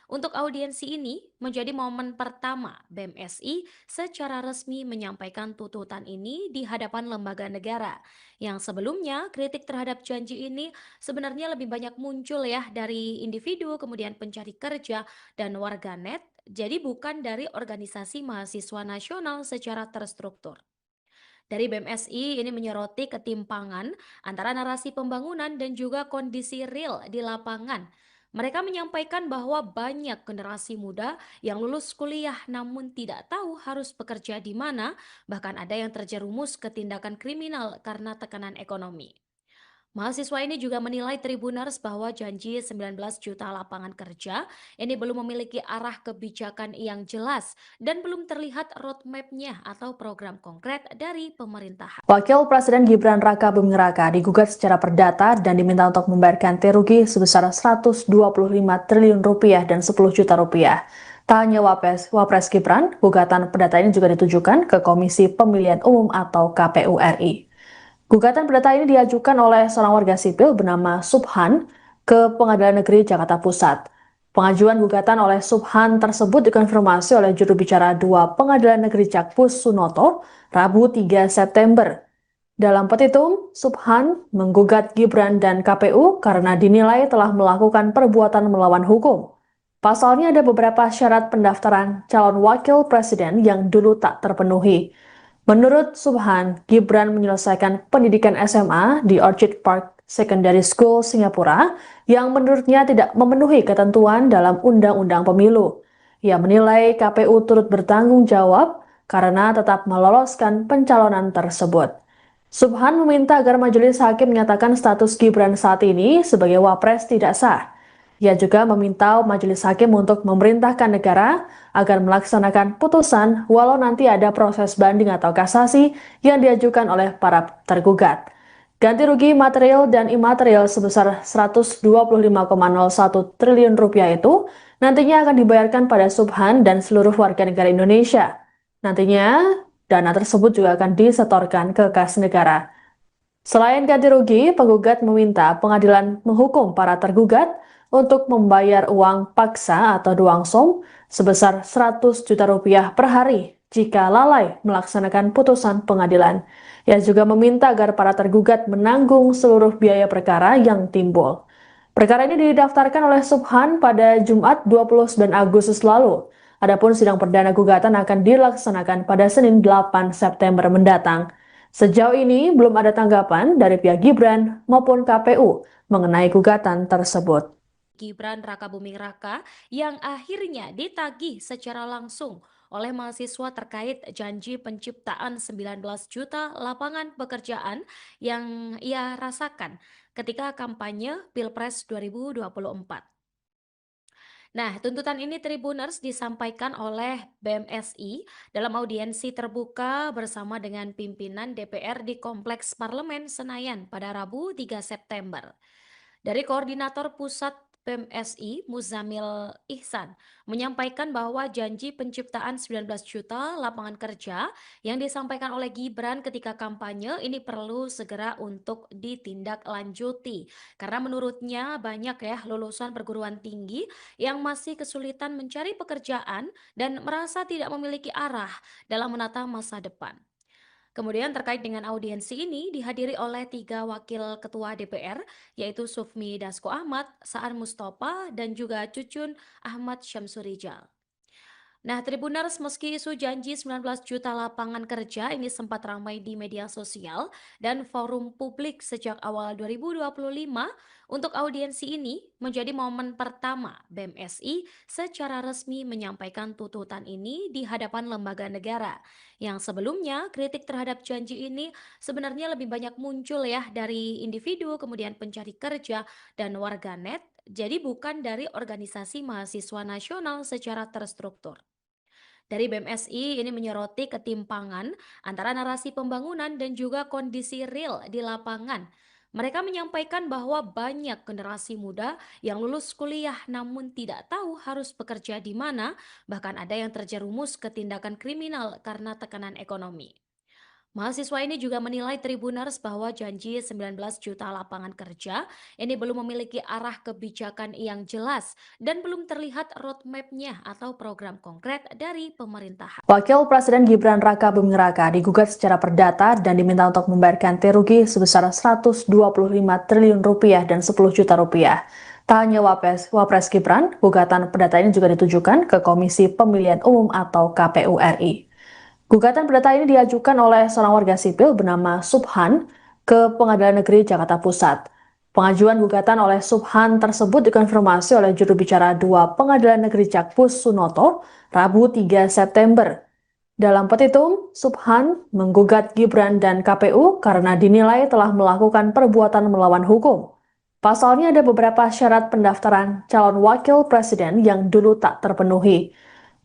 untuk audiensi ini menjadi momen pertama BEM SI secara resmi menyampaikan tuntutan ini di hadapan lembaga negara. Yang sebelumnya, kritik terhadap janji ini sebenarnya lebih banyak muncul ya dari individu, kemudian pencari kerja, dan warganet, jadi bukan dari organisasi mahasiswa nasional secara terstruktur. Dari BMSI ini menyoroti ketimpangan antara narasi pembangunan dan juga kondisi real di lapangan. Mereka menyampaikan bahwa banyak generasi muda yang lulus kuliah namun tidak tahu harus bekerja di mana, bahkan ada yang terjerumus ke tindakan kriminal karena tekanan ekonomi. Mahasiswa ini juga menilai Tribuners bahwa janji 19 juta lapangan kerja ini belum memiliki arah kebijakan yang jelas dan belum terlihat roadmap-nya atau program konkret dari pemerintahan. Wakil Presiden Gibran Raka Buming Raka digugat secara perdata dan diminta untuk membayar ganti rugi sebesar 125 triliun rupiah dan 10 juta rupiah. Tak hanya Wapres Gibran, gugatan perdata ini juga ditujukan ke Komisi Pemilihan Umum atau KPU RI. Gugatan perdata ini diajukan oleh seorang warga sipil bernama Subhan ke Pengadilan Negeri Jakarta Pusat. Pengajuan gugatan oleh Subhan tersebut dikonfirmasi oleh juru bicara 2 Pengadilan Negeri Jakpus Sunoto, Rabu 3 September. Dalam petitum, Subhan menggugat Gibran dan KPU karena dinilai telah melakukan perbuatan melawan hukum. Pasalnya ada beberapa syarat pendaftaran calon wakil presiden yang dulu tak terpenuhi. Menurut Subhan, Gibran menyelesaikan pendidikan SMA di Orchid Park Secondary School, Singapura, yang menurutnya tidak memenuhi ketentuan dalam Undang-Undang Pemilu. Ia menilai KPU turut bertanggung jawab karena tetap meloloskan pencalonan tersebut. Subhan meminta agar majelis hakim menyatakan status Gibran saat ini sebagai wapres tidak sah. Ia juga meminta majelis hakim untuk memerintahkan negara agar melaksanakan putusan walau nanti ada proses banding atau kasasi yang diajukan oleh para tergugat. Ganti rugi material dan imaterial sebesar 125,01 triliun rupiah itu nantinya akan dibayarkan pada Subhan dan seluruh warga negara Indonesia. Nantinya dana tersebut juga akan disetorkan ke kas negara. Selain ganti rugi, penggugat meminta pengadilan menghukum para tergugat untuk membayar uang paksa atau duangsong sebesar 100 juta rupiah per hari jika lalai melaksanakan putusan pengadilan. Ia juga meminta agar para tergugat menanggung seluruh biaya perkara yang timbul. Perkara ini didaftarkan oleh Subhan pada Jumat 29 Agustus lalu. Adapun sidang perdana gugatan akan dilaksanakan pada Senin 8 September mendatang. Sejauh ini belum ada tanggapan dari pihak Gibran maupun KPU mengenai gugatan tersebut. Gibran Raka Buming Raka yang akhirnya ditagih secara langsung oleh mahasiswa terkait janji penciptaan 19 juta lapangan pekerjaan yang ia rasakan ketika kampanye Pilpres 2024. Nah, tuntutan ini Tribuners disampaikan oleh BMSI dalam audiensi terbuka bersama dengan pimpinan DPR di Kompleks Parlemen Senayan pada Rabu 3 September. Dari Koordinator Pusat BEM-SI Muzamil Ihsan menyampaikan bahwa janji penciptaan 19 juta lapangan kerja yang disampaikan oleh Gibran ketika kampanye ini perlu segera untuk ditindaklanjuti. Karena menurutnya banyak ya lulusan perguruan tinggi yang masih kesulitan mencari pekerjaan dan merasa tidak memiliki arah dalam menata masa depan. Kemudian terkait dengan audiensi ini dihadiri oleh 3 wakil ketua DPR, yaitu Sufmi Dasko Ahmad, Saan Mustafa, dan juga Cucun Ahmad Syamsurijal. Nah, Tribuners, meski isu janji 19 juta lapangan kerja ini sempat ramai di media sosial dan forum publik sejak awal 2025, untuk audiensi ini menjadi momen pertama BMSI secara resmi menyampaikan tuntutan ini di hadapan lembaga negara. Yang sebelumnya, kritik terhadap janji ini sebenarnya lebih banyak muncul ya dari individu, kemudian pencari kerja, dan warganet, jadi bukan dari organisasi mahasiswa nasional secara terstruktur. Dari BMSI ini menyoroti ketimpangan antara narasi pembangunan dan juga kondisi real di lapangan. Mereka menyampaikan bahwa banyak generasi muda yang lulus kuliah namun tidak tahu harus bekerja di mana, bahkan ada yang terjerumus ke tindakan kriminal karena tekanan ekonomi. Mahasiswa ini juga menilai Tribuners bahwa janji 19 juta lapangan kerja ini belum memiliki arah kebijakan yang jelas dan belum terlihat roadmap-nya atau program konkret dari pemerintahan. Wakil Presiden Gibran Raka Buming Raka digugat secara perdata dan diminta untuk membayarkan ganti rugi sebesar 125 triliun rupiah dan 10 juta rupiah. Tak hanya Wapres Gibran, gugatan perdata ini juga ditujukan ke Komisi Pemilihan Umum atau KPU RI. Gugatan perdata ini diajukan oleh seorang warga sipil bernama Subhan ke Pengadilan Negeri Jakarta Pusat. Pengajuan gugatan oleh Subhan tersebut dikonfirmasi oleh juru bicara 2 Pengadilan Negeri Jakpus Sunoto, Rabu 3 September. Dalam petitum, Subhan menggugat Gibran dan KPU karena dinilai telah melakukan perbuatan melawan hukum. Pasalnya ada beberapa syarat pendaftaran calon wakil presiden yang dulu tak terpenuhi.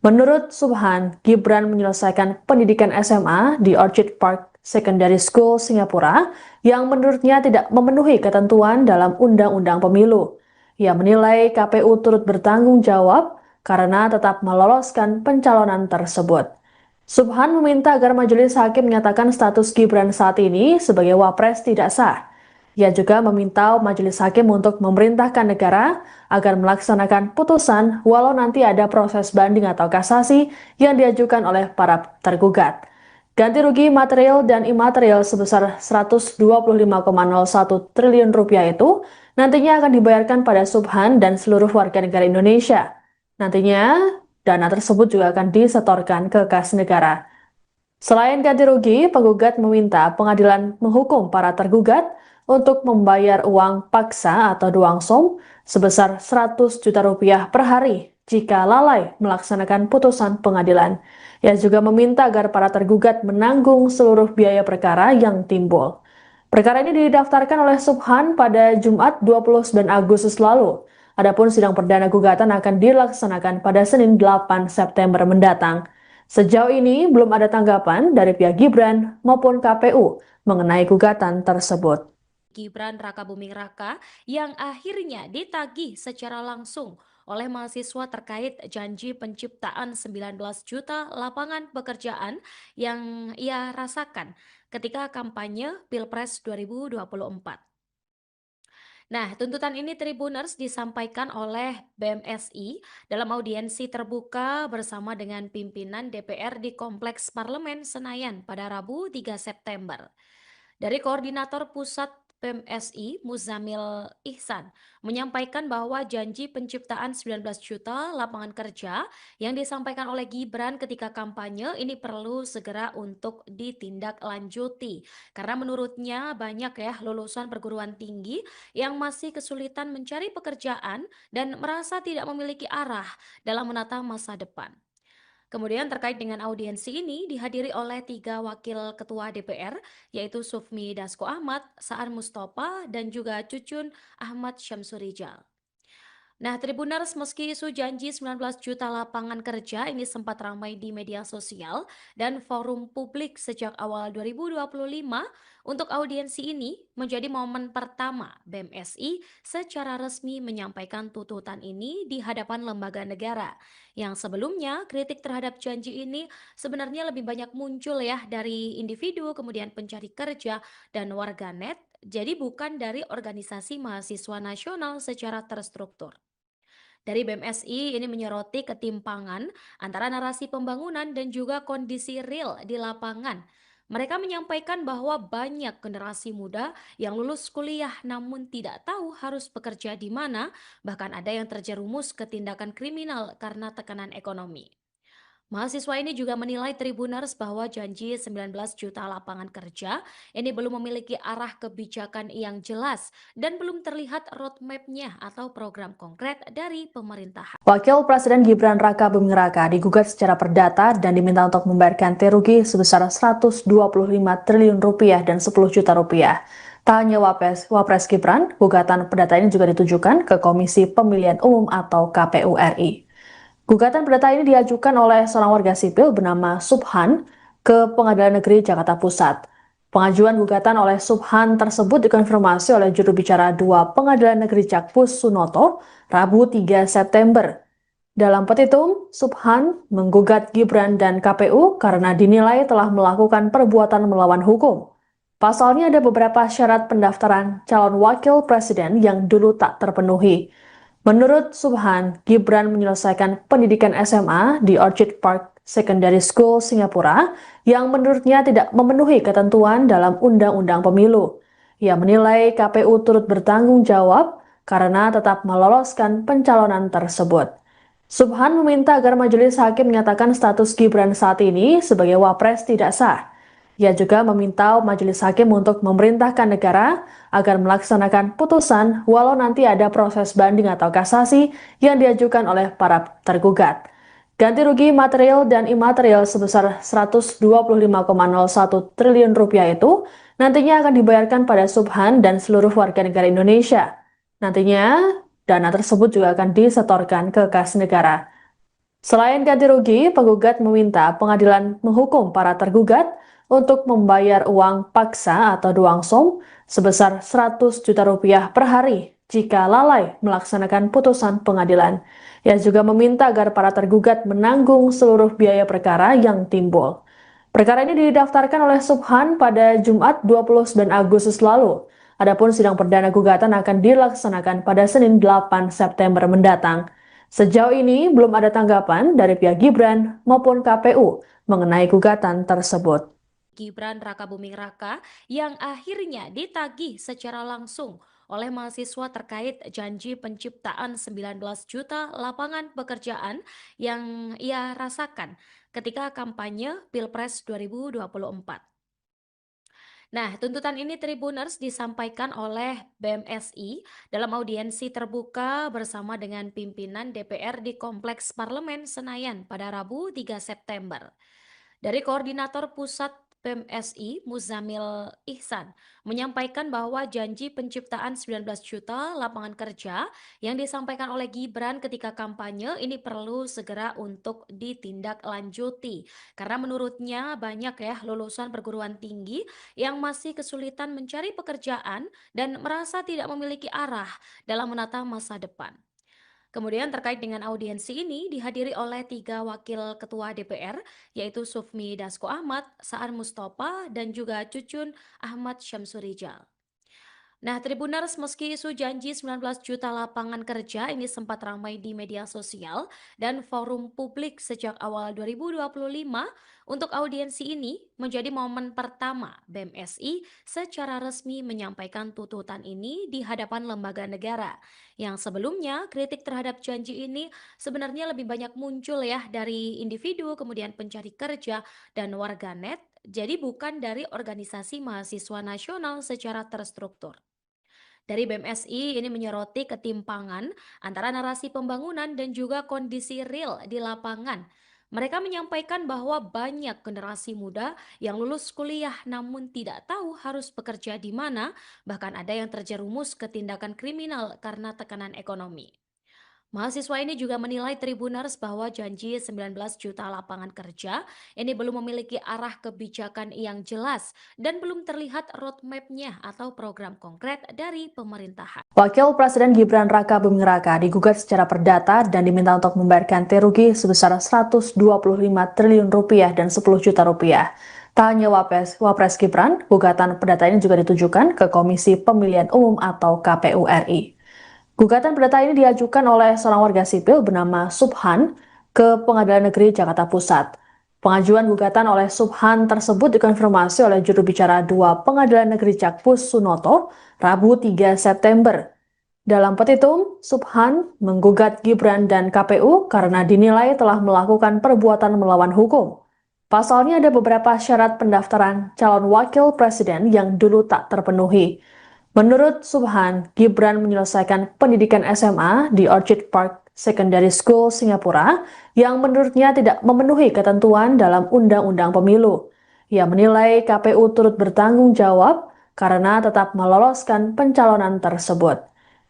Menurut Subhan, Gibran menyelesaikan pendidikan SMA di Orchid Park Secondary School, Singapura, yang menurutnya tidak memenuhi ketentuan dalam Undang-Undang Pemilu. Ia menilai KPU turut bertanggung jawab karena tetap meloloskan pencalonan tersebut. Subhan meminta agar majelis hakim menyatakan status Gibran saat ini sebagai wapres tidak sah. Ia juga meminta majelis hakim untuk memerintahkan negara agar melaksanakan putusan walau nanti ada proses banding atau kasasi yang diajukan oleh para tergugat. Ganti rugi material dan imaterial sebesar 125,01 triliun rupiah itu nantinya akan dibayarkan pada Subhan dan seluruh warga negara Indonesia. Nantinya dana tersebut juga akan disetorkan ke kas negara. Selain ganti rugi, penggugat meminta pengadilan menghukum para tergugat untuk membayar uang paksa atau duangsum sebesar 100 juta rupiah per hari jika lalai melaksanakan putusan pengadilan. Ia juga meminta agar para tergugat menanggung seluruh biaya perkara yang timbul. Perkara ini didaftarkan oleh Subhan pada Jumat 29 Agustus lalu. Adapun sidang perdana gugatan akan dilaksanakan pada Senin 8 September mendatang. Sejauh ini belum ada tanggapan dari pihak Gibran maupun KPU mengenai gugatan tersebut. Gibran Raka Buming Raka yang akhirnya ditagih secara langsung oleh mahasiswa terkait janji penciptaan 19 juta lapangan pekerjaan yang ia rasakan ketika kampanye Pilpres 2024. Nah, tuntutan ini Tribuners disampaikan oleh BMSI dalam audiensi terbuka bersama dengan pimpinan DPR di Kompleks Parlemen Senayan pada Rabu 3 September. Dari Koordinator Pusat PMSI, Muzamil Ihsan, menyampaikan bahwa janji penciptaan 19 juta lapangan kerja yang disampaikan oleh Gibran ketika kampanye ini perlu segera untuk ditindaklanjuti. Karena menurutnya banyak ya lulusan perguruan tinggi yang masih kesulitan mencari pekerjaan dan merasa tidak memiliki arah dalam menata masa depan. Kemudian terkait dengan audiensi ini dihadiri oleh 3 wakil ketua DPR, yaitu Sufmi Dasko Ahmad, Saan Mustafa, dan juga Cucun Ahmad Syamsurijal. Nah, Tribuners, meski isu janji 19 juta lapangan kerja ini sempat ramai di media sosial dan forum publik sejak awal 2025, untuk audiensi ini menjadi momen pertama BMSI secara resmi menyampaikan tuntutan ini di hadapan lembaga negara. Yang sebelumnya, kritik terhadap janji ini sebenarnya lebih banyak muncul ya dari individu, kemudian pencari kerja, dan warganet, jadi bukan dari organisasi mahasiswa nasional secara terstruktur. Dari BMSI ini menyoroti ketimpangan antara narasi pembangunan dan juga kondisi real di lapangan. Mereka menyampaikan bahwa banyak generasi muda yang lulus kuliah namun tidak tahu harus bekerja di mana, bahkan ada yang terjerumus ke tindakan kriminal karena tekanan ekonomi. Mahasiswa ini juga menilai Tribuners bahwa janji 19 juta lapangan kerja ini belum memiliki arah kebijakan yang jelas dan belum terlihat roadmap-nya atau program konkret dari pemerintahan. Wakil Presiden Gibran Raka Buming Raka digugat secara perdata dan diminta untuk membayarkan ganti rugi sebesar 125 triliun rupiah dan 10 juta rupiah. Tak hanya Wapres Gibran, gugatan perdata ini juga ditujukan ke Komisi Pemilihan Umum atau KPU RI. Gugatan perdata ini diajukan oleh seorang warga sipil bernama Subhan ke Pengadilan Negeri Jakarta Pusat. Pengajuan gugatan oleh Subhan tersebut dikonfirmasi oleh juru bicara 2 Pengadilan Negeri Jakpus Sunoto, Rabu 3 September. Dalam petitum, Subhan menggugat Gibran dan KPU karena dinilai telah melakukan perbuatan melawan hukum. Pasalnya ada beberapa syarat pendaftaran calon wakil presiden yang dulu tak terpenuhi. Menurut Subhan, Gibran menyelesaikan pendidikan SMA di Orchid Park Secondary School, Singapura, yang menurutnya tidak memenuhi ketentuan dalam Undang-Undang Pemilu. Ia menilai KPU turut bertanggung jawab karena tetap meloloskan pencalonan tersebut. Subhan meminta agar majelis hakim menyatakan status Gibran saat ini sebagai wapres tidak sah. Ia juga meminta majelis hakim untuk memerintahkan negara agar melaksanakan putusan walau nanti ada proses banding atau kasasi yang diajukan oleh para tergugat. Ganti rugi material dan imaterial sebesar 125,01 triliun rupiah itu nantinya akan dibayarkan pada Subhan dan seluruh warga negara Indonesia. Nantinya, dana tersebut juga akan disetorkan ke kas negara. Selain ganti rugi, penggugat meminta pengadilan menghukum para tergugat untuk membayar uang paksa atau duangsong sebesar 100 juta rupiah per hari jika lalai melaksanakan putusan pengadilan. Ia juga meminta agar para tergugat menanggung seluruh biaya perkara yang timbul. Perkara ini didaftarkan oleh Subhan pada Jumat 29 Agustus lalu. Adapun sidang perdana gugatan akan dilaksanakan pada Senin 8 September mendatang. Sejauh ini belum ada tanggapan dari pihak Gibran maupun KPU mengenai gugatan tersebut. Gibran Raka Buming Raka yang akhirnya ditagih secara langsung oleh mahasiswa terkait janji penciptaan 19 juta lapangan pekerjaan yang ia rasakan ketika kampanye Pilpres 2024. Nah, tuntutan ini Tribuners disampaikan oleh BMSI dalam audiensi terbuka bersama dengan pimpinan DPR di Kompleks Parlemen Senayan pada Rabu 3 September. Dari Koordinator Pusat BMSI, Muzamil Ihsan, menyampaikan bahwa janji penciptaan 19 juta lapangan kerja yang disampaikan oleh Gibran ketika kampanye ini perlu segera untuk ditindaklanjuti. Karena menurutnya banyak ya lulusan perguruan tinggi yang masih kesulitan mencari pekerjaan dan merasa tidak memiliki arah dalam menata masa depan. Kemudian terkait dengan audiensi ini dihadiri oleh 3 wakil ketua DPR, yaitu Sufmi Dasko Ahmad, Saan Mustafa, dan juga Cucun Ahmad Syamsurijal. Nah, Tribuners, meski isu janji 19 juta lapangan kerja ini sempat ramai di media sosial dan forum publik sejak awal 2025, untuk audiensi ini menjadi momen pertama BMSI secara resmi menyampaikan tuntutan ini di hadapan lembaga negara. Yang sebelumnya kritik terhadap janji ini sebenarnya lebih banyak muncul ya dari individu, kemudian pencari kerja dan warganet, jadi bukan dari organisasi mahasiswa nasional secara terstruktur. Dari BMSI ini menyoroti ketimpangan antara narasi pembangunan dan juga kondisi real di lapangan. Mereka menyampaikan bahwa banyak generasi muda yang lulus kuliah namun tidak tahu harus bekerja di mana, bahkan ada yang terjerumus ke tindakan kriminal karena tekanan ekonomi. Mahasiswa ini juga menilai Tribuners bahwa janji 19 juta lapangan kerja ini belum memiliki arah kebijakan yang jelas dan belum terlihat roadmap-nya atau program konkret dari pemerintahan. Wakil Presiden Gibran Raka Buming Raka digugat secara perdata dan diminta untuk membayarkan ganti rugi sebesar 125 triliun rupiah dan 10 juta rupiah. Tak hanya Wapres Gibran, gugatan perdata ini juga ditujukan ke Komisi Pemilihan Umum atau KPU RI. Gugatan perdata ini diajukan oleh seorang warga sipil bernama Subhan ke Pengadilan Negeri Jakarta Pusat. Pengajuan gugatan oleh Subhan tersebut dikonfirmasi oleh juru bicara 2 Pengadilan Negeri Jakpus Sunoto, Rabu 3 September. Dalam petitum, Subhan menggugat Gibran dan KPU karena dinilai telah melakukan perbuatan melawan hukum. Pasalnya ada beberapa syarat pendaftaran calon wakil presiden yang dulu tak terpenuhi. Menurut Subhan, Gibran menyelesaikan pendidikan SMA di Orchid Park Secondary School, Singapura, yang menurutnya tidak memenuhi ketentuan dalam Undang-Undang Pemilu. Ia menilai KPU turut bertanggung jawab karena tetap meloloskan pencalonan tersebut.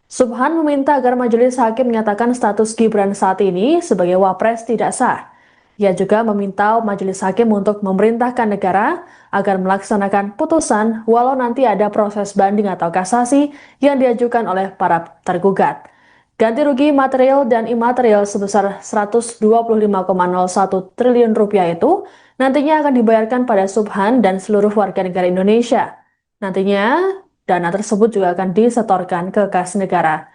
Subhan meminta agar majelis hakim menyatakan status Gibran saat ini sebagai wapres tidak sah. Ia juga meminta majelis hakim untuk memerintahkan negara agar melaksanakan putusan walau nanti ada proses banding atau kasasi yang diajukan oleh para tergugat. Ganti rugi material dan imaterial sebesar 125,01 triliun rupiah itu nantinya akan dibayarkan pada Subhan dan seluruh warga negara Indonesia. Nantinya, dana tersebut juga akan disetorkan ke kas negara.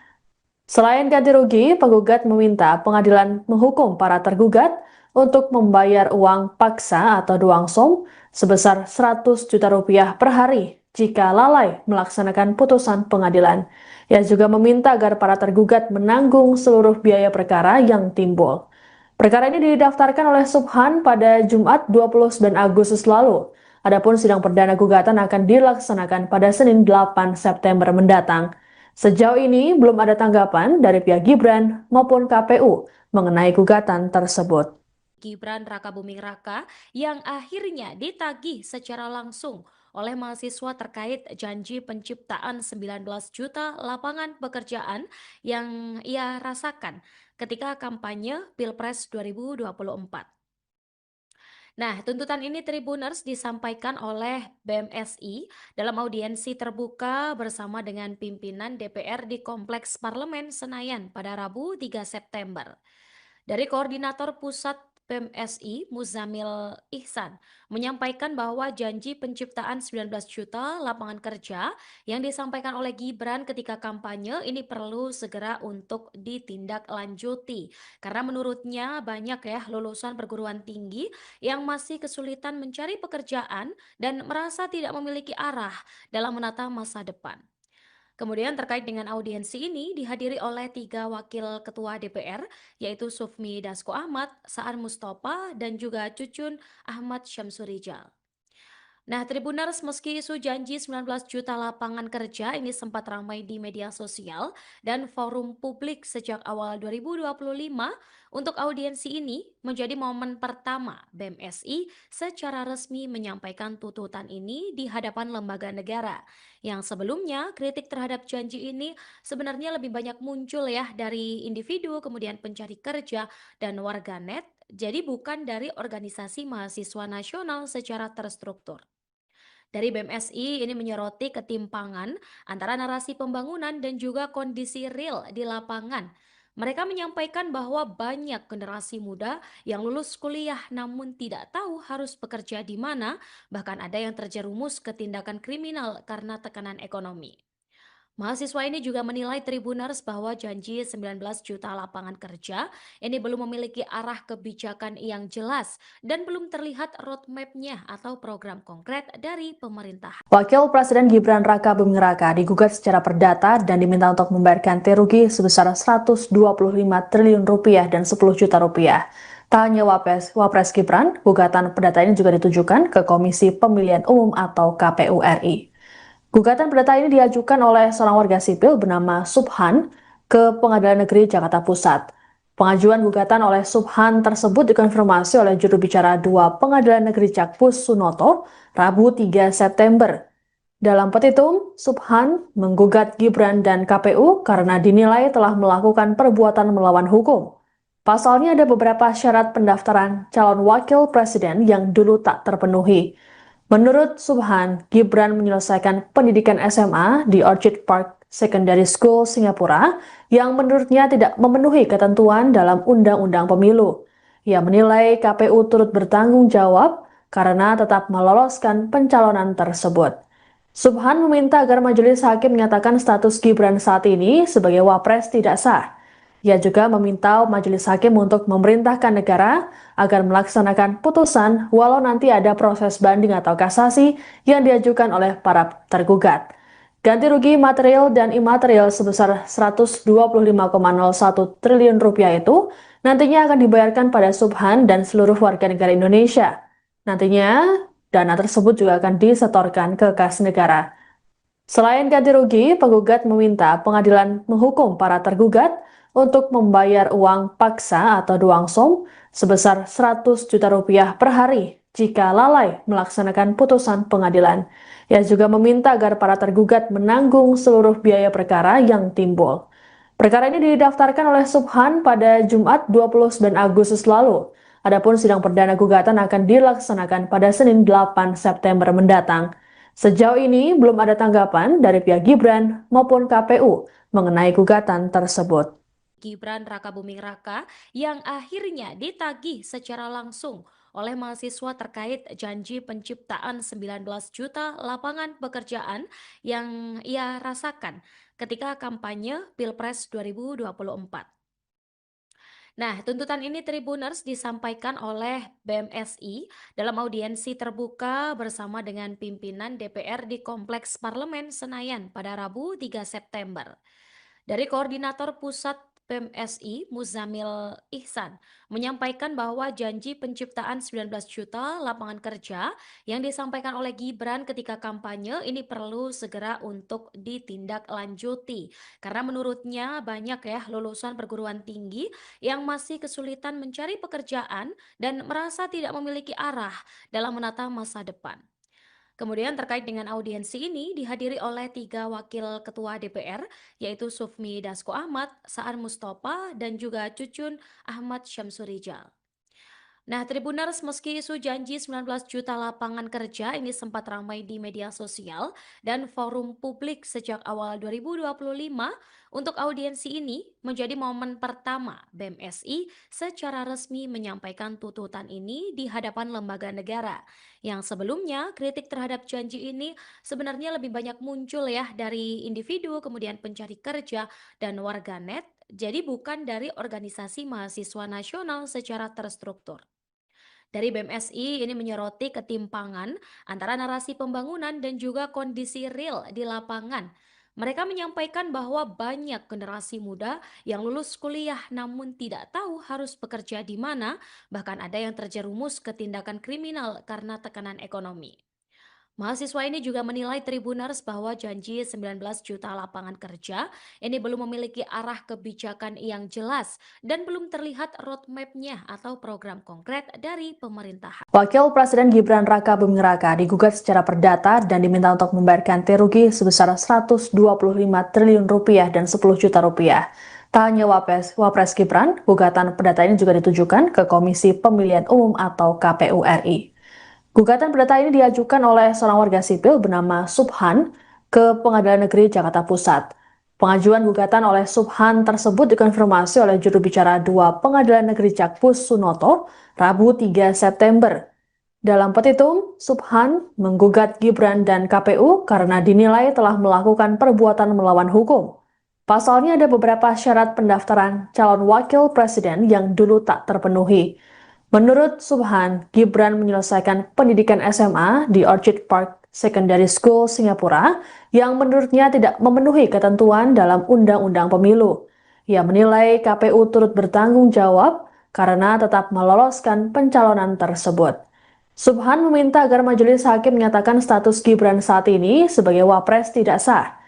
Selain ganti rugi, penggugat meminta pengadilan menghukum para tergugat untuk membayar uang paksa atau duangsong sebesar 100 juta rupiah per hari jika lalai melaksanakan putusan pengadilan. Ia juga meminta agar para tergugat menanggung seluruh biaya perkara yang timbul. Perkara ini didaftarkan oleh Subhan pada Jumat 29 Agustus lalu. Adapun sidang perdana gugatan akan dilaksanakan pada Senin 8 September mendatang. Sejauh ini belum ada tanggapan dari pihak Gibran maupun KPU mengenai gugatan tersebut. Gibran Rakabuming Raka yang akhirnya ditagih secara langsung oleh mahasiswa terkait janji penciptaan 19 juta lapangan pekerjaan yang ia rasakan ketika kampanye Pilpres 2024. Nah, tuntutan ini Tribuners disampaikan oleh BMSI dalam audiensi terbuka bersama dengan pimpinan DPR di Kompleks Parlemen Senayan pada Rabu 3 September. Dari Koordinator Pusat PMSI, Muzamil Ihsan, menyampaikan bahwa janji penciptaan 19 juta lapangan kerja yang disampaikan oleh Gibran ketika kampanye ini perlu segera untuk ditindaklanjuti. Karena menurutnya banyak ya lulusan perguruan tinggi yang masih kesulitan mencari pekerjaan dan merasa tidak memiliki arah dalam menata masa depan. Kemudian terkait dengan audiensi ini dihadiri oleh 3 wakil ketua DPR, yaitu Sufmi Dasko Ahmad, Saan Mustafa, dan juga Cucun Ahmad Syamsurijal. Nah, Tribuners, meski isu janji 19 juta lapangan kerja ini sempat ramai di media sosial dan forum publik sejak awal 2025, untuk audiensi ini menjadi momen pertama BMSI secara resmi menyampaikan tuntutan ini di hadapan lembaga negara. Yang sebelumnya, kritik terhadap janji ini sebenarnya lebih banyak muncul ya dari individu, kemudian pencari kerja, dan warganet, jadi bukan dari organisasi mahasiswa nasional secara terstruktur. Dari BMSI ini menyoroti ketimpangan antara narasi pembangunan dan juga kondisi real di lapangan. Mereka menyampaikan bahwa banyak generasi muda yang lulus kuliah namun tidak tahu harus bekerja di mana, bahkan ada yang terjerumus ke tindakan kriminal karena tekanan ekonomi. Mahasiswa ini juga menilai Tribuners bahwa janji 19 juta lapangan kerja ini belum memiliki arah kebijakan yang jelas dan belum terlihat roadmap-nya atau program konkret dari pemerintah. Wakil Presiden Gibran Rakabuming Raka digugat secara perdata dan diminta untuk membayar ganti rugi sebesar 125 triliun rupiah dan 10 juta rupiah. Tak hanya Wapres Gibran, gugatan perdata ini juga ditujukan ke Komisi Pemilihan Umum atau KPU RI. Gugatan perdata ini diajukan oleh seorang warga sipil bernama Subhan ke Pengadilan Negeri Jakarta Pusat. Pengajuan gugatan oleh Subhan tersebut dikonfirmasi oleh juru bicara 2 Pengadilan Negeri Jakpus Sunoto, Rabu 3 September. Dalam petitum, Subhan menggugat Gibran dan KPU karena dinilai telah melakukan perbuatan melawan hukum. Pasalnya ada beberapa syarat pendaftaran calon wakil presiden yang dulu tak terpenuhi. Menurut Subhan, Gibran menyelesaikan pendidikan SMA di Orchid Park Secondary School, Singapura, yang menurutnya tidak memenuhi ketentuan dalam Undang-Undang Pemilu. Ia menilai KPU turut bertanggung jawab karena tetap meloloskan pencalonan tersebut. Subhan meminta agar majelis hakim menyatakan status Gibran saat ini sebagai wapres tidak sah. Ia juga meminta majelis hakim untuk memerintahkan negara agar melaksanakan putusan walau nanti ada proses banding atau kasasi yang diajukan oleh para tergugat. Ganti rugi material dan imaterial sebesar 125,01 triliun rupiah itu nantinya akan dibayarkan pada Subhan dan seluruh warga negara Indonesia. Nantinya, dana tersebut juga akan disetorkan ke kas negara. Selain ganti rugi, penggugat meminta pengadilan menghukum para tergugat untuk membayar uang paksa atau duangsong sebesar 100 juta rupiah per hari jika lalai melaksanakan putusan pengadilan. Ia juga meminta agar para tergugat menanggung seluruh biaya perkara yang timbul. Perkara ini didaftarkan oleh Subhan pada Jumat 29 Agustus lalu. Adapun sidang perdana gugatan akan dilaksanakan pada Senin 8 September mendatang. Sejauh ini belum ada tanggapan dari pihak Gibran maupun KPU mengenai gugatan tersebut. Gibran Raka Buming Raka yang akhirnya ditagih secara langsung oleh mahasiswa terkait janji penciptaan 19 juta lapangan pekerjaan yang ia rasakan ketika kampanye Pilpres 2024. Nah, tuntutan ini Tribuners disampaikan oleh BMSI dalam audiensi terbuka bersama dengan pimpinan DPR di Kompleks Parlemen Senayan pada Rabu 3 September. Dari Koordinator Pusat PMSI, Muzamil Ihsan, menyampaikan bahwa janji penciptaan 19 juta lapangan kerja yang disampaikan oleh Gibran ketika kampanye ini perlu segera untuk ditindaklanjuti. Karena menurutnya banyak ya lulusan perguruan tinggi yang masih kesulitan mencari pekerjaan dan merasa tidak memiliki arah dalam menata masa depan. Kemudian terkait dengan audiensi ini dihadiri oleh 3 wakil ketua DPR, yaitu Sufmi Dasko Ahmad, Saan Mustafa, dan juga Cucun Ahmad Syamsurijal. Nah, Tribuners, meski isu janji 19 juta lapangan kerja ini sempat ramai di media sosial dan forum publik sejak awal 2025, untuk audiensi ini menjadi momen pertama BMSI secara resmi menyampaikan tuntutan ini di hadapan lembaga negara. Yang sebelumnya, kritik terhadap janji ini sebenarnya lebih banyak muncul ya dari individu, kemudian pencari kerja, dan warganet, jadi bukan dari organisasi mahasiswa nasional secara terstruktur. Dari BMSI ini menyoroti ketimpangan antara narasi pembangunan dan juga kondisi real di lapangan. Mereka menyampaikan bahwa banyak generasi muda yang lulus kuliah namun tidak tahu harus bekerja di mana, bahkan ada yang terjerumus ke tindakan kriminal karena tekanan ekonomi. Mahasiswa ini juga menilai Tribuners bahwa janji 19 juta lapangan kerja ini belum memiliki arah kebijakan yang jelas dan belum terlihat roadmap-nya atau program konkret dari pemerintahan. Wakil Presiden Gibran Raka Buming Raka digugat secara perdata dan diminta untuk membayarkan ganti rugi sebesar 125 triliun rupiah dan 10 juta rupiah. Tak hanya Wapres Gibran, gugatan perdata ini juga ditujukan ke Komisi Pemilihan Umum atau KPU RI. Gugatan perdata ini diajukan oleh seorang warga sipil bernama Subhan ke Pengadilan Negeri Jakarta Pusat. Pengajuan gugatan oleh Subhan tersebut dikonfirmasi oleh juru bicara 2 Pengadilan Negeri Jakpus Sunoto, Rabu 3 September. Dalam petitum, Subhan menggugat Gibran dan KPU karena dinilai telah melakukan perbuatan melawan hukum. Pasalnya ada beberapa syarat pendaftaran calon wakil presiden yang dulu tak terpenuhi. Menurut Subhan, Gibran menyelesaikan pendidikan SMA di Orchid Park Secondary School, Singapura, yang menurutnya tidak memenuhi ketentuan dalam Undang-Undang Pemilu. Ia menilai KPU turut bertanggung jawab karena tetap meloloskan pencalonan tersebut. Subhan meminta agar majelis hakim menyatakan status Gibran saat ini sebagai wapres tidak sah.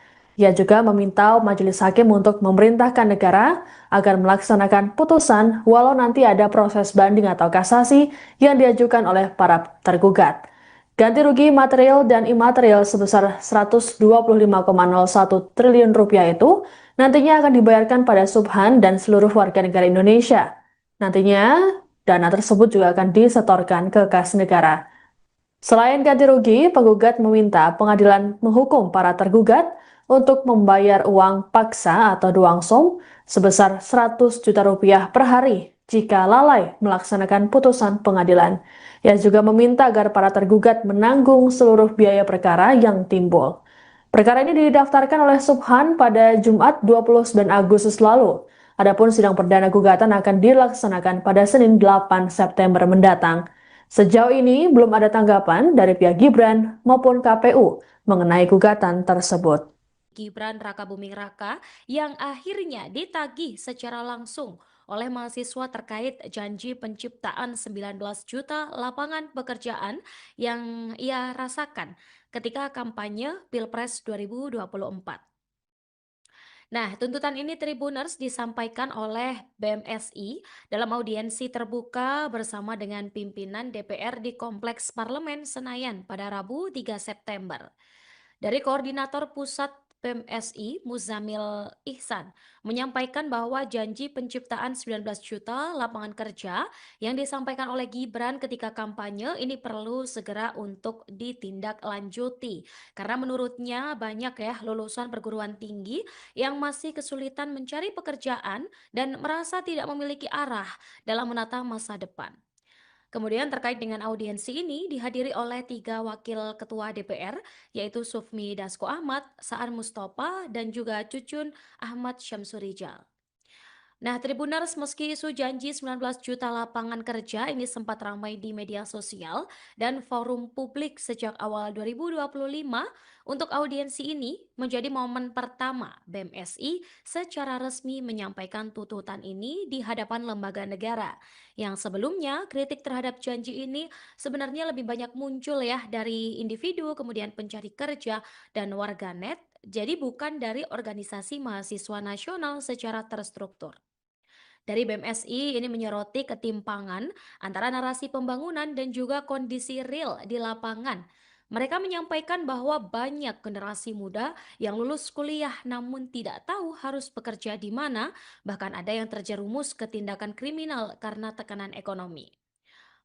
Ia juga meminta majelis hakim untuk memerintahkan negara agar melaksanakan putusan walau nanti ada proses banding atau kasasi yang diajukan oleh para tergugat. Ganti rugi material dan imaterial sebesar 125,01 triliun rupiah itu nantinya akan dibayarkan pada Subhan dan seluruh warga negara Indonesia. Nantinya, dana tersebut juga akan disetorkan ke kas negara. Selain ganti rugi, penggugat meminta pengadilan menghukum para tergugat untuk membayar uang paksa atau duangsong sebesar 100 juta rupiah per hari jika lalai melaksanakan putusan pengadilan. Ia juga meminta agar para tergugat menanggung seluruh biaya perkara yang timbul. Perkara ini didaftarkan oleh Subhan pada Jumat 29 Agustus lalu. Adapun sidang perdana gugatan akan dilaksanakan pada Senin 8 September mendatang. Sejauh ini belum ada tanggapan dari pihak Gibran maupun KPU mengenai gugatan tersebut. Gibran Rakabuming Raka yang akhirnya ditagih secara langsung oleh mahasiswa terkait janji penciptaan 19 juta lapangan pekerjaan yang ia rasakan ketika kampanye Pilpres 2024. Nah, tuntutan ini Tribuners disampaikan oleh BMSI dalam audiensi terbuka bersama dengan pimpinan DPR di Kompleks Parlemen Senayan pada Rabu 3 September. Dari Koordinator Pusat PMSI, Muzamil Ihsan, menyampaikan bahwa janji penciptaan 19 juta lapangan kerja yang disampaikan oleh Gibran ketika kampanye ini perlu segera untuk ditindaklanjuti. Karena menurutnya banyak ya lulusan perguruan tinggi yang masih kesulitan mencari pekerjaan dan merasa tidak memiliki arah dalam menata masa depan. Kemudian terkait dengan audiensi ini dihadiri oleh 3 wakil ketua DPR, yaitu Sufmi Dasko Ahmad, Saan Mustafa, dan juga Cucun Ahmad Syamsurijal. Nah, Tribuners, meski isu janji 19 juta lapangan kerja ini sempat ramai di media sosial dan forum publik sejak awal 2025, untuk audiensi ini menjadi momen pertama BMSI secara resmi menyampaikan tuntutan ini di hadapan lembaga negara. Yang sebelumnya kritik terhadap janji ini sebenarnya lebih banyak muncul ya dari individu, kemudian pencari kerja dan warganet, jadi bukan dari organisasi mahasiswa nasional secara terstruktur. Dari BMSI ini menyoroti ketimpangan antara narasi pembangunan dan juga kondisi real di lapangan. Mereka menyampaikan bahwa banyak generasi muda yang lulus kuliah namun tidak tahu harus bekerja di mana, bahkan ada yang terjerumus ke tindakan kriminal karena tekanan ekonomi.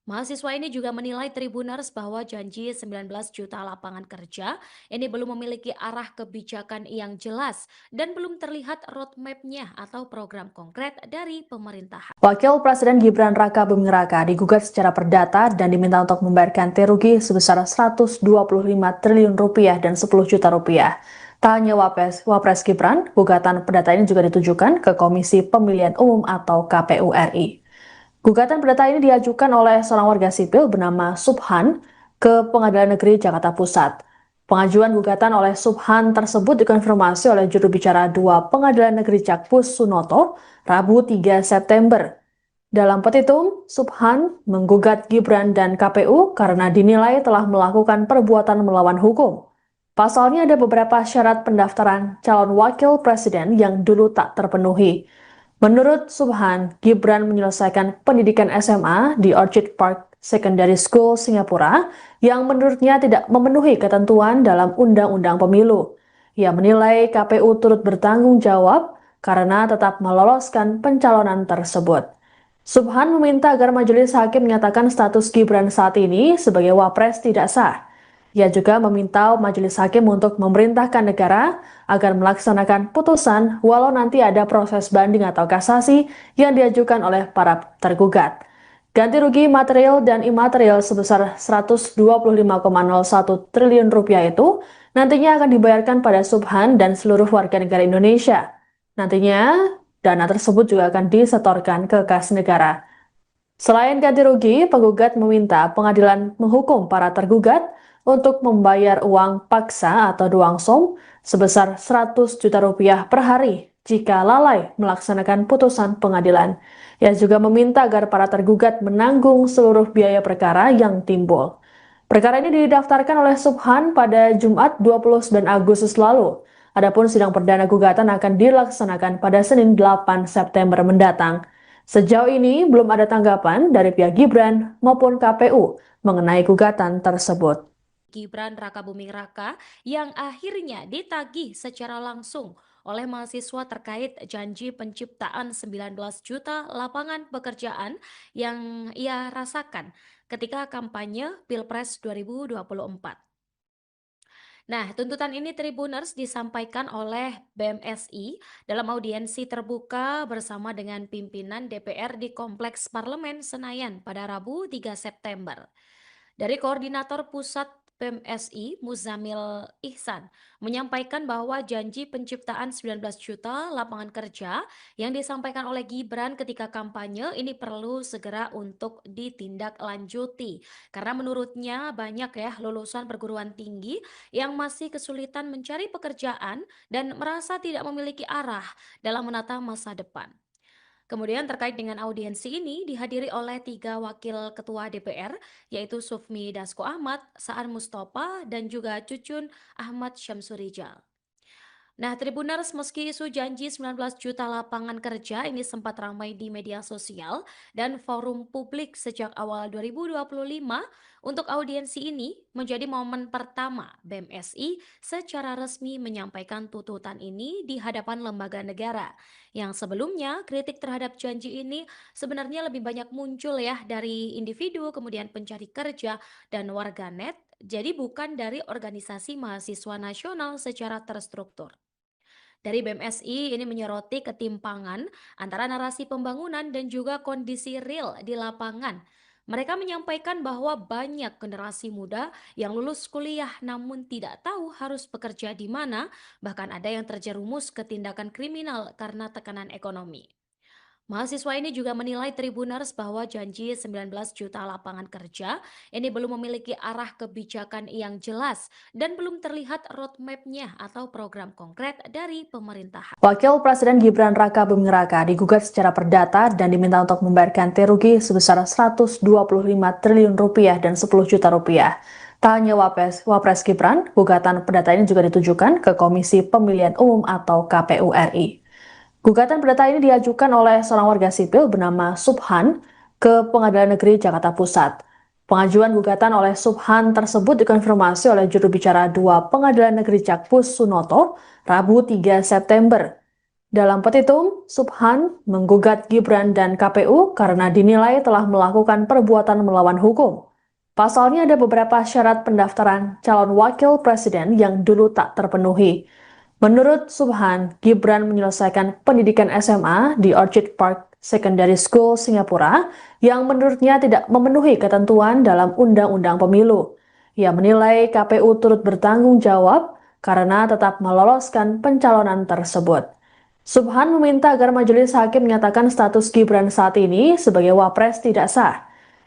Mahasiswa ini juga menilai Tribuners bahwa janji 19 juta lapangan kerja ini belum memiliki arah kebijakan yang jelas dan belum terlihat roadmap-nya atau program konkret dari pemerintahan. Wakil Presiden Gibran Rakabuming Raka digugat secara perdata dan diminta untuk membayar ganti rugi sebesar 125 triliun rupiah dan 10 juta rupiah. Tak hanya Wapres Gibran, gugatan perdata ini juga ditujukan ke Komisi Pemilihan Umum atau KPU RI. Gugatan perdata ini diajukan oleh seorang warga sipil bernama Subhan ke Pengadilan Negeri Jakarta Pusat. Pengajuan gugatan oleh Subhan tersebut dikonfirmasi oleh juru bicara 2 Pengadilan Negeri Jakpus Sunoto, Rabu 3 September. Dalam petitum, Subhan menggugat Gibran dan KPU karena dinilai telah melakukan perbuatan melawan hukum. Pasalnya ada beberapa syarat pendaftaran calon wakil presiden yang dulu tak terpenuhi. Menurut Subhan, Gibran menyelesaikan pendidikan SMA di Orchid Park Secondary School, Singapura, yang menurutnya tidak memenuhi ketentuan dalam Undang-Undang Pemilu. Ia menilai KPU turut bertanggung jawab karena tetap meloloskan pencalonan tersebut. Subhan meminta agar majelis hakim menyatakan status Gibran saat ini sebagai wapres tidak sah. Ia juga meminta majelis hakim untuk memerintahkan negara agar melaksanakan putusan walau nanti ada proses banding atau kasasi yang diajukan oleh para tergugat. Ganti rugi material dan imaterial sebesar 125,01 triliun rupiah itu nantinya akan dibayarkan pada Subhan dan seluruh warga negara Indonesia. Nantinya dana tersebut juga akan disetorkan ke kas negara. Selain ganti rugi, penggugat meminta pengadilan menghukum para tergugat untuk membayar uang paksa atau duangsong sebesar 100 juta rupiah per hari jika lalai melaksanakan putusan pengadilan. Ia juga meminta agar para tergugat menanggung seluruh biaya perkara yang timbul. Perkara ini didaftarkan oleh Subhan pada Jumat 29 Agustus lalu. Adapun sidang perdana gugatan akan dilaksanakan pada Senin 8 September mendatang. Sejauh ini belum ada tanggapan dari pihak Gibran maupun KPU mengenai gugatan tersebut. Gibran Rakabuming Raka yang akhirnya ditagih secara langsung oleh mahasiswa terkait janji penciptaan 19 juta lapangan pekerjaan yang ia rasakan ketika kampanye Pilpres 2024. Nah, tuntutan ini Tribuners disampaikan oleh BMSI dalam audiensi terbuka bersama dengan pimpinan DPR di Kompleks Parlemen Senayan pada Rabu 3 September. Dari Koordinator Pusat PMSI Muzamil Ihsan menyampaikan bahwa janji penciptaan 19 juta lapangan kerja yang disampaikan oleh Gibran ketika kampanye ini perlu segera untuk ditindaklanjuti. Karena menurutnya banyak ya lulusan perguruan tinggi yang masih kesulitan mencari pekerjaan dan merasa tidak memiliki arah dalam menata masa depan. Kemudian terkait dengan audiensi ini dihadiri oleh 3 wakil ketua DPR, yaitu Sufmi Dasko Ahmad, Saan Mustafa, dan juga Cucun Ahmad Syamsurijal. Nah, Tribuners, meski isu janji 19 juta lapangan kerja ini sempat ramai di media sosial dan forum publik sejak awal 2025, untuk audiensi ini menjadi momen pertama BMSI secara resmi menyampaikan tuntutan ini di hadapan lembaga negara. Yang sebelumnya, kritik terhadap janji ini sebenarnya lebih banyak muncul ya dari individu, kemudian pencari kerja, dan warganet, jadi bukan dari organisasi mahasiswa nasional secara terstruktur. Dari BMSI ini menyoroti ketimpangan antara narasi pembangunan dan juga kondisi real di lapangan. Mereka menyampaikan bahwa banyak generasi muda yang lulus kuliah namun tidak tahu harus bekerja di mana, bahkan ada yang terjerumus ke tindakan kriminal karena tekanan ekonomi. Mahasiswa ini juga menilai Tribuners bahwa janji 19 juta lapangan kerja ini belum memiliki arah kebijakan yang jelas dan belum terlihat roadmap-nya atau program konkret dari pemerintahan. Wakil Presiden Gibran Raka Buming Raka digugat secara perdata dan diminta untuk membayar ganti rugi sebesar 125 triliun rupiah dan 10 juta rupiah. Tak hanya Wapres Gibran, gugatan perdata ini juga ditujukan ke Komisi Pemilihan Umum atau KPU RI. Gugatan perdata ini diajukan oleh seorang warga sipil bernama Subhan ke Pengadilan Negeri Jakarta Pusat. Pengajuan gugatan oleh Subhan tersebut dikonfirmasi oleh juru bicara 2 Pengadilan Negeri Jakpus Sunoto, Rabu 3 September. Dalam petitum, Subhan menggugat Gibran dan KPU karena dinilai telah melakukan perbuatan melawan hukum. Pasalnya ada beberapa syarat pendaftaran calon wakil presiden yang dulu tak terpenuhi. Menurut Subhan, Gibran menyelesaikan pendidikan SMA di Orchid Park Secondary School, Singapura, yang menurutnya tidak memenuhi ketentuan dalam Undang-Undang Pemilu. Ia menilai KPU turut bertanggung jawab karena tetap meloloskan pencalonan tersebut. Subhan meminta agar majelis hakim menyatakan status Gibran saat ini sebagai wapres tidak sah.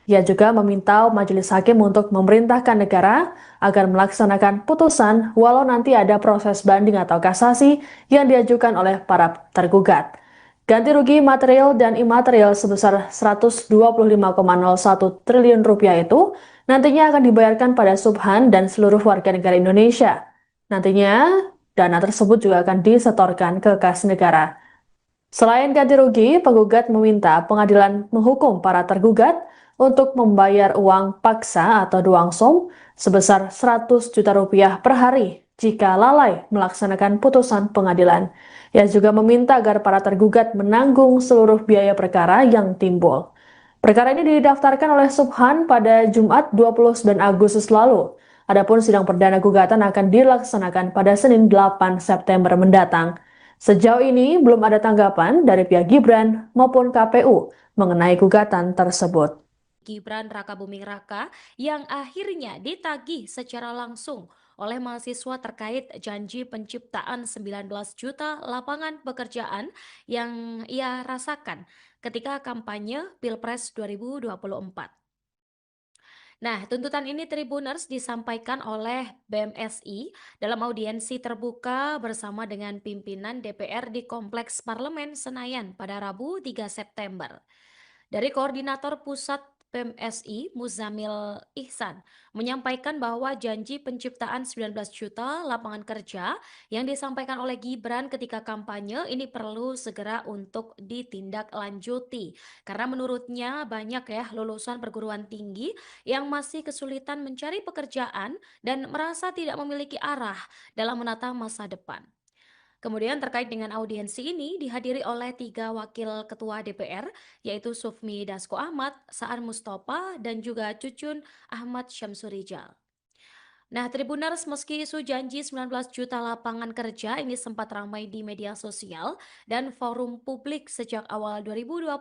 Ia juga meminta majelis hakim untuk memerintahkan negara agar melaksanakan putusan walau nanti ada proses banding atau kasasi yang diajukan oleh para tergugat. Ganti rugi material dan imaterial sebesar 125,01 triliun rupiah itu nantinya akan dibayarkan pada Subhan dan seluruh warga negara Indonesia. Nantinya dana tersebut juga akan disetorkan ke kas negara. Selain ganti rugi, penggugat meminta pengadilan menghukum para tergugat untuk membayar uang paksa atau duangsum sebesar 100 juta rupiah per hari jika lalai melaksanakan putusan pengadilan. Ia juga meminta agar para tergugat menanggung seluruh biaya perkara yang timbul. Perkara ini didaftarkan oleh Subhan pada Jumat 29 Agustus lalu. Adapun sidang perdana gugatan akan dilaksanakan pada Senin 8 September mendatang. Sejauh ini belum ada tanggapan dari pihak Gibran maupun KPU mengenai gugatan tersebut. Gibran Raka Buming Raka yang akhirnya ditagih secara langsung oleh mahasiswa terkait janji penciptaan 19 juta lapangan pekerjaan yang ia rasakan ketika kampanye Pilpres 2024. Nah, tuntutan ini Tribuners disampaikan oleh BMSI dalam audiensi terbuka bersama dengan pimpinan DPR di Kompleks Parlemen Senayan pada Rabu 3 September. Dari Koordinator Pusat PMSI Muzamil Ihsan menyampaikan bahwa janji penciptaan 19 juta lapangan kerja yang disampaikan oleh Gibran ketika kampanye ini perlu segera untuk ditindaklanjuti. Karena menurutnya banyak ya lulusan perguruan tinggi yang masih kesulitan mencari pekerjaan dan merasa tidak memiliki arah dalam menata masa depan. Kemudian terkait dengan audiensi ini dihadiri oleh 3 wakil ketua DPR, yaitu Sufmi Dasko Ahmad, Saan Mustafa, dan juga Cucun Ahmad Syamsurijal. Nah, Tribuners, meski isu janji 19 juta lapangan kerja ini sempat ramai di media sosial dan forum publik sejak awal 2025,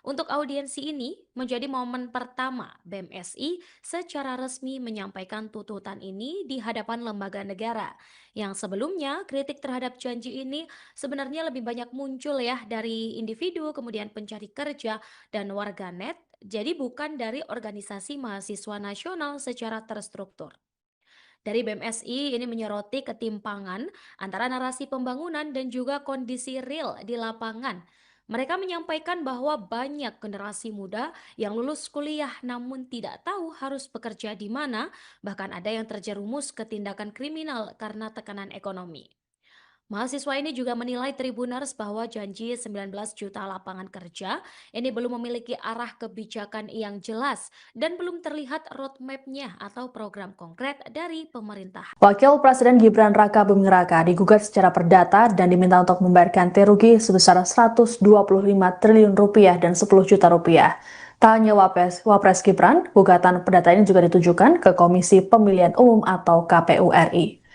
untuk audiensi ini menjadi momen pertama BMSI secara resmi menyampaikan tuntutan ini di hadapan lembaga negara. Yang sebelumnya, kritik terhadap janji ini sebenarnya lebih banyak muncul ya dari individu, kemudian pencari kerja, dan warganet, jadi bukan dari organisasi mahasiswa nasional secara terstruktur. Dari BMSI ini menyoroti ketimpangan antara narasi pembangunan dan juga kondisi real di lapangan. Mereka menyampaikan bahwa banyak generasi muda yang lulus kuliah namun tidak tahu harus bekerja di mana, bahkan ada yang terjerumus ke tindakan kriminal karena tekanan ekonomi. Mahasiswa ini juga menilai Tribuners bahwa janji 19 juta lapangan kerja ini belum memiliki arah kebijakan yang jelas dan belum terlihat roadmap-nya atau program konkret dari pemerintah. Wakil Presiden Gibran Raka Buming Raka digugat secara perdata dan diminta untuk membayar ganti rugi sebesar 125 triliun rupiah dan 10 juta rupiah. Tak hanya Wapres Gibran, gugatan perdata ini juga ditujukan ke Komisi Pemilihan Umum atau KPU RI.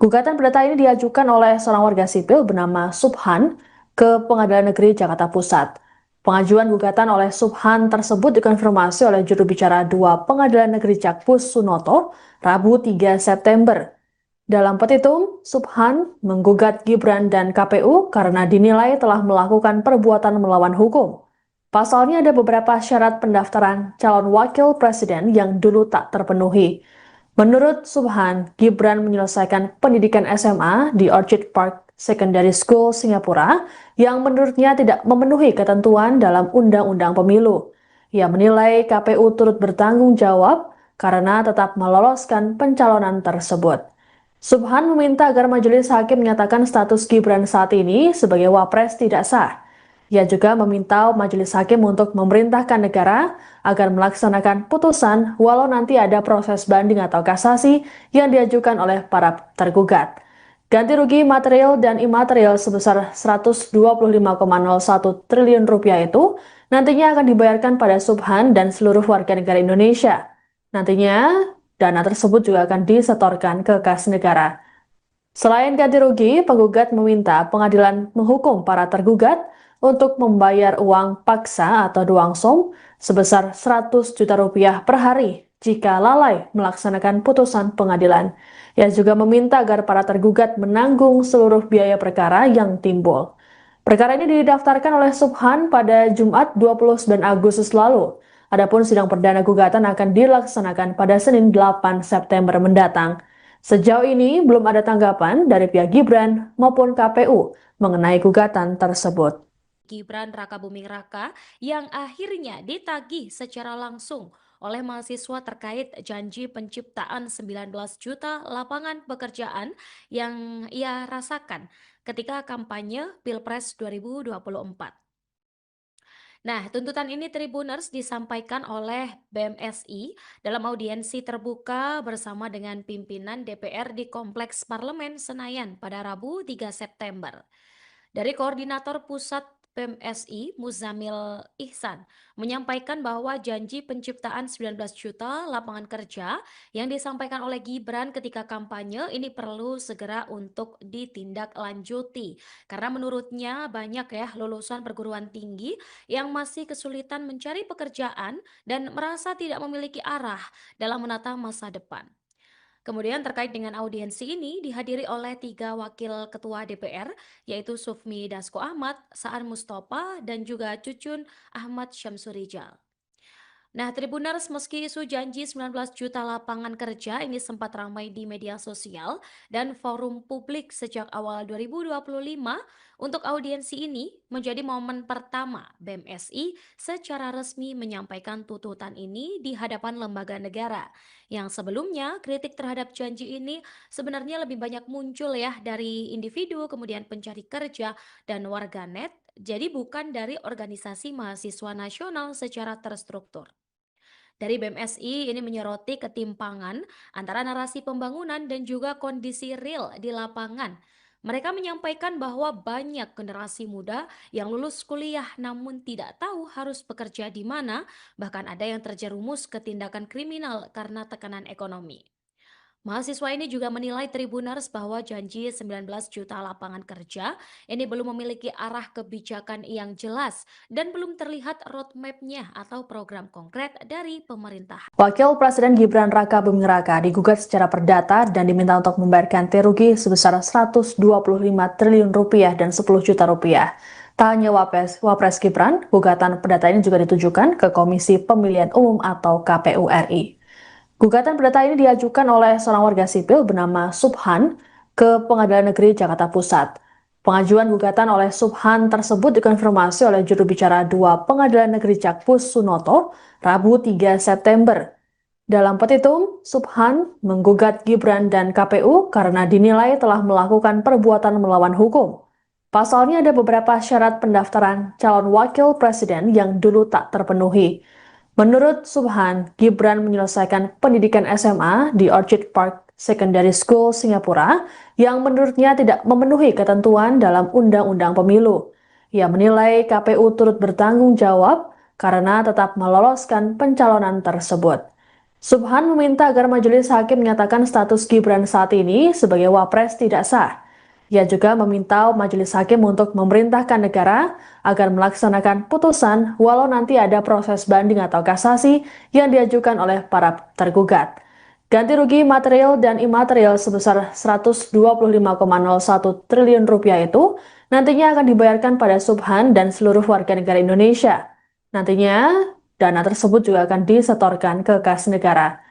Gugatan perdata ini diajukan oleh seorang warga sipil bernama Subhan ke Pengadilan Negeri Jakarta Pusat. Pengajuan gugatan oleh Subhan tersebut dikonfirmasi oleh juru bicara 2 Pengadilan Negeri Jakpus Sunoto, Rabu 3 September. Dalam petitum, Subhan menggugat Gibran dan KPU karena dinilai telah melakukan perbuatan melawan hukum. Pasalnya ada beberapa syarat pendaftaran calon wakil presiden yang dulu tak terpenuhi. Menurut Subhan, Gibran menyelesaikan pendidikan SMA di Orchid Park Secondary School, Singapura, yang menurutnya tidak memenuhi ketentuan dalam Undang-Undang Pemilu. Ia menilai KPU turut bertanggung jawab karena tetap meloloskan pencalonan tersebut. Subhan meminta agar majelis hakim menyatakan status Gibran saat ini sebagai wapres tidak sah. Ia juga meminta majelis hakim untuk memerintahkan negara agar melaksanakan putusan walau nanti ada proses banding atau kasasi yang diajukan oleh para tergugat. Ganti rugi material dan imaterial sebesar 125,01 triliun rupiah itu nantinya akan dibayarkan pada Subhan dan seluruh warga negara Indonesia. Nantinya dana tersebut juga akan disetorkan ke kas negara. Selain ganti rugi, penggugat meminta pengadilan menghukum para tergugat untuk membayar uang paksa atau duangsong sebesar 100 juta rupiah per hari jika lalai melaksanakan putusan pengadilan. Ia juga meminta agar para tergugat menanggung seluruh biaya perkara yang timbul. Perkara ini didaftarkan oleh Subhan pada Jumat 29 Agustus lalu. Adapun sidang perdana gugatan akan dilaksanakan pada Senin 8 September mendatang. Sejauh ini belum ada tanggapan dari pihak Gibran maupun KPU mengenai gugatan tersebut. Gibran Raka Buming Raka yang akhirnya ditagih secara langsung oleh mahasiswa terkait janji penciptaan 19 juta lapangan pekerjaan yang ia rasakan ketika kampanye Pilpres 2024. Nah, tuntutan ini Tribuners disampaikan oleh BMSI dalam audiensi terbuka bersama dengan pimpinan DPR di Kompleks Parlemen Senayan pada Rabu 3 September. Dari Koordinator Pusat PMSI, Muzamil Ihsan, menyampaikan bahwa janji penciptaan 19 juta lapangan kerja yang disampaikan oleh Gibran ketika kampanye ini perlu segera untuk ditindaklanjuti. Karena menurutnya banyak ya lulusan perguruan tinggi yang masih kesulitan mencari pekerjaan dan merasa tidak memiliki arah dalam menata masa depan. Kemudian terkait dengan audiensi ini dihadiri oleh 3 wakil ketua DPR, yaitu Sufmi Dasko Ahmad, Saan Mustafa, dan juga Cucun Ahmad Syamsurijal. Nah, Tribuners, meski isu janji 19 juta lapangan kerja ini sempat ramai di media sosial dan forum publik sejak awal 2025, untuk audiensi ini menjadi momen pertama BMSI secara resmi menyampaikan tuntutan ini di hadapan lembaga negara. Yang sebelumnya, kritik terhadap janji ini sebenarnya lebih banyak muncul ya dari individu, kemudian pencari kerja, dan warganet, jadi bukan dari organisasi mahasiswa nasional secara terstruktur. Dari BMSI ini menyoroti ketimpangan antara narasi pembangunan dan juga kondisi real di lapangan. Mereka menyampaikan bahwa banyak generasi muda yang lulus kuliah namun tidak tahu harus bekerja di mana, bahkan ada yang terjerumus ke tindakan kriminal karena tekanan ekonomi. Mahasiswa ini juga menilai Tribuners bahwa janji 19 juta lapangan kerja ini belum memiliki arah kebijakan yang jelas dan belum terlihat roadmap-nya atau program konkret dari pemerintah. Wakil Presiden Gibran Raka Buming Raka digugat secara perdata dan diminta untuk membayar ganti rugi sebesar 125 triliun rupiah dan 10 juta rupiah. Tak hanya Wapres Gibran, gugatan perdata ini juga ditujukan ke Komisi Pemilihan Umum atau KPU RI. Gugatan perdata ini diajukan oleh seorang warga sipil bernama Subhan ke Pengadilan Negeri Jakarta Pusat. Pengajuan gugatan oleh Subhan tersebut dikonfirmasi oleh juru bicara 2 Pengadilan Negeri Jakpus Sunoto, Rabu 3 September. Dalam petitum, Subhan menggugat Gibran dan KPU karena dinilai telah melakukan perbuatan melawan hukum. Pasalnya ada beberapa syarat pendaftaran calon wakil presiden yang dulu tak terpenuhi. Menurut Subhan, Gibran menyelesaikan pendidikan SMA di Orchid Park Secondary School, Singapura, yang menurutnya tidak memenuhi ketentuan dalam Undang-Undang Pemilu. Ia menilai KPU turut bertanggung jawab karena tetap meloloskan pencalonan tersebut. Subhan meminta agar majelis hakim menyatakan status Gibran saat ini sebagai wapres tidak sah. Ia juga meminta majelis hakim untuk memerintahkan negara agar melaksanakan putusan walau nanti ada proses banding atau kasasi yang diajukan oleh para tergugat. Ganti rugi material dan imaterial sebesar 125,01 triliun rupiah itu nantinya akan dibayarkan pada Subhan dan seluruh warga negara Indonesia. Nantinya dana tersebut juga akan disetorkan ke kas negara.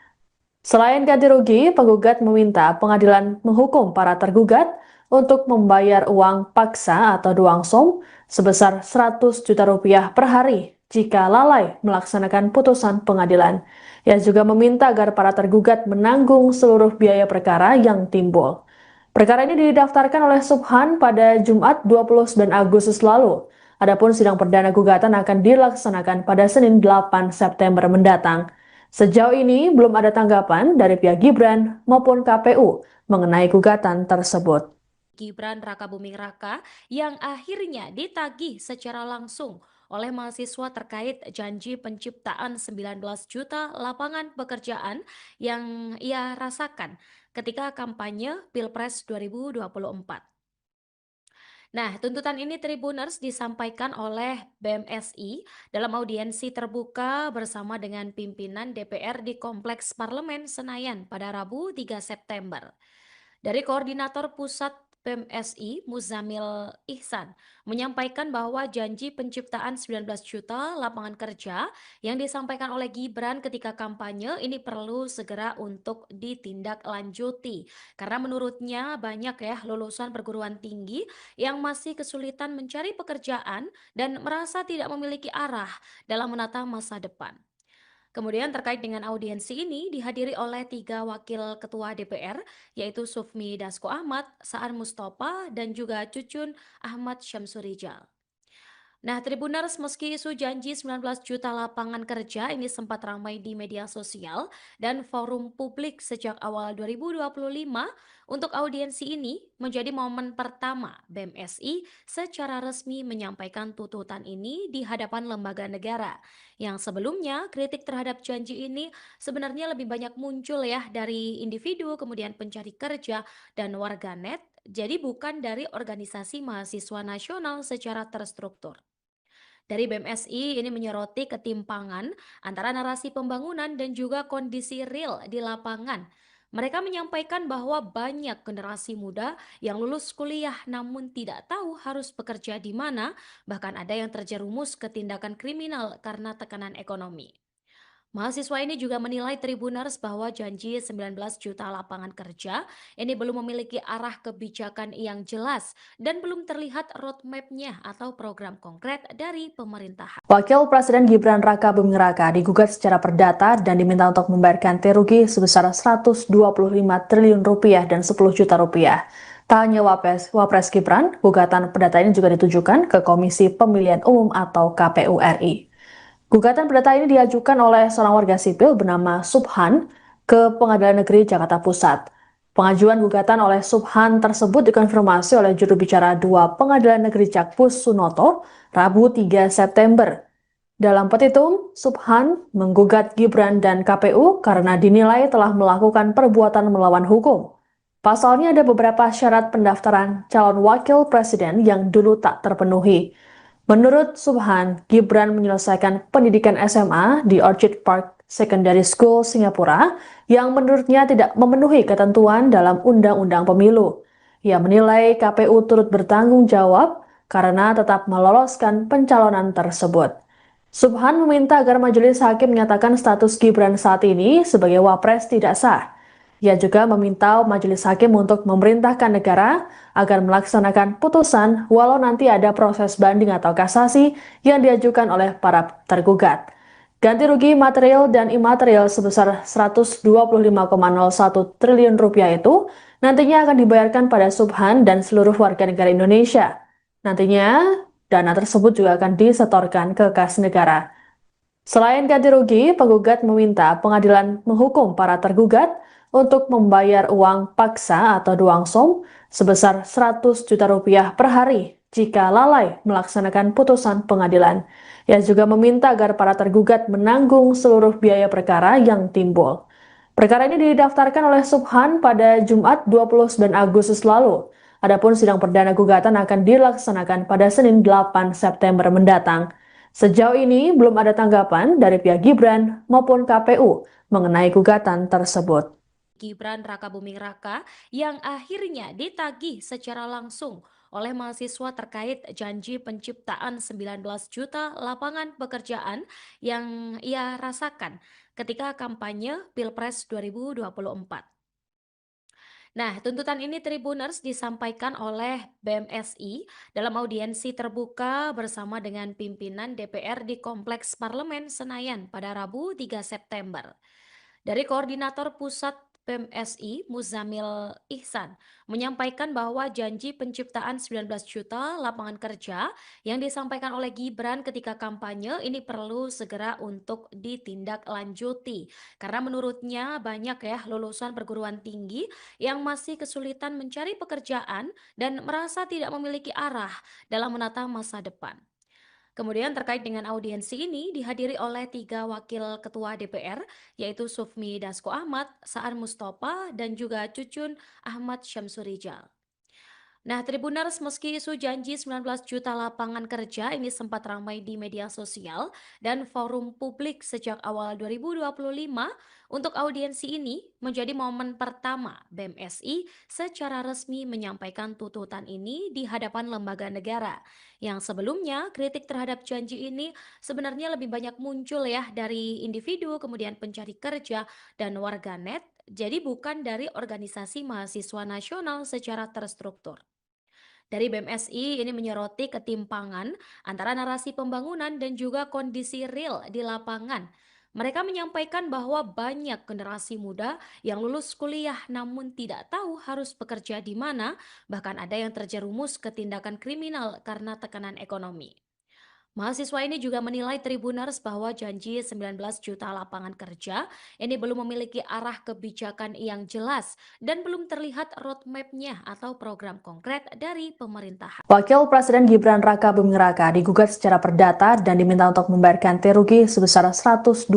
Selain ganti rugi, penggugat meminta pengadilan menghukum para tergugat untuk membayar uang paksa atau duangsong sebesar 100 juta rupiah per hari jika lalai melaksanakan putusan pengadilan. Ia juga meminta agar para tergugat menanggung seluruh biaya perkara yang timbul. Perkara ini didaftarkan oleh Subhan pada Jumat 29 Agustus lalu. Adapun sidang perdana gugatan akan dilaksanakan pada Senin 8 September mendatang. Sejauh ini belum ada tanggapan dari pihak Gibran maupun KPU mengenai gugatan tersebut. Gibran Raka Buming Raka yang akhirnya ditagih secara langsung oleh mahasiswa terkait janji penciptaan 19 juta lapangan pekerjaan yang ia rasakan ketika kampanye Pilpres 2024. Nah, tuntutan ini Tribuners disampaikan oleh BMSI dalam audiensi terbuka bersama dengan pimpinan DPR di Kompleks Parlemen Senayan pada Rabu 3 September. Dari Koordinator Pusat PMSI, Muzamil Ihsan, menyampaikan bahwa janji penciptaan 19 juta lapangan kerja yang disampaikan oleh Gibran ketika kampanye ini perlu segera untuk ditindaklanjuti. Karena menurutnya banyak ya lulusan perguruan tinggi yang masih kesulitan mencari pekerjaan dan merasa tidak memiliki arah dalam menata masa depan. Kemudian terkait dengan audiensi ini dihadiri oleh 3 wakil ketua DPR, yaitu Sufmi Dasko Ahmad, Saan Mustafa, dan juga Cucun Ahmad Syamsurijal. Nah, Tribuners, meski isu janji 19 juta lapangan kerja ini sempat ramai di media sosial dan forum publik sejak awal 2025, untuk audiensi ini menjadi momen pertama BMSI secara resmi menyampaikan tuntutan ini di hadapan lembaga negara. Yang sebelumnya kritik terhadap janji ini sebenarnya lebih banyak muncul ya dari individu, kemudian pencari kerja dan warganet, jadi bukan dari organisasi mahasiswa nasional secara terstruktur. Dari BMSI ini menyoroti ketimpangan antara narasi pembangunan dan juga kondisi real di lapangan. Mereka menyampaikan bahwa banyak generasi muda yang lulus kuliah namun tidak tahu harus bekerja di mana, bahkan ada yang terjerumus ke tindakan kriminal karena tekanan ekonomi. Mahasiswa ini juga menilai Tribuners bahwa janji 19 juta lapangan kerja ini belum memiliki arah kebijakan yang jelas dan belum terlihat roadmap-nya atau program konkret dari pemerintahan. Wakil Presiden Gibran Raka Buming Raka digugat secara perdata dan diminta untuk membayar ganti rugi sebesar 125 triliun rupiah dan 10 juta rupiah. Tak hanya Wapres Gibran, gugatan perdata ini juga ditujukan ke Komisi Pemilihan Umum atau KPU RI. Gugatan perdata ini diajukan oleh seorang warga sipil bernama Subhan ke Pengadilan Negeri Jakarta Pusat. Pengajuan gugatan oleh Subhan tersebut dikonfirmasi oleh juru bicara 2 Pengadilan Negeri Jakpus Sunoto, Rabu 3 September. Dalam petitum, Subhan menggugat Gibran dan KPU karena dinilai telah melakukan perbuatan melawan hukum. Pasalnya ada beberapa syarat pendaftaran calon wakil presiden yang dulu tak terpenuhi. Menurut Subhan, Gibran menyelesaikan pendidikan SMA di Orchid Park Secondary School, Singapura, yang menurutnya tidak memenuhi ketentuan dalam Undang-Undang Pemilu. Ia menilai KPU turut bertanggung jawab karena tetap meloloskan pencalonan tersebut. Subhan meminta agar majelis hakim menyatakan status Gibran saat ini sebagai wapres tidak sah. Ia juga meminta majelis hakim untuk memerintahkan negara agar melaksanakan putusan walau nanti ada proses banding atau kasasi yang diajukan oleh para tergugat. Ganti rugi material dan imaterial sebesar 125,01 triliun rupiah itu nantinya akan dibayarkan pada Subhan dan seluruh warga negara Indonesia. Nantinya dana tersebut juga akan disetorkan ke kas negara. Selain ganti rugi, penggugat meminta pengadilan menghukum para tergugat untuk membayar uang paksa atau duangsum sebesar 100 juta rupiah per hari jika lalai melaksanakan putusan pengadilan. Ia juga meminta agar para tergugat menanggung seluruh biaya perkara yang timbul. Perkara ini didaftarkan oleh Subhan pada Jumat 29 Agustus lalu. Adapun sidang perdana gugatan akan dilaksanakan pada Senin 8 September mendatang. Sejauh ini belum ada tanggapan dari pihak Gibran maupun KPU mengenai gugatan tersebut. Gibran Rakabuming Raka yang akhirnya ditagih secara langsung oleh mahasiswa terkait janji penciptaan 19 juta lapangan pekerjaan yang ia rasakan ketika kampanye Pilpres 2024. Nah, tuntutan ini Tribuners disampaikan oleh BMSI dalam audiensi terbuka bersama dengan pimpinan DPR di Kompleks Parlemen Senayan pada Rabu 3 September. Dari Koordinator Pusat PMSI, Muzamil Ihsan, menyampaikan bahwa janji penciptaan 19 juta lapangan kerja yang disampaikan oleh Gibran ketika kampanye ini perlu segera untuk ditindaklanjuti. Karena menurutnya banyak ya lulusan perguruan tinggi yang masih kesulitan mencari pekerjaan dan merasa tidak memiliki arah dalam menata masa depan. Kemudian terkait dengan audiensi ini dihadiri oleh 3 wakil ketua DPR, yaitu Sufmi Dasko Ahmad, Saan Mustafa, dan juga Cucun Ahmad Syamsurijal. Nah, Tribuners, meski isu janji 19 juta lapangan kerja ini sempat ramai di media sosial dan forum publik sejak awal 2025, untuk audiensi ini menjadi momen pertama BMSI secara resmi menyampaikan tuntutan ini di hadapan lembaga negara. Yang sebelumnya kritik terhadap janji ini sebenarnya lebih banyak muncul ya dari individu, kemudian pencari kerja dan warganet, jadi bukan dari organisasi mahasiswa nasional secara terstruktur. Dari BMSI ini menyoroti ketimpangan antara narasi pembangunan dan juga kondisi real di lapangan. Mereka menyampaikan bahwa banyak generasi muda yang lulus kuliah namun tidak tahu harus bekerja di mana, bahkan ada yang terjerumus ke tindakan kriminal karena tekanan ekonomi. Mahasiswa ini juga menilai Tribuners bahwa janji 19 juta lapangan kerja ini belum memiliki arah kebijakan yang jelas dan belum terlihat roadmap-nya atau program konkret dari pemerintahan. Wakil Presiden Gibran Rakabuming Raka digugat secara perdata dan diminta untuk membayar ganti rugi sebesar 125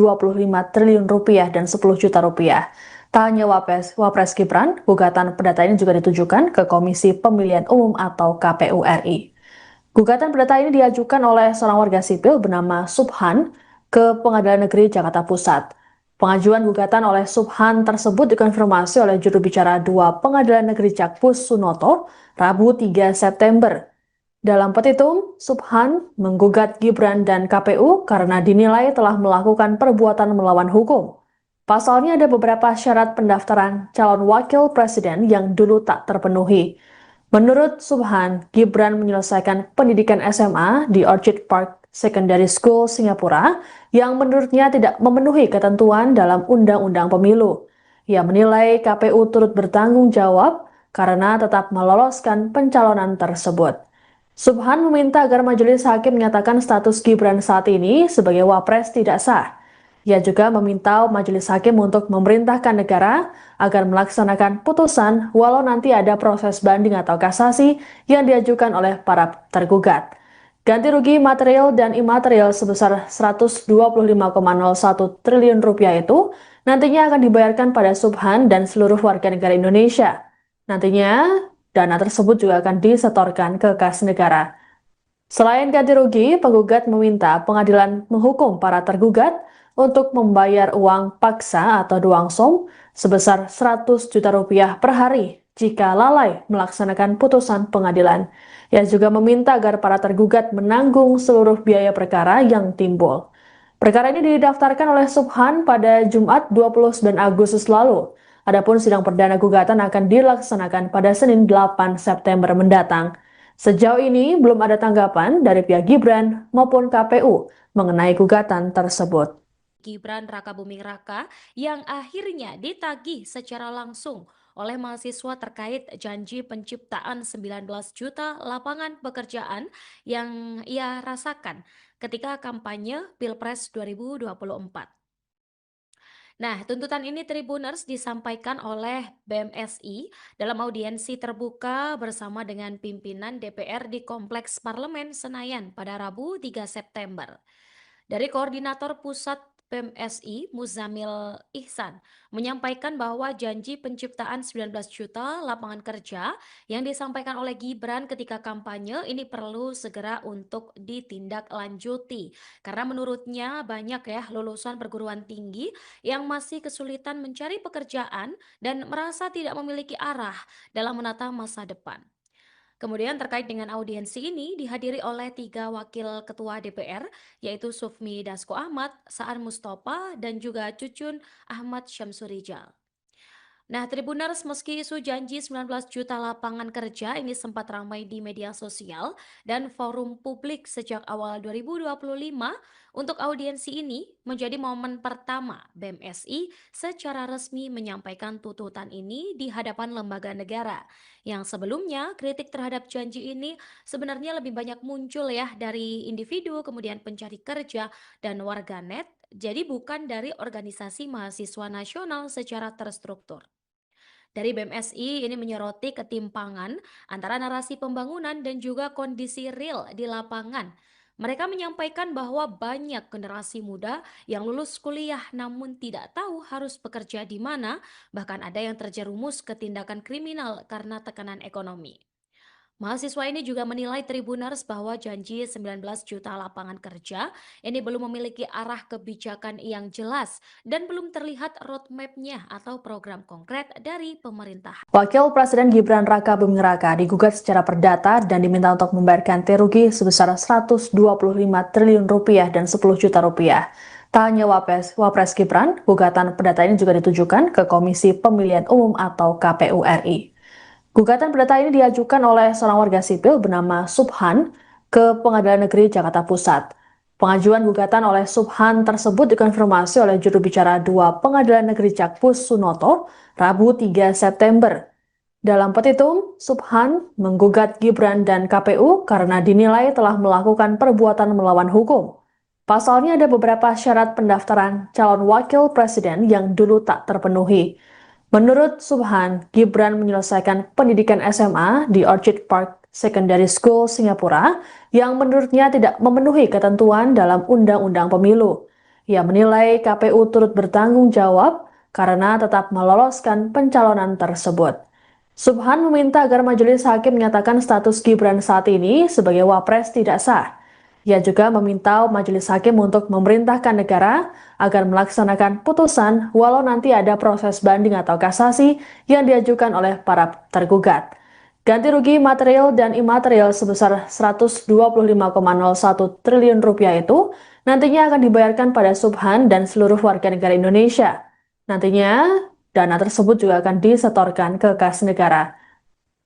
triliun rupiah dan 10 juta rupiah. Tak hanya Wapres Gibran, gugatan perdata ini juga ditujukan ke Komisi Pemilihan Umum atau KPU RI. Gugatan perdata ini diajukan oleh seorang warga sipil bernama Subhan ke Pengadilan Negeri Jakarta Pusat. Pengajuan gugatan oleh Subhan tersebut dikonfirmasi oleh juru bicara 2 Pengadilan Negeri Jakpus Sunoto, Rabu 3 September. Dalam petitum, Subhan menggugat Gibran dan KPU karena dinilai telah melakukan perbuatan melawan hukum. Pasalnya ada beberapa syarat pendaftaran calon wakil presiden yang dulu tak terpenuhi. Menurut Subhan, Gibran menyelesaikan pendidikan SMA di Orchid Park Secondary School, Singapura, yang menurutnya tidak memenuhi ketentuan dalam Undang-Undang Pemilu. Ia menilai KPU turut bertanggung jawab karena tetap meloloskan pencalonan tersebut. Subhan meminta agar majelis hakim menyatakan status Gibran saat ini sebagai wapres tidak sah. Ia juga meminta majelis hakim untuk memerintahkan negara agar melaksanakan putusan walau nanti ada proses banding atau kasasi yang diajukan oleh para tergugat. Ganti rugi material dan imaterial sebesar 125,01 triliun rupiah itu nantinya akan dibayarkan pada Subhan dan seluruh warga negara Indonesia. Nantinya, dana tersebut juga akan disetorkan ke kas negara. Selain ganti rugi, penggugat meminta pengadilan menghukum para tergugat untuk membayar uang paksa atau duang som sebesar 100 juta rupiah per hari jika lalai melaksanakan putusan pengadilan. Ia juga meminta agar para tergugat menanggung seluruh biaya perkara yang timbul. Perkara ini didaftarkan oleh Subhan pada Jumat 29 Agustus lalu. Adapun sidang perdana gugatan akan dilaksanakan pada Senin 8 September mendatang. Sejauh ini belum ada tanggapan dari pihak Gibran maupun KPU mengenai gugatan tersebut. Gibran Rakabuming Raka yang akhirnya ditagih secara langsung oleh mahasiswa terkait janji penciptaan 19 juta lapangan pekerjaan yang ia rasakan ketika kampanye Pilpres 2024. Nah, tuntutan ini Tribuners disampaikan oleh BMSI dalam audiensi terbuka bersama dengan pimpinan DPR di Kompleks Parlemen Senayan pada Rabu 3 September. Dari Koordinator Pusat PMSI, Muzamil Ihsan, menyampaikan bahwa janji penciptaan 19 juta lapangan kerja yang disampaikan oleh Gibran ketika kampanye ini perlu segera untuk ditindaklanjuti. Karena menurutnya banyak ya lulusan perguruan tinggi yang masih kesulitan mencari pekerjaan dan merasa tidak memiliki arah dalam menata masa depan. Kemudian terkait dengan audiensi ini dihadiri oleh 3 wakil ketua DPR, yaitu Sufmi Dasko Ahmad, Saan Mustafa, dan juga Cucun Ahmad Syamsurijal. Nah, Tribuners, meski isu janji 19 juta lapangan kerja ini sempat ramai di media sosial dan forum publik sejak awal 2025, untuk audiensi ini menjadi momen pertama BMSI secara resmi menyampaikan tuntutan ini di hadapan lembaga negara. Yang sebelumnya kritik terhadap janji ini sebenarnya lebih banyak muncul ya dari individu, kemudian pencari kerja dan warganet, jadi bukan dari organisasi mahasiswa nasional secara terstruktur. Dari BMSI ini menyoroti ketimpangan antara narasi pembangunan dan juga kondisi real di lapangan. Mereka menyampaikan bahwa banyak generasi muda yang lulus kuliah namun tidak tahu harus bekerja di mana, bahkan ada yang terjerumus ke tindakan kriminal karena tekanan ekonomi. Mahasiswa ini juga menilai Tribuners bahwa janji 19 juta lapangan kerja ini belum memiliki arah kebijakan yang jelas dan belum terlihat roadmap-nya atau program konkret dari pemerintah. Wakil Presiden Gibran Rakabuming Raka digugat secara perdata dan diminta untuk membayar ganti rugi sebesar 125 triliun rupiah dan 10 juta rupiah. Tak hanya Wapres Gibran, gugatan perdata ini juga ditujukan ke Komisi Pemilihan Umum atau KPU RI. Gugatan perdata ini diajukan oleh seorang warga sipil bernama Subhan ke Pengadilan Negeri Jakarta Pusat. Pengajuan gugatan oleh Subhan tersebut dikonfirmasi oleh juru bicara 2 Pengadilan Negeri Jakpus Sunoto, Rabu 3 September. Dalam petitum, Subhan menggugat Gibran dan KPU karena dinilai telah melakukan perbuatan melawan hukum. Pasalnya ada beberapa syarat pendaftaran calon wakil presiden yang dulu tak terpenuhi. Menurut Subhan, Gibran menyelesaikan pendidikan SMA di Orchid Park Secondary School, Singapura, yang menurutnya tidak memenuhi ketentuan dalam Undang-Undang Pemilu. Ia menilai KPU turut bertanggung jawab karena tetap meloloskan pencalonan tersebut. Subhan meminta agar majelis hakim menyatakan status Gibran saat ini sebagai wapres tidak sah. Ia juga meminta majelis hakim untuk memerintahkan negara agar melaksanakan putusan walau nanti ada proses banding atau kasasi yang diajukan oleh para tergugat. Ganti rugi material dan imaterial sebesar 125,01 triliun rupiah itu nantinya akan dibayarkan pada Subhan dan seluruh warga negara Indonesia. Nantinya, dana tersebut juga akan disetorkan ke kas negara.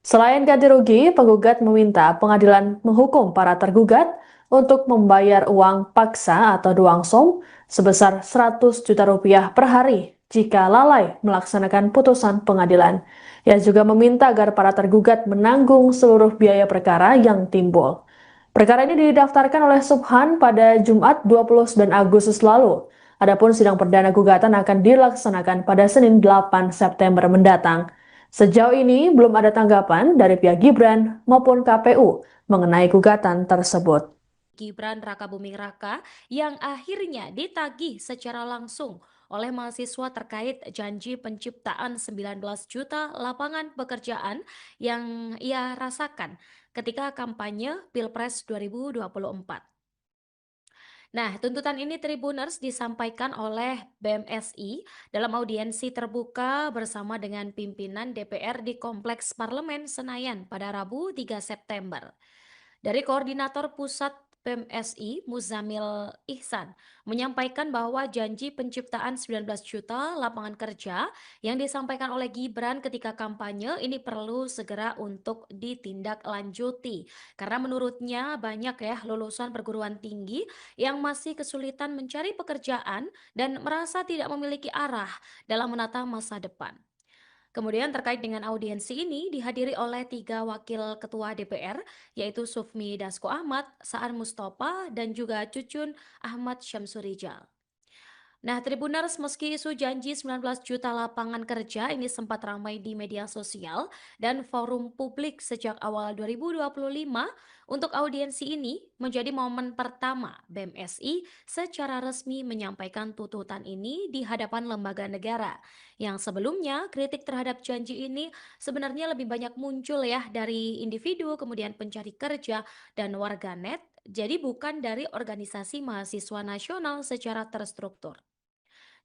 Selain ganti rugi, penggugat meminta pengadilan menghukum para tergugat untuk membayar uang paksa atau duang som sebesar 100 juta rupiah per hari jika lalai melaksanakan putusan pengadilan. Ia juga meminta agar para tergugat menanggung seluruh biaya perkara yang timbul. Perkara ini didaftarkan oleh Subhan pada Jumat 29 Agustus lalu. Adapun sidang perdana gugatan akan dilaksanakan pada Senin 8 September mendatang. Sejauh ini belum ada tanggapan dari pihak Gibran maupun KPU mengenai gugatan tersebut. Gibran Rakabuming Raka yang akhirnya ditagih secara langsung oleh mahasiswa terkait janji penciptaan 19 juta lapangan pekerjaan yang ia rasakan ketika kampanye Pilpres 2024. Nah, tuntutan ini Tribuners disampaikan oleh BMSI dalam audiensi terbuka bersama dengan pimpinan DPR di Kompleks Parlemen Senayan pada Rabu 3 September. Dari Koordinator Pusat PMSI, Muzamil Ihsan, menyampaikan bahwa janji penciptaan 19 juta lapangan kerja yang disampaikan oleh Gibran ketika kampanye ini perlu segera untuk ditindaklanjuti. Karena menurutnya banyak ya lulusan perguruan tinggi yang masih kesulitan mencari pekerjaan dan merasa tidak memiliki arah dalam menata masa depan. Kemudian terkait dengan audiensi ini dihadiri oleh 3 wakil ketua DPR, yaitu Sufmi Dasko Ahmad, Saan Mustafa, dan juga Cucun Ahmad Syamsurijal. Nah, Tribuners, meski isu janji 19 juta lapangan kerja ini sempat ramai di media sosial dan forum publik sejak awal 2025, untuk audiensi ini menjadi momen pertama BMSI secara resmi menyampaikan tuntutan ini di hadapan lembaga negara. Yang sebelumnya kritik terhadap janji ini sebenarnya lebih banyak muncul ya dari individu, kemudian pencari kerja dan warganet, jadi bukan dari organisasi mahasiswa nasional secara terstruktur.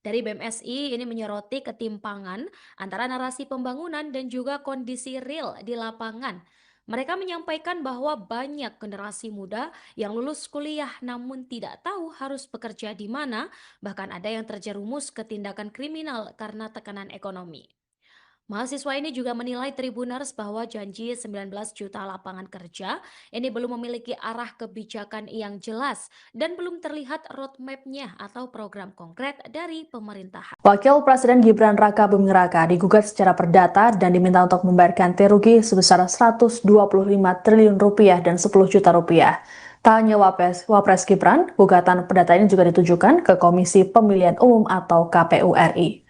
Dari BMSI ini menyoroti ketimpangan antara narasi pembangunan dan juga kondisi real di lapangan. Mereka menyampaikan bahwa banyak generasi muda yang lulus kuliah namun tidak tahu harus bekerja di mana, bahkan ada yang terjerumus ke tindakan kriminal karena tekanan ekonomi. Mahasiswa ini juga menilai Tribuners bahwa janji 19 juta lapangan kerja ini belum memiliki arah kebijakan yang jelas dan belum terlihat roadmap-nya atau program konkret dari pemerintahan. Wakil Presiden Gibran Rakabuming Raka digugat secara perdata dan diminta untuk membayar ganti rugi sebesar 125 triliun rupiah dan 10 juta rupiah. Tak hanya Wapres Gibran, gugatan perdata ini juga ditujukan ke Komisi Pemilihan Umum atau KPU RI.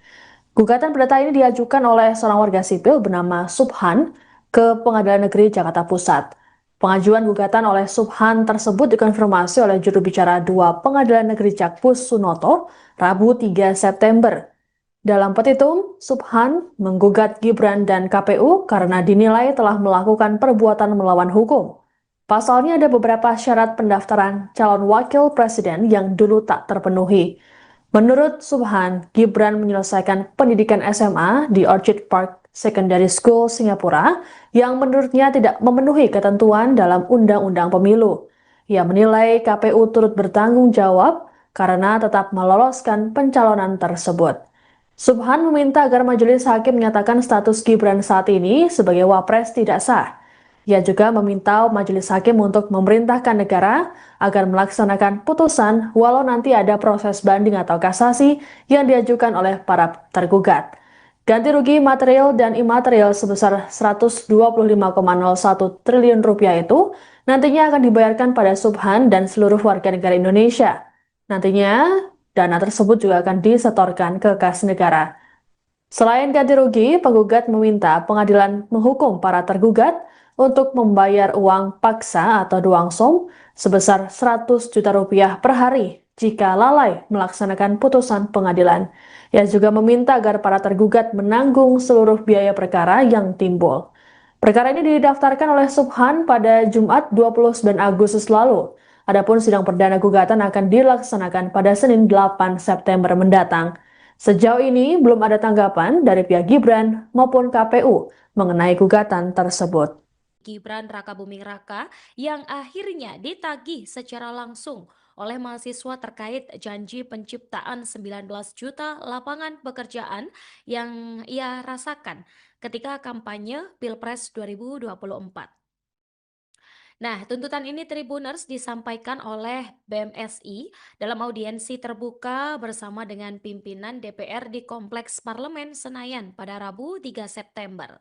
Gugatan perdata ini diajukan oleh seorang warga sipil bernama Subhan ke Pengadilan Negeri Jakarta Pusat. Pengajuan gugatan oleh Subhan tersebut dikonfirmasi oleh juru bicara 2 Pengadilan Negeri Jakpus Sunoto, Rabu 3 September. Dalam petitum, Subhan menggugat Gibran dan KPU karena dinilai telah melakukan perbuatan melawan hukum. Pasalnya ada beberapa syarat pendaftaran calon wakil presiden yang dulu tak terpenuhi. Menurut Subhan, Gibran menyelesaikan pendidikan SMA di Orchid Park Secondary School, Singapura, yang menurutnya tidak memenuhi ketentuan dalam Undang-Undang Pemilu. Ia menilai KPU turut bertanggung jawab karena tetap meloloskan pencalonan tersebut. Subhan meminta agar majelis hakim menyatakan status Gibran saat ini sebagai wapres tidak sah. Ia juga meminta majelis hakim untuk memerintahkan negara agar melaksanakan putusan walau nanti ada proses banding atau kasasi yang diajukan oleh para tergugat. Ganti rugi material dan imaterial sebesar 125,01 triliun rupiah itu nantinya akan dibayarkan pada Subhan dan seluruh warga negara Indonesia. Nantinya dana tersebut juga akan disetorkan ke kas negara. Selain ganti rugi, penggugat meminta pengadilan menghukum para tergugat untuk membayar uang paksa atau duangsong sebesar 100 juta rupiah per hari jika lalai melaksanakan putusan pengadilan. Ia juga meminta agar para tergugat menanggung seluruh biaya perkara yang timbul. Perkara ini didaftarkan oleh Subhan pada Jumat 29 Agustus lalu. Adapun sidang perdana gugatan akan dilaksanakan pada Senin 8 September mendatang. Sejauh ini belum ada tanggapan dari pihak Gibran maupun KPU mengenai gugatan tersebut. Gibran Rakabuming Raka yang akhirnya ditagih secara langsung oleh mahasiswa terkait janji penciptaan 19 juta lapangan pekerjaan yang ia rasakan ketika kampanye Pilpres 2024. Nah, tuntutan ini Tribuners disampaikan oleh BMSI dalam audiensi terbuka bersama dengan pimpinan DPR di Kompleks Parlemen Senayan pada Rabu 3 September.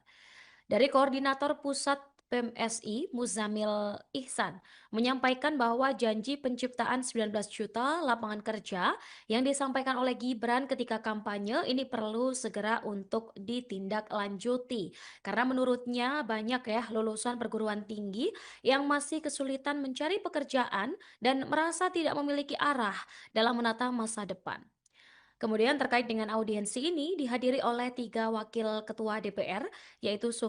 Dari Koordinator Pusat PEM SI Muzamil Ihsan menyampaikan bahwa janji penciptaan 19 juta lapangan kerja yang disampaikan oleh Gibran ketika kampanye ini perlu segera untuk ditindaklanjuti. Karena menurutnya banyak ya lulusan perguruan tinggi yang masih kesulitan mencari pekerjaan dan merasa tidak memiliki arah dalam menata masa depan. Kemudian terkait dengan audiensi ini dihadiri oleh 3 wakil ketua DPR, yaitu